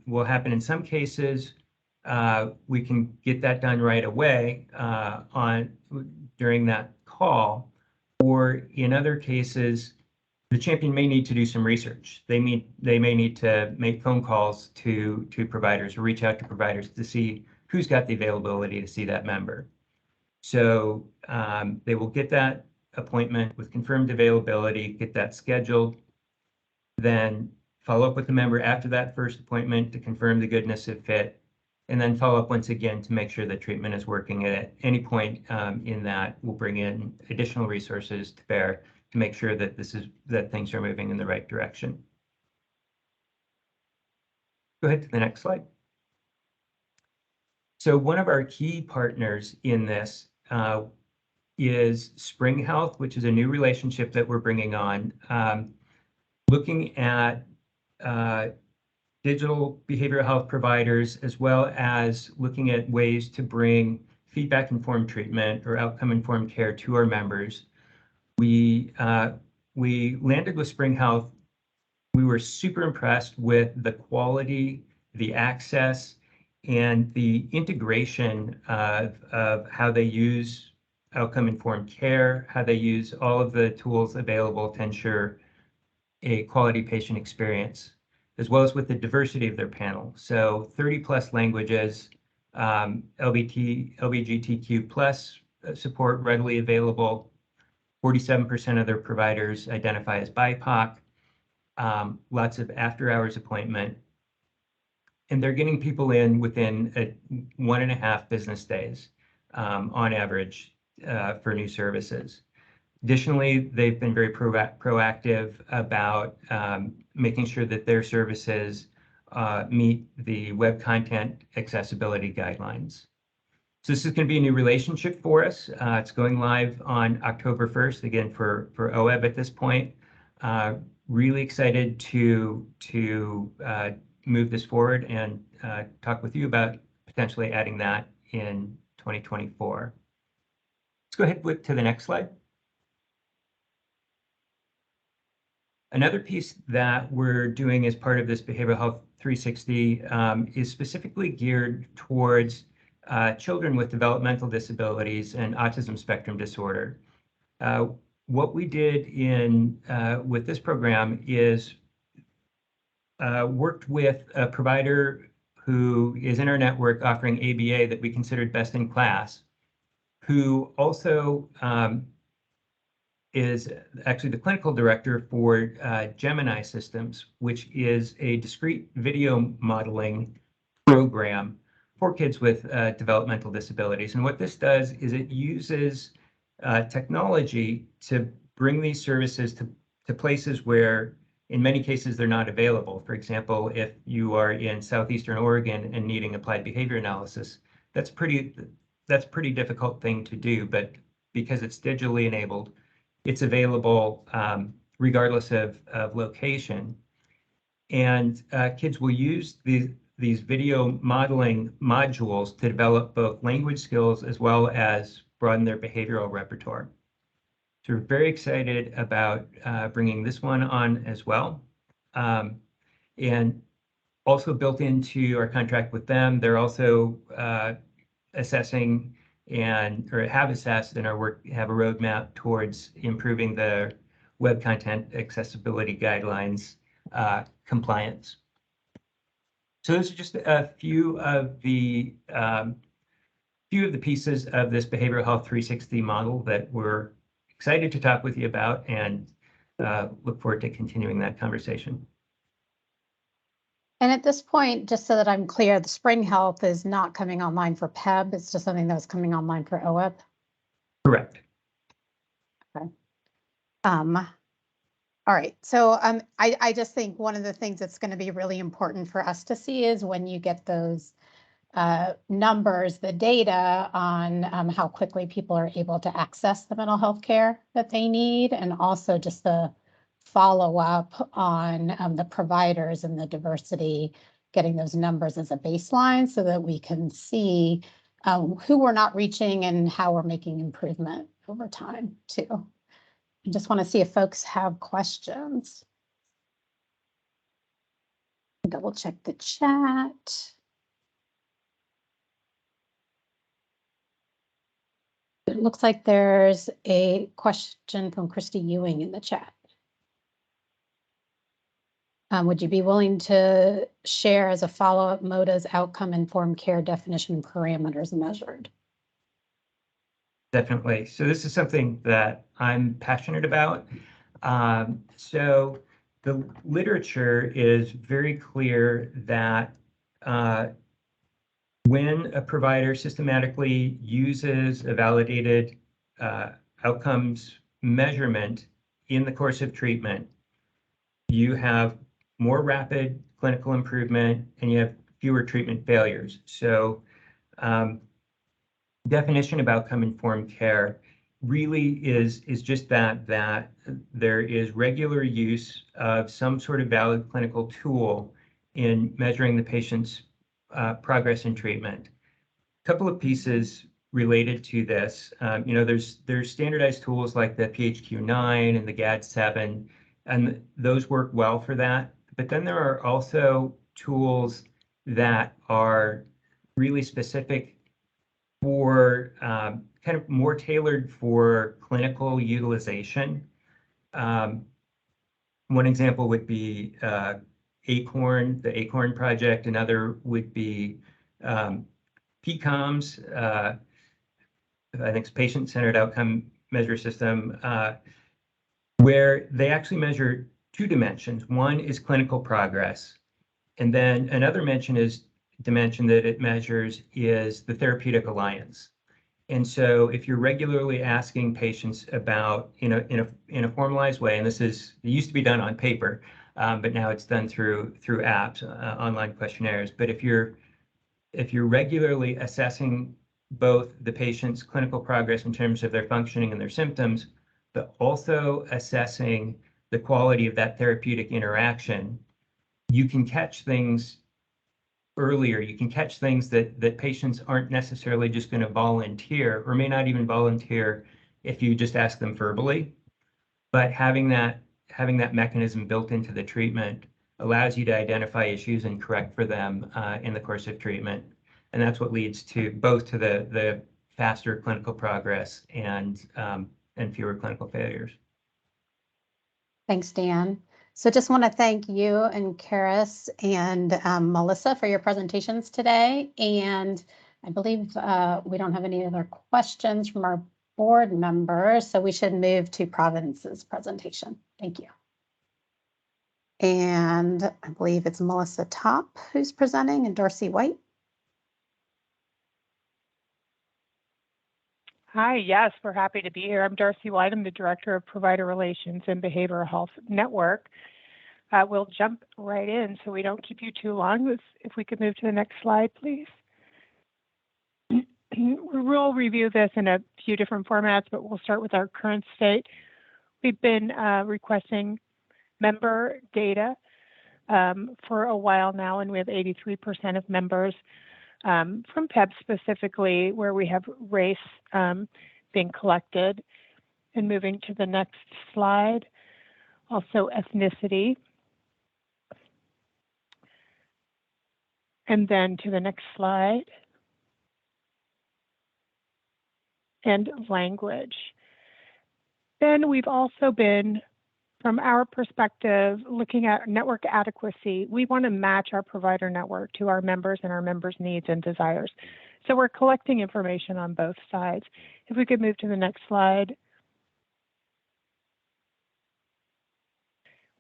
will happen in some cases. We can get that done right away during that call, or in other cases, the champion may need to do some research. They may need to make phone calls to providers or reach out to providers to see who's got the availability to see that member. So they will get that appointment with confirmed availability, get that scheduled, then follow up with the member after that first appointment to confirm the goodness of fit, and then follow up once again to make sure that treatment is working. At any point in that, we'll bring in additional resources to bear to make sure that things are moving in the right direction. Go ahead to the next slide. So one of our key partners in this is Spring Health, which is a new relationship that we're bringing on, looking at digital behavioral health providers, as well as looking at ways to bring feedback-informed treatment or outcome-informed care to our members. We landed with Spring Health. We were super impressed with the quality, the access, and the integration of how they use outcome-informed care, how they use all of the tools available to ensure a quality patient experience, as well as with the diversity of their panel. So 30+ languages, LGBTQ+ support readily available. 47% of their providers identify as BIPOC, lots of after-hours appointment, and they're getting people in within 1.5 business days on average for new services. Additionally, they've been very proactive about making sure that their services meet the web content accessibility guidelines. So this is going to be a new relationship for us. It's going live on October 1st, again for OEB at this point. really excited to move this forward and talk with you about potentially adding that in 2024. Let's go ahead to the next slide. Another piece that we're doing as part of this Behavioral Health 360 is specifically geared towards children with developmental disabilities and autism spectrum disorder. What we did with this program is worked with a provider who is in our network offering ABA that we considered best in class, who also is actually the clinical director for Gemini Systems, which is a discrete video modeling program for kids with developmental disabilities. And what this does is it uses technology to bring these services to places where, in many cases, they're not available. For example, if you are in Southeastern Oregon and needing applied behavior analysis, that's pretty difficult thing to do, but because it's digitally enabled, it's available regardless of location. And kids will use these video modeling modules to develop both language skills as well as broaden their behavioral repertoire. So we're very excited about bringing this one on as well. And also built into our contract with them, they're also assessing or have assessed in our work, have a roadmap towards improving the web content accessibility guidelines compliance. So those are just a few of the pieces of this Behavioral Health 360 model that we're excited to talk with you about, and look forward to continuing that conversation.
And at this point, just so that I'm clear, the Spring Health is not coming online for PEBB. It's just something that was coming online for OEP.
Correct.
Okay. All right. So I just think one of the things that's going to be really important for us to see is when you get those numbers, the data on how quickly people are able to access the mental health care that they need, and also just the follow up on the providers and the diversity, getting those numbers as a baseline so that we can see who we're not reaching and how we're making improvement over time too. I just want to see if folks have questions. Double check the chat. It looks like there's a question from Christy Ewing in the chat. Would you be willing to share as a follow-up MODA's outcome-informed care definition parameters measured?
Definitely. So this is something that I'm passionate about. So the literature is very clear that when a provider systematically uses a validated outcomes measurement in the course of treatment, you have more rapid clinical improvement and you have fewer treatment failures. So definition of outcome-informed care really is just that there is regular use of some sort of valid clinical tool in measuring the patient's progress in treatment. A couple of pieces related to this, there's standardized tools like the PHQ-9 and the GAD-7, and those work well for that. But then there are also tools that are really specific for kind of more tailored for clinical utilization. One example would be ACORN, the ACORN project. Another would be PCOMS, I think it's Patient-Centered Outcome Measure System, where they actually measure two dimensions. One is clinical progress, and then another dimension that it measures is the therapeutic alliance. And so if you're regularly asking patients about, in a formalized way, and it used to be done on paper, but now it's done through apps, online questionnaires. But if you're regularly assessing both the patient's clinical progress in terms of their functioning and their symptoms, but also assessing the quality of that therapeutic interaction, you can catch things earlier. You can catch things that patients aren't necessarily just going to volunteer, or may not even volunteer if you just ask them verbally. But having that mechanism built into the treatment allows you to identify issues and correct for them in the course of treatment. And that's what leads to both to the faster clinical progress and fewer clinical failures.
Thanks, Dan. So just want to thank you and Karis and Melissa for your presentations today. And I believe we don't have any other questions from our board members, so we should move to Providence's presentation. Thank you. And I believe it's Melissa Top who's presenting and Darcy White.
Hi, yes, we're happy to be here. I'm Darcy White. I'm the Director of Provider Relations and Behavioral Health Network. We'll jump right in so we don't keep you too long. If we could move to the next slide, please. We'll review this in a few different formats, but we'll start with our current state. We've been requesting member data for a while now, and we have 83% of members from PEBB specifically, where we have race being collected. And moving to the next slide, also ethnicity. And then to the next slide. And language. Then we've also been, from our perspective, looking at network adequacy. We want to match our provider network to our members and our members' needs and desires. So we're collecting information on both sides. If we could move to the next slide.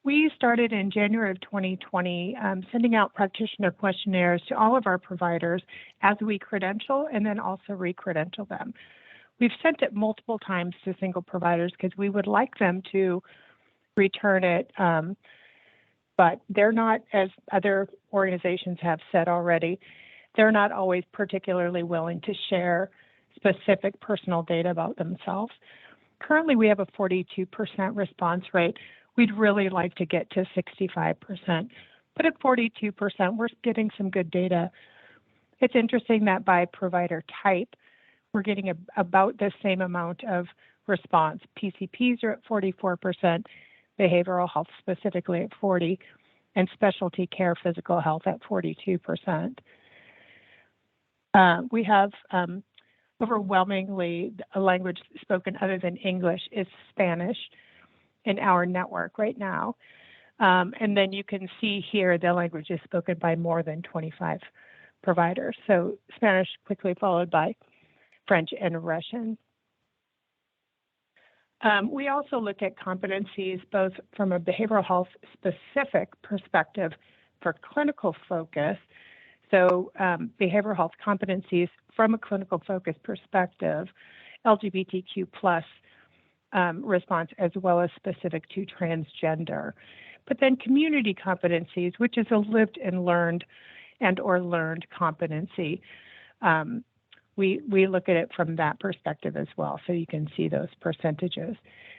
We started in January of 2020 sending out practitioner questionnaires to all of our providers as we credential and then also re-credential them. We've sent it multiple times to single providers because we would like them to return it, but they're not, as other organizations have said already, they're not always particularly willing to share specific personal data about themselves. Currently, we have a 42% response rate. We'd really like to get to 65%, but at 42%, we're getting some good data. It's interesting that by provider type, we're getting about the same amount of response. PCPs are at 44%, behavioral health specifically at 40%, and specialty care physical health at 42%. We have overwhelmingly a language spoken other than English is Spanish in our network right now. And then you can see here the language is spoken by more than 25 providers. So Spanish quickly followed by French and Russian. We also look at competencies both from a behavioral health specific perspective for clinical focus. So behavioral health competencies from a clinical focus perspective, LGBTQ plus response as well as specific to transgender. But then community competencies, which is a lived and learned or learned competency. We look at it from that perspective as well, so you can see those percentages.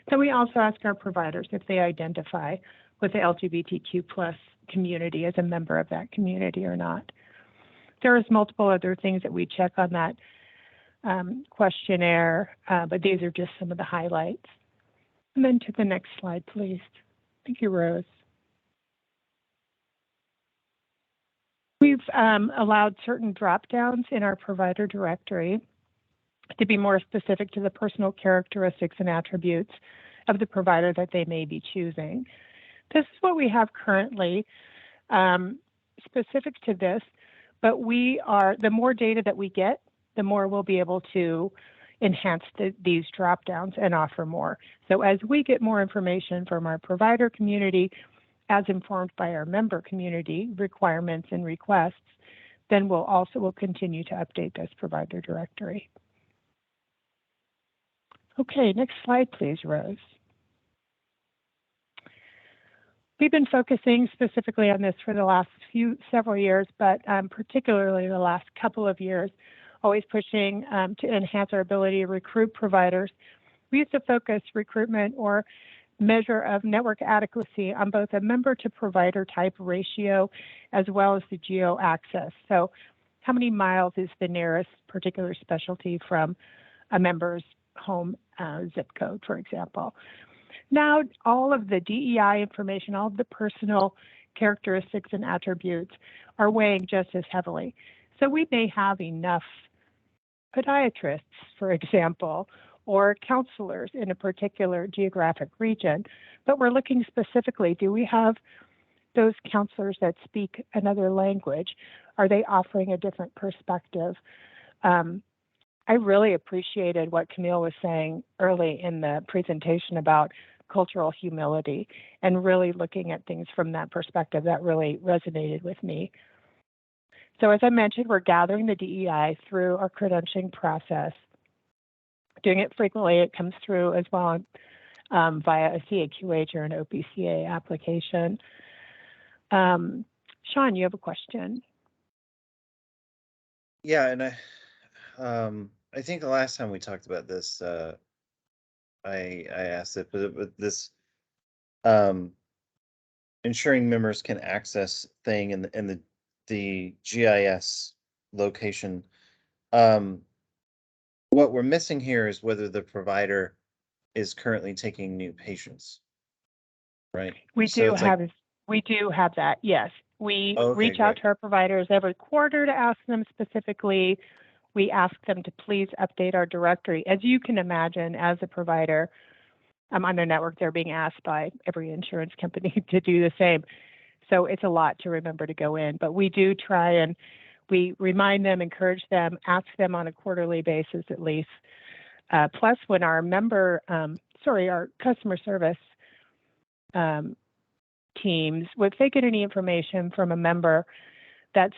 Then we also ask our providers if they identify with the LGBTQ plus community as a member of that community or not. There is multiple other things that we check on that questionnaire, but these are just some of the highlights. And then to the next slide, please. Thank you, Rose. We've allowed certain drop-downs in our provider directory to be more specific to the personal characteristics and attributes of the provider that they may be choosing. This is what we have currently specific to this, but the more data that we get, the more we'll be able to enhance these drop-downs and offer more. So as we get more information from our provider community, as informed by our member community requirements and requests, then we'll continue to update this provider directory. Okay, next slide, please, Rose. We've been focusing specifically on this for the last several years, but particularly the last couple of years, always pushing to enhance our ability to recruit providers. We used to focus recruitment or measure of network adequacy on both a member to provider type ratio as well as the geo access. So how many miles is the nearest particular specialty from a member's home zip code, for example. Now, all of the DEI information, all of the personal characteristics and attributes are weighing just as heavily. So we may have enough podiatrists, for example, or counselors in a particular geographic region, but we're looking specifically, do we have those counselors that speak another language? Are they offering a different perspective? I really appreciated what Camille was saying early in the presentation about cultural humility and really looking at things from that perspective. That really resonated with me. So as I mentioned, we're gathering the DEI through our credentialing process. Doing it frequently, it comes through as well via a CAQH or an OPCA application. Sean, you have a question?
Yeah, and I think the last time we talked about this, I asked it, but this ensuring members can access thing in the GIS location. What we're missing here is whether the provider is currently taking new patients, right?
We do have that, yes. We reach out to our providers every quarter to ask them specifically. We ask them to please update our directory. As you can imagine, as a provider on their network, they're being asked by every insurance company to do the same. So it's a lot to remember to go in, but we do try and we remind them, encourage them, ask them on a quarterly basis at least. Plus, when our our customer service teams, if they get any information from a member that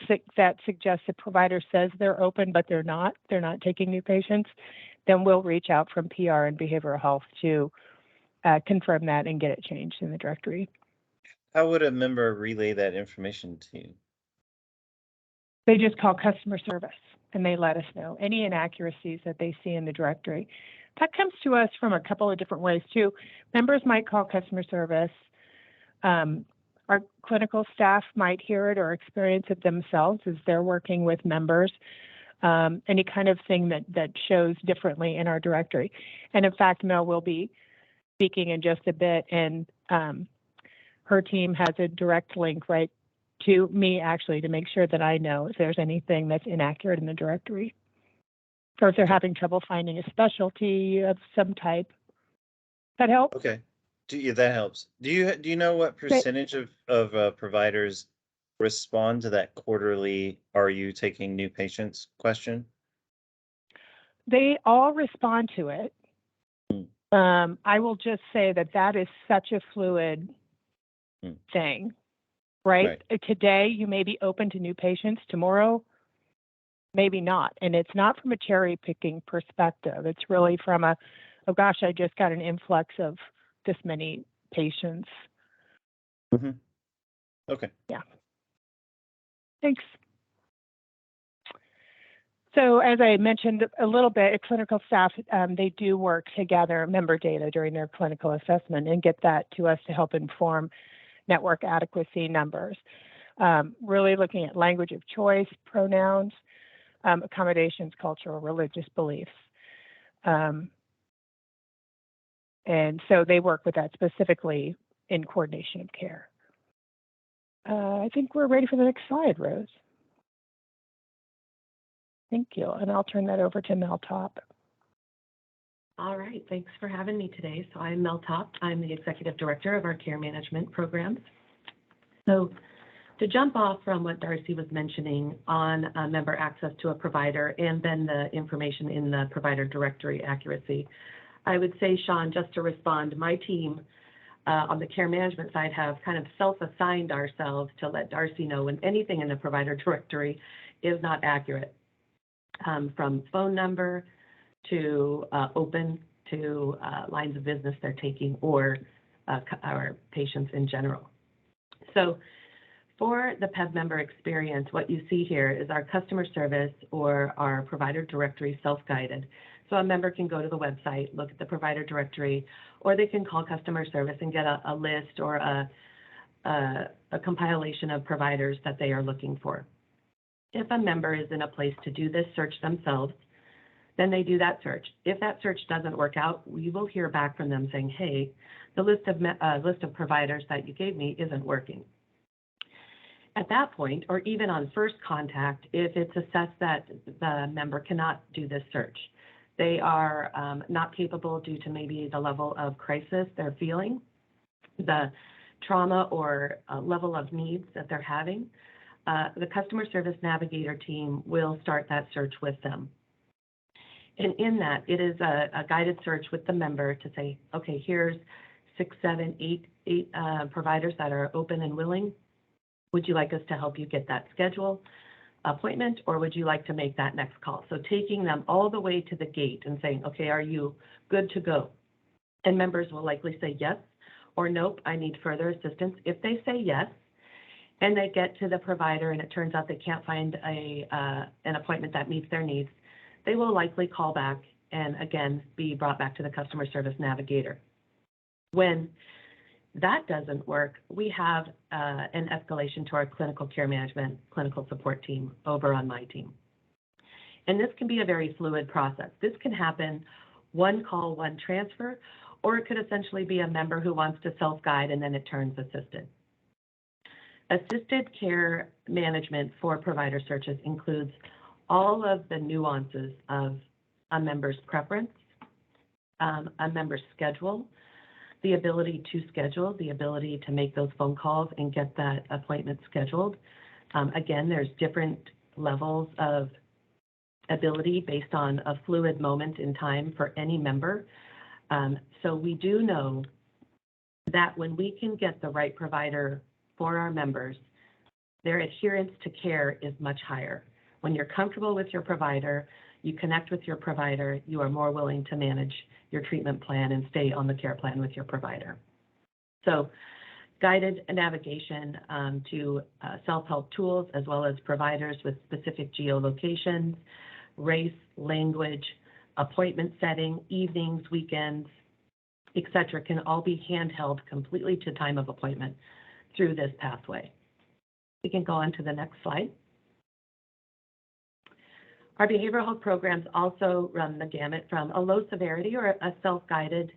suggests a provider says they're open, but they're not taking new patients, then we'll reach out from PR and behavioral health to confirm that and get it changed in the directory.
How would a member relay that information to you?
They just call customer service and they let us know any inaccuracies that they see in the directory. That comes to us from a couple of different ways too. Members might call customer service. Our clinical staff might hear it or experience it themselves as they're working with members. Any kind of thing that shows differently in our directory. And in fact, Mel will be speaking in just a bit, and her team has a direct link right to me actually to make sure that I know if there's anything that's inaccurate in the directory, or if they're having trouble finding a specialty of some type. That help?
Okay. That helps. Do you know what percentage of providers respond to that quarterly "Are you taking new patients?" question?
They all respond to it. I will just say that is such a fluid thing, right? Today you may be open to new patients. Tomorrow, maybe not. And it's not from a cherry picking perspective. It's really from a, oh gosh, I just got an influx of this many patients.
Okay.
Yeah. Thanks. So as I mentioned a little bit, clinical staff, they do work to gather member data during their clinical assessment and get that to us to help inform network adequacy numbers. Really looking at language of choice, pronouns, accommodations, cultural, religious beliefs. And so they work with that specifically in coordination of care. I think we're ready for the next slide, Rose. Thank you. And I'll turn that over to Mel Top.
All right, thanks for having me today. So I'm Mel Top. I'm the Executive Director of our Care Management Programs. So to jump off from what Darcy was mentioning on member access to a provider and then the information in the provider directory accuracy, I would say, Sean, just to respond, my team on the care management side have kind of self-assigned ourselves to let Darcy know when anything in the provider directory is not accurate, from phone number to open to lines of business they're taking or our patients in general. So for the PEBB member experience, what you see here is our customer service or our provider directory self-guided. So a member can go to the website, look at the provider directory, or they can call customer service and get a list or a compilation of providers that they are looking for. If a member is in a place to do this search themselves, then they do that search. If that search doesn't work out, we will hear back from them saying, hey, the list of providers that you gave me isn't working. At that point, or even on first contact, if it's assessed that the member cannot do this search, they are not capable due to maybe the level of crisis they're feeling, the trauma or level of needs that they're having, the customer service navigator team will start that search with them. And in that, it is a guided search with the member to say, okay, here's 6, 7, 8 providers that are open and willing. Would you like us to help you get that schedule appointment, or would you like to make that next call? So taking them all the way to the gate and saying, okay, are you good to go? And members will likely say yes or nope, I need further assistance. If they say yes, and they get to the provider and it turns out they can't find an appointment that meets their needs, they will likely call back and again be brought back to the customer service navigator. When that doesn't work, we have an escalation to our clinical care management, clinical support team over on my team. And this can be a very fluid process. This can happen one call, one transfer, or it could essentially be a member who wants to self-guide and then it turns assisted. Assisted care management for provider searches includes all of the nuances of a member's preference, a member's schedule, the ability to schedule, the ability to make those phone calls and get that appointment scheduled. Again, there's different levels of ability based on a fluid moment in time for any member. So we do know that when we can get the right provider for our members, their adherence to care is much higher. When you're comfortable with your provider, you connect with your provider, you are more willing to manage your treatment plan and stay on the care plan with your provider. So guided navigation to self-help tools, as well as providers with specific geolocations, race, language, appointment setting, evenings, weekends, etc., can all be handheld completely to time of appointment through this pathway. We can go on to the next slide. Our behavioral health programs also run the gamut from a low severity or a self-guided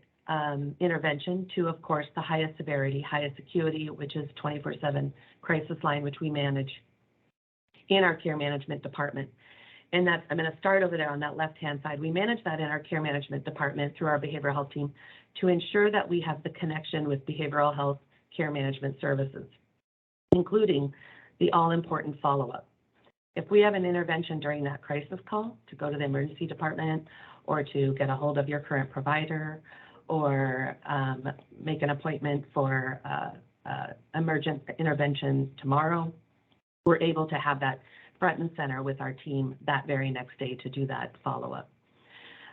intervention to, of course, the highest severity, highest acuity, which is 24/7 crisis line, which we manage in our care management department. And that's, I'm going to start over there on that left-hand side. We manage that in our care management department through our behavioral health team to ensure that we have the connection with behavioral health care management services, including the all-important follow-up. If we have an intervention during that crisis call to go to the emergency department or to get a hold of your current provider or make an appointment for emergent intervention tomorrow, we're able to have that front and center with our team that very next day to do that follow-up.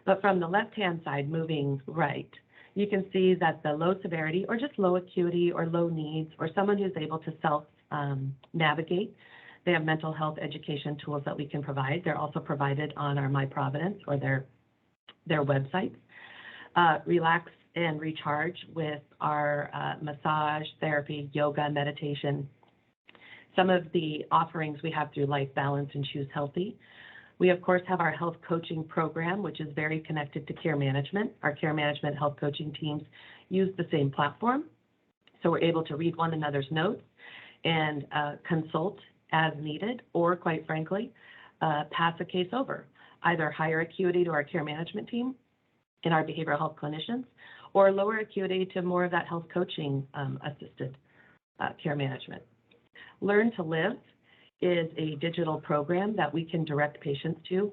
But from the left-hand side, moving right, you can see that the low severity or just low acuity or low needs or someone who's able to self-navigate, they have mental health education tools that we can provide. They're also provided on our My Providence or their websites. Relax and recharge with our massage, therapy, yoga, meditation. Some of the offerings we have through Life Balance and Choose Healthy. We, of course, have our health coaching program, which is very connected to care management. Our care management health coaching teams use the same platform, so we're able to read one another's notes and consult as needed, or quite frankly, pass a case over, either higher acuity to our care management team and our behavioral health clinicians, or lower acuity to more of that health coaching assisted care management. Learn to Live is a digital program that we can direct patients to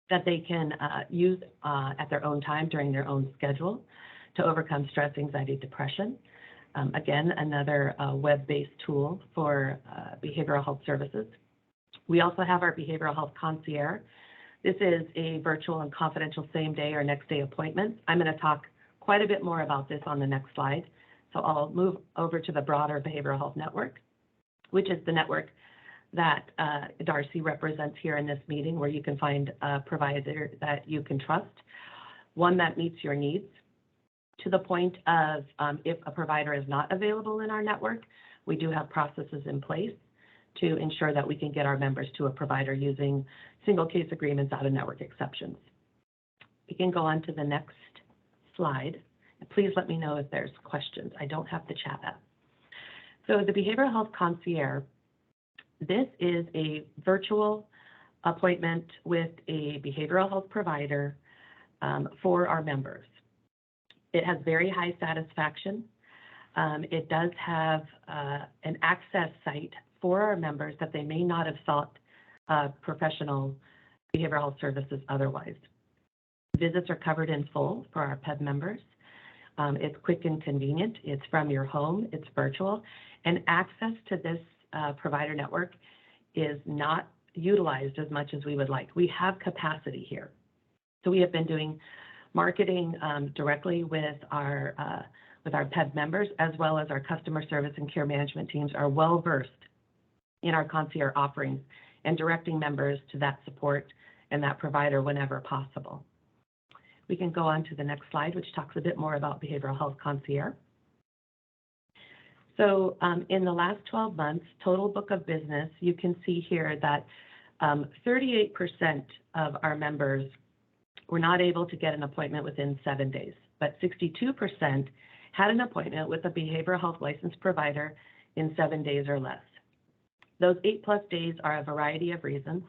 that they can use at their own time during their own schedule to overcome stress, anxiety, depression. Again, another web-based tool for behavioral health services. We also have our behavioral health concierge. This is a virtual and confidential same-day or next-day appointment. I'm going to talk quite a bit more about this on the next slide. So I'll move over to the broader behavioral health network, which is the network that Darcy represents here in this meeting, where you can find a provider that you can trust, one that meets your needs, to the point of if a provider is not available in our network, we do have processes in place to ensure that we can get our members to a provider using single case agreements out of network exceptions. We can go on to the next slide. Please let me know if there's questions. I don't have the chat up. So the behavioral health concierge, this is a virtual appointment with a behavioral health provider for our members. It has very high satisfaction. It does have an access site for our members that they may not have sought professional behavioral health services otherwise. Visits are covered in full for our PEBB members. It's quick and convenient. It's from your home. It's virtual. And access to this provider network is not utilized as much as we would like. We have capacity here. So we have been doing marketing directly with our PEBB members, as well as our customer service and care management teams are well versed in our concierge offerings and directing members to that support and that provider whenever possible. We can go on to the next slide, which talks a bit more about behavioral health concierge. So in the last 12 months, total book of business, you can see here that 38% of our members were not able to get an appointment within 7 days, but 62% had an appointment with a behavioral health licensed provider in 7 days or less. Those 8+ days are a variety of reasons.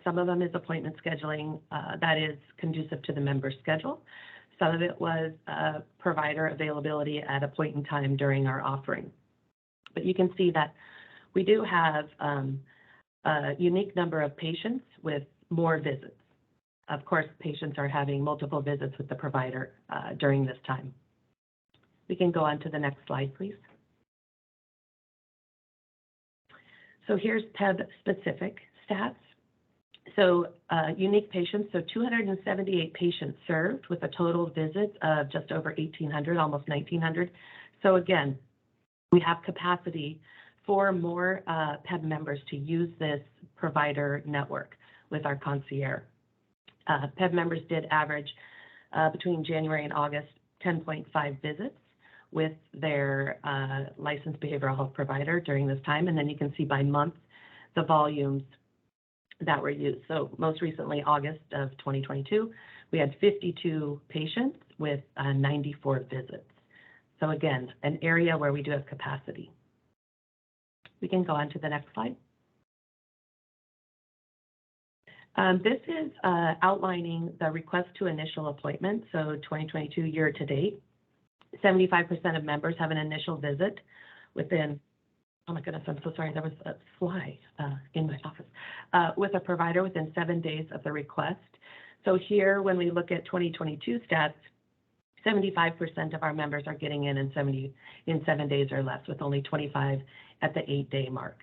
Some of them is appointment scheduling that is conducive to the member's schedule. Some of it was provider availability at a point in time during our offering. But you can see that we do have a unique number of patients with more visits. Of course, patients are having multiple visits with the provider during this time. We can go on to the next slide, please. So here's PEBB specific stats. So unique patients, so 278 patients served with a total visit of just over 1,800, almost 1,900. So again, we have capacity for more PEBB members to use this provider network with our concierge. PEBB members did average between January and August 10.5 visits with their licensed behavioral health provider during this time. And then you can see by month the volumes that were used. So most recently, August of 2022, we had 52 patients with 94 visits. So again, an area where we do have capacity. We can go on to the next slide. This is outlining the request to initial appointment. So 2022 year to date, 75% of members have an initial visit within, oh my goodness, I'm so sorry, there was a fly in my office, with a provider within 7 days of the request. So here, when we look at 2022 stats, 75% of our members are getting in 7 days or less, with only 25 at the 8-day mark.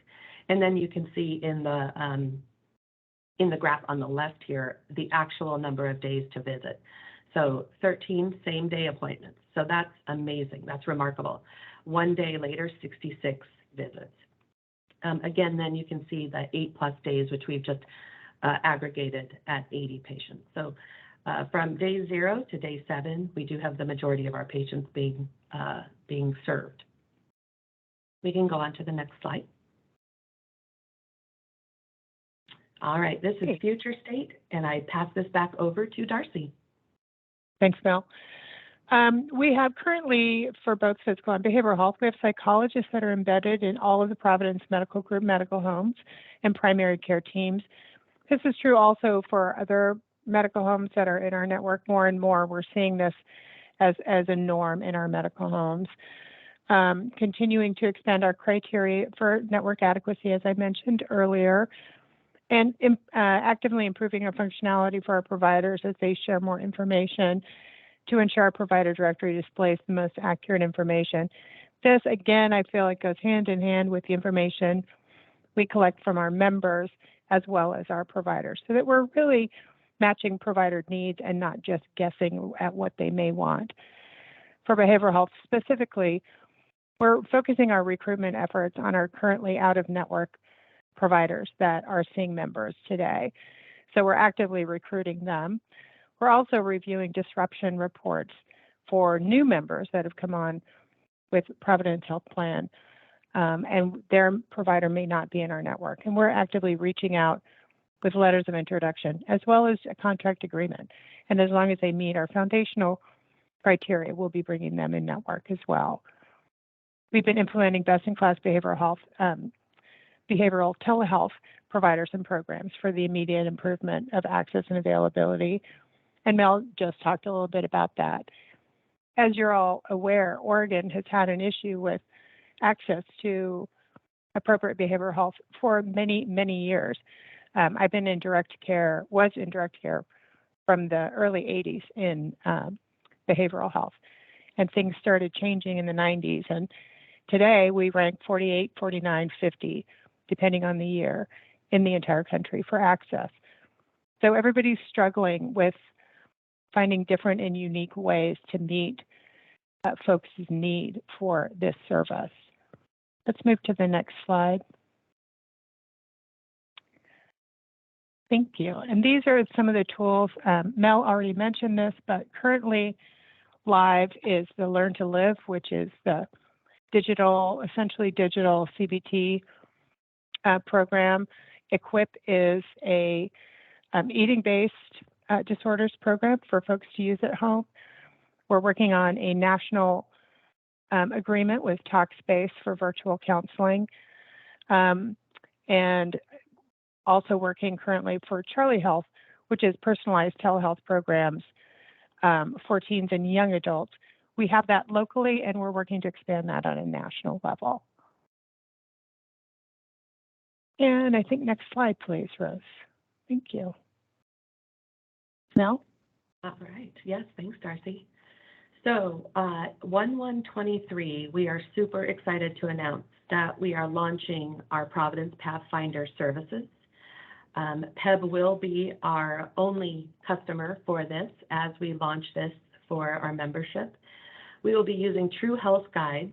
And then you can see in the graph on the left here, the actual number of days to visit. So 13 same-day appointments. So that's amazing. That's remarkable. 1 day later, 66 visits. Again, then you can see the 8+ days, which we've just aggregated at 80 patients. So from day 0 to day 7, we do have the majority of our patients being served. We can go on to the next slide. All right, this is future state, and I pass this back over to Darcy.
Thanks, Mel. We have currently, for both physical and behavioral health, we have psychologists that are embedded in all of the Providence Medical Group medical homes and primary care teams. This is true also for other medical homes that are in our network. More and more, we're seeing this as a norm in our medical homes. Continuing to expand our criteria for network adequacy, as I mentioned earlier, and actively improving our functionality for our providers as they share more information to ensure our provider directory displays the most accurate information. This, again, I feel like goes hand in hand with the information we collect from our members as well as our providers, so that we're really matching provider needs and not just guessing at what they may want. For behavioral health specifically, we're focusing our recruitment efforts on our currently out-of-network providers that are seeing members today. So we're actively recruiting them. We're also reviewing disruption reports for new members that have come on with Providence Health Plan, and their provider may not be in our network. And we're actively reaching out with letters of introduction, as well as a contract agreement. And as long as they meet our foundational criteria, we'll be bringing them in network as well. We've been implementing best-in-class behavioral telehealth providers and programs for the immediate improvement of access and availability. And Mel just talked a little bit about that. As you're all aware, Oregon has had an issue with access to appropriate behavioral health for many, many years. I've been in direct care, was in direct care from the early 80s in behavioral health. And things started changing in the 90s. And today we rank 48, 49, 50, depending on the year, in the entire country for access. So everybody's struggling with finding different and unique ways to meet folks' need for this service. Let's move to the next slide. Thank you. And these are some of the tools. Mel already mentioned this, but currently live is the Learn to Live, which is the digital, essentially digital CBT program. Equip is a eating-based disorders program for folks to use at home. We're working on a national agreement with Talkspace for virtual counseling, and also working currently for Charlie Health, which is personalized telehealth programs for teens and young adults. We have that locally, and we're working to expand that on a national level. And I think next slide, please, Rose. Thank you. Mel?
All right. Yes, thanks, Darcy. So 1/1/23, we are super excited to announce that we are launching our Providence Pathfinder services. PEBB will be our only customer for this as we launch this for our membership. We will be using True Health Guides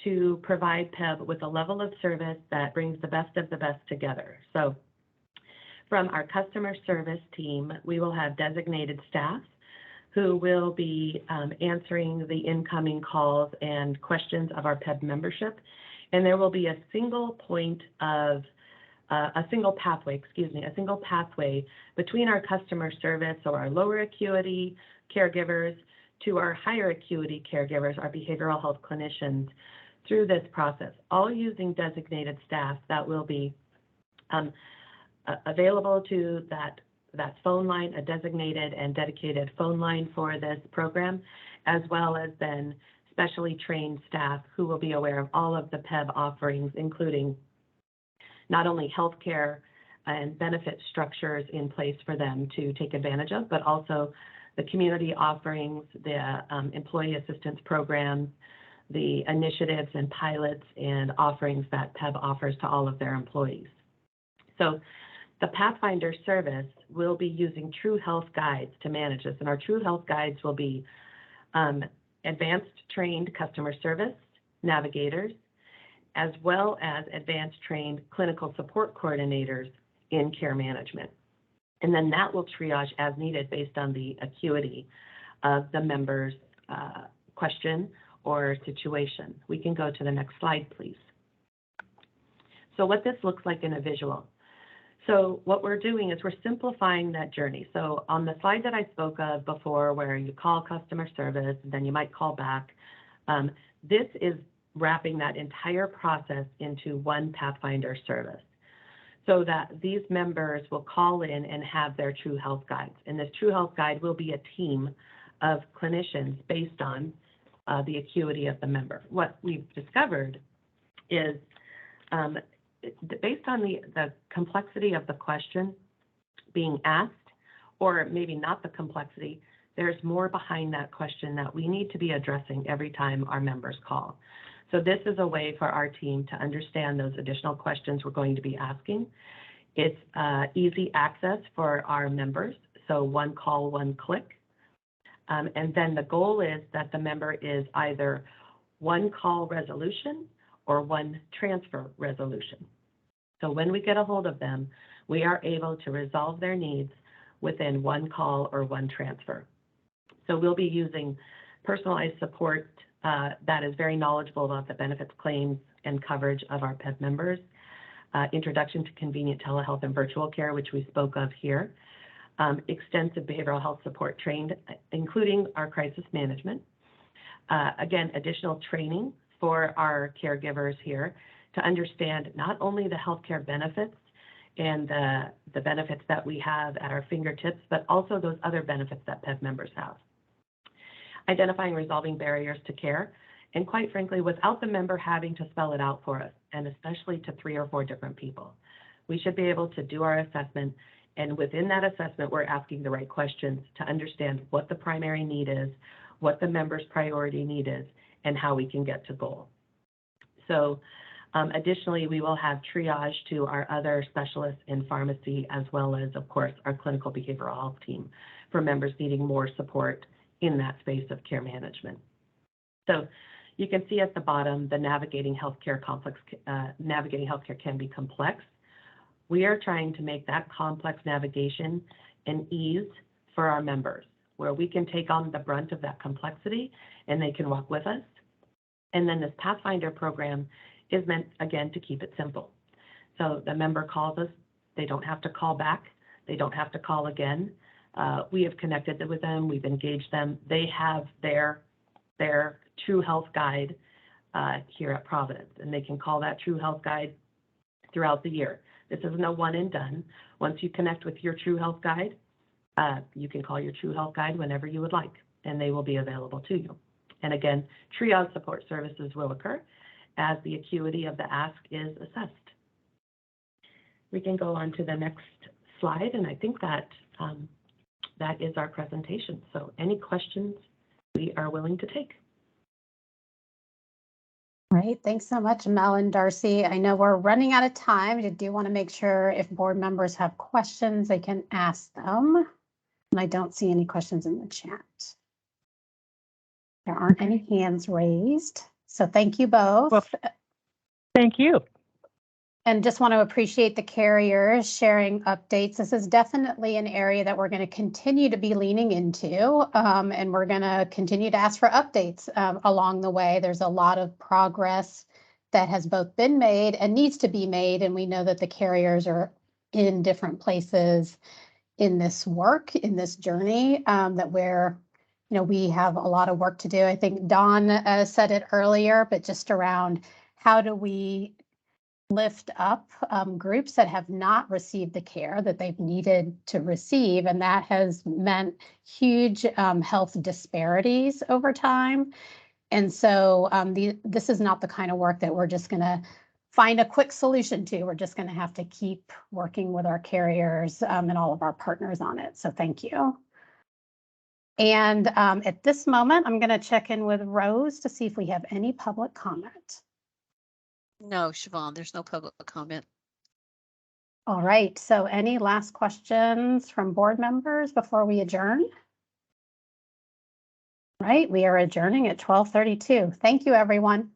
to provide PEBB with a level of service that brings the best of the best together. So from our customer service team, we will have designated staff who will be answering the incoming calls and questions of our PEBB membership. And there will be a single point of a single pathway between our customer service or our lower acuity caregivers to our higher acuity caregivers, our behavioral health clinicians, through this process, all using designated staff that will be available to that phone line, a designated and dedicated phone line for this program, as well as then specially trained staff who will be aware of all of the PEBB offerings, including not only healthcare and benefit structures in place for them to take advantage of, but also the community offerings, the employee assistance programs, the initiatives and pilots and offerings that PEBB offers to all of their employees. So the Pathfinder service will be using True Health Guides to manage this, and our True Health Guides will be advanced trained customer service navigators, as well as advanced trained clinical support coordinators in care management. And then that will triage as needed based on the acuity of the member's question or situation. We can go to the next slide, please. So what this looks like in a visual. So what we're doing is we're simplifying that journey. So on the slide that I spoke of before, where you call customer service, and then you might call back, this is wrapping that entire process into one Pathfinder service, so that these members will call in and have their True Health Guides. And this True Health Guide will be a team of clinicians based on the acuity of the member. What we've discovered is based on the complexity of the question being asked, or maybe not the complexity, there's more behind that question that we need to be addressing every time our members call. So this is a way for our team to understand those additional questions we're going to be asking. It's easy access for our members, so one call, one click. And then the goal is that the member is either one call resolution or one transfer resolution. So when we get a hold of them, we are able to resolve their needs within one call or one transfer. So we'll be using personalized support that is very knowledgeable about the benefits, claims, and coverage of our PEBB members, introduction to convenient telehealth and virtual care, which we spoke of here, extensive behavioral health support trained, including our crisis management. Again, additional training for our caregivers here to understand not only the healthcare benefits and the benefits that we have at our fingertips, but also those other benefits that PEBB members have. Identifying, resolving barriers to care, and quite frankly, without the member having to spell it out for us, and especially to 3 or 4 different people. We should be able to do our assessment, and within that assessment, we're asking the right questions to understand what the primary need is, what the member's priority need is, and how we can get to goal. So additionally, we will have triage to our other specialists in pharmacy, as well as, of course, our clinical behavioral health team for members needing more support in that space of care management. So you can see at the bottom, the navigating healthcare can be complex. We are trying to make that complex navigation an ease for our members, where we can take on the brunt of that complexity and they can walk with us. And then this Pathfinder program is meant, again, to keep it simple. So the member calls us, they don't have to call back, they don't have to call again. We have connected with them, we've engaged them. They have their True Health Guide here at Providence, and they can call that True Health Guide throughout the year. This isn't a one and done. Once you connect with your True Health Guide, you can call your True Health Guide whenever you would like, and they will be available to you. And again, triage support services will occur as the acuity of the ask is assessed. We can go on to the next slide, and I think that that is our presentation. So any questions we are willing to take.
Great, thanks so much, Mel and Darcy. I know we're running out of time. I do want to make sure if board members have questions, they can ask them. And I don't see any questions in the chat. There aren't any hands raised. So thank you both.
Well, thank you.
And just want to appreciate the carriers sharing updates. This is definitely an area that we're going to continue to be leaning into, and we're going to continue to ask for updates along the way. There's a lot of progress that has both been made and needs to be made, and we know that the carriers are in different places in this work, in this journey, that we have a lot of work to do. I think Dawn said it earlier, but just around how do we lift up groups that have not received the care that they've needed to receive, and that has meant huge health disparities over time. And so this is not the kind of work that we're just going to find a quick solution to. We're just going to have to keep working with our carriers and all of our partners on it. So thank you. And at this moment, I'm going to check in with Rose to see if we have any public comment.
No, Siobhan, there's no public comment.
All right, so any last questions from board members before we adjourn? Right, we are adjourning at 12:32. Thank you, everyone.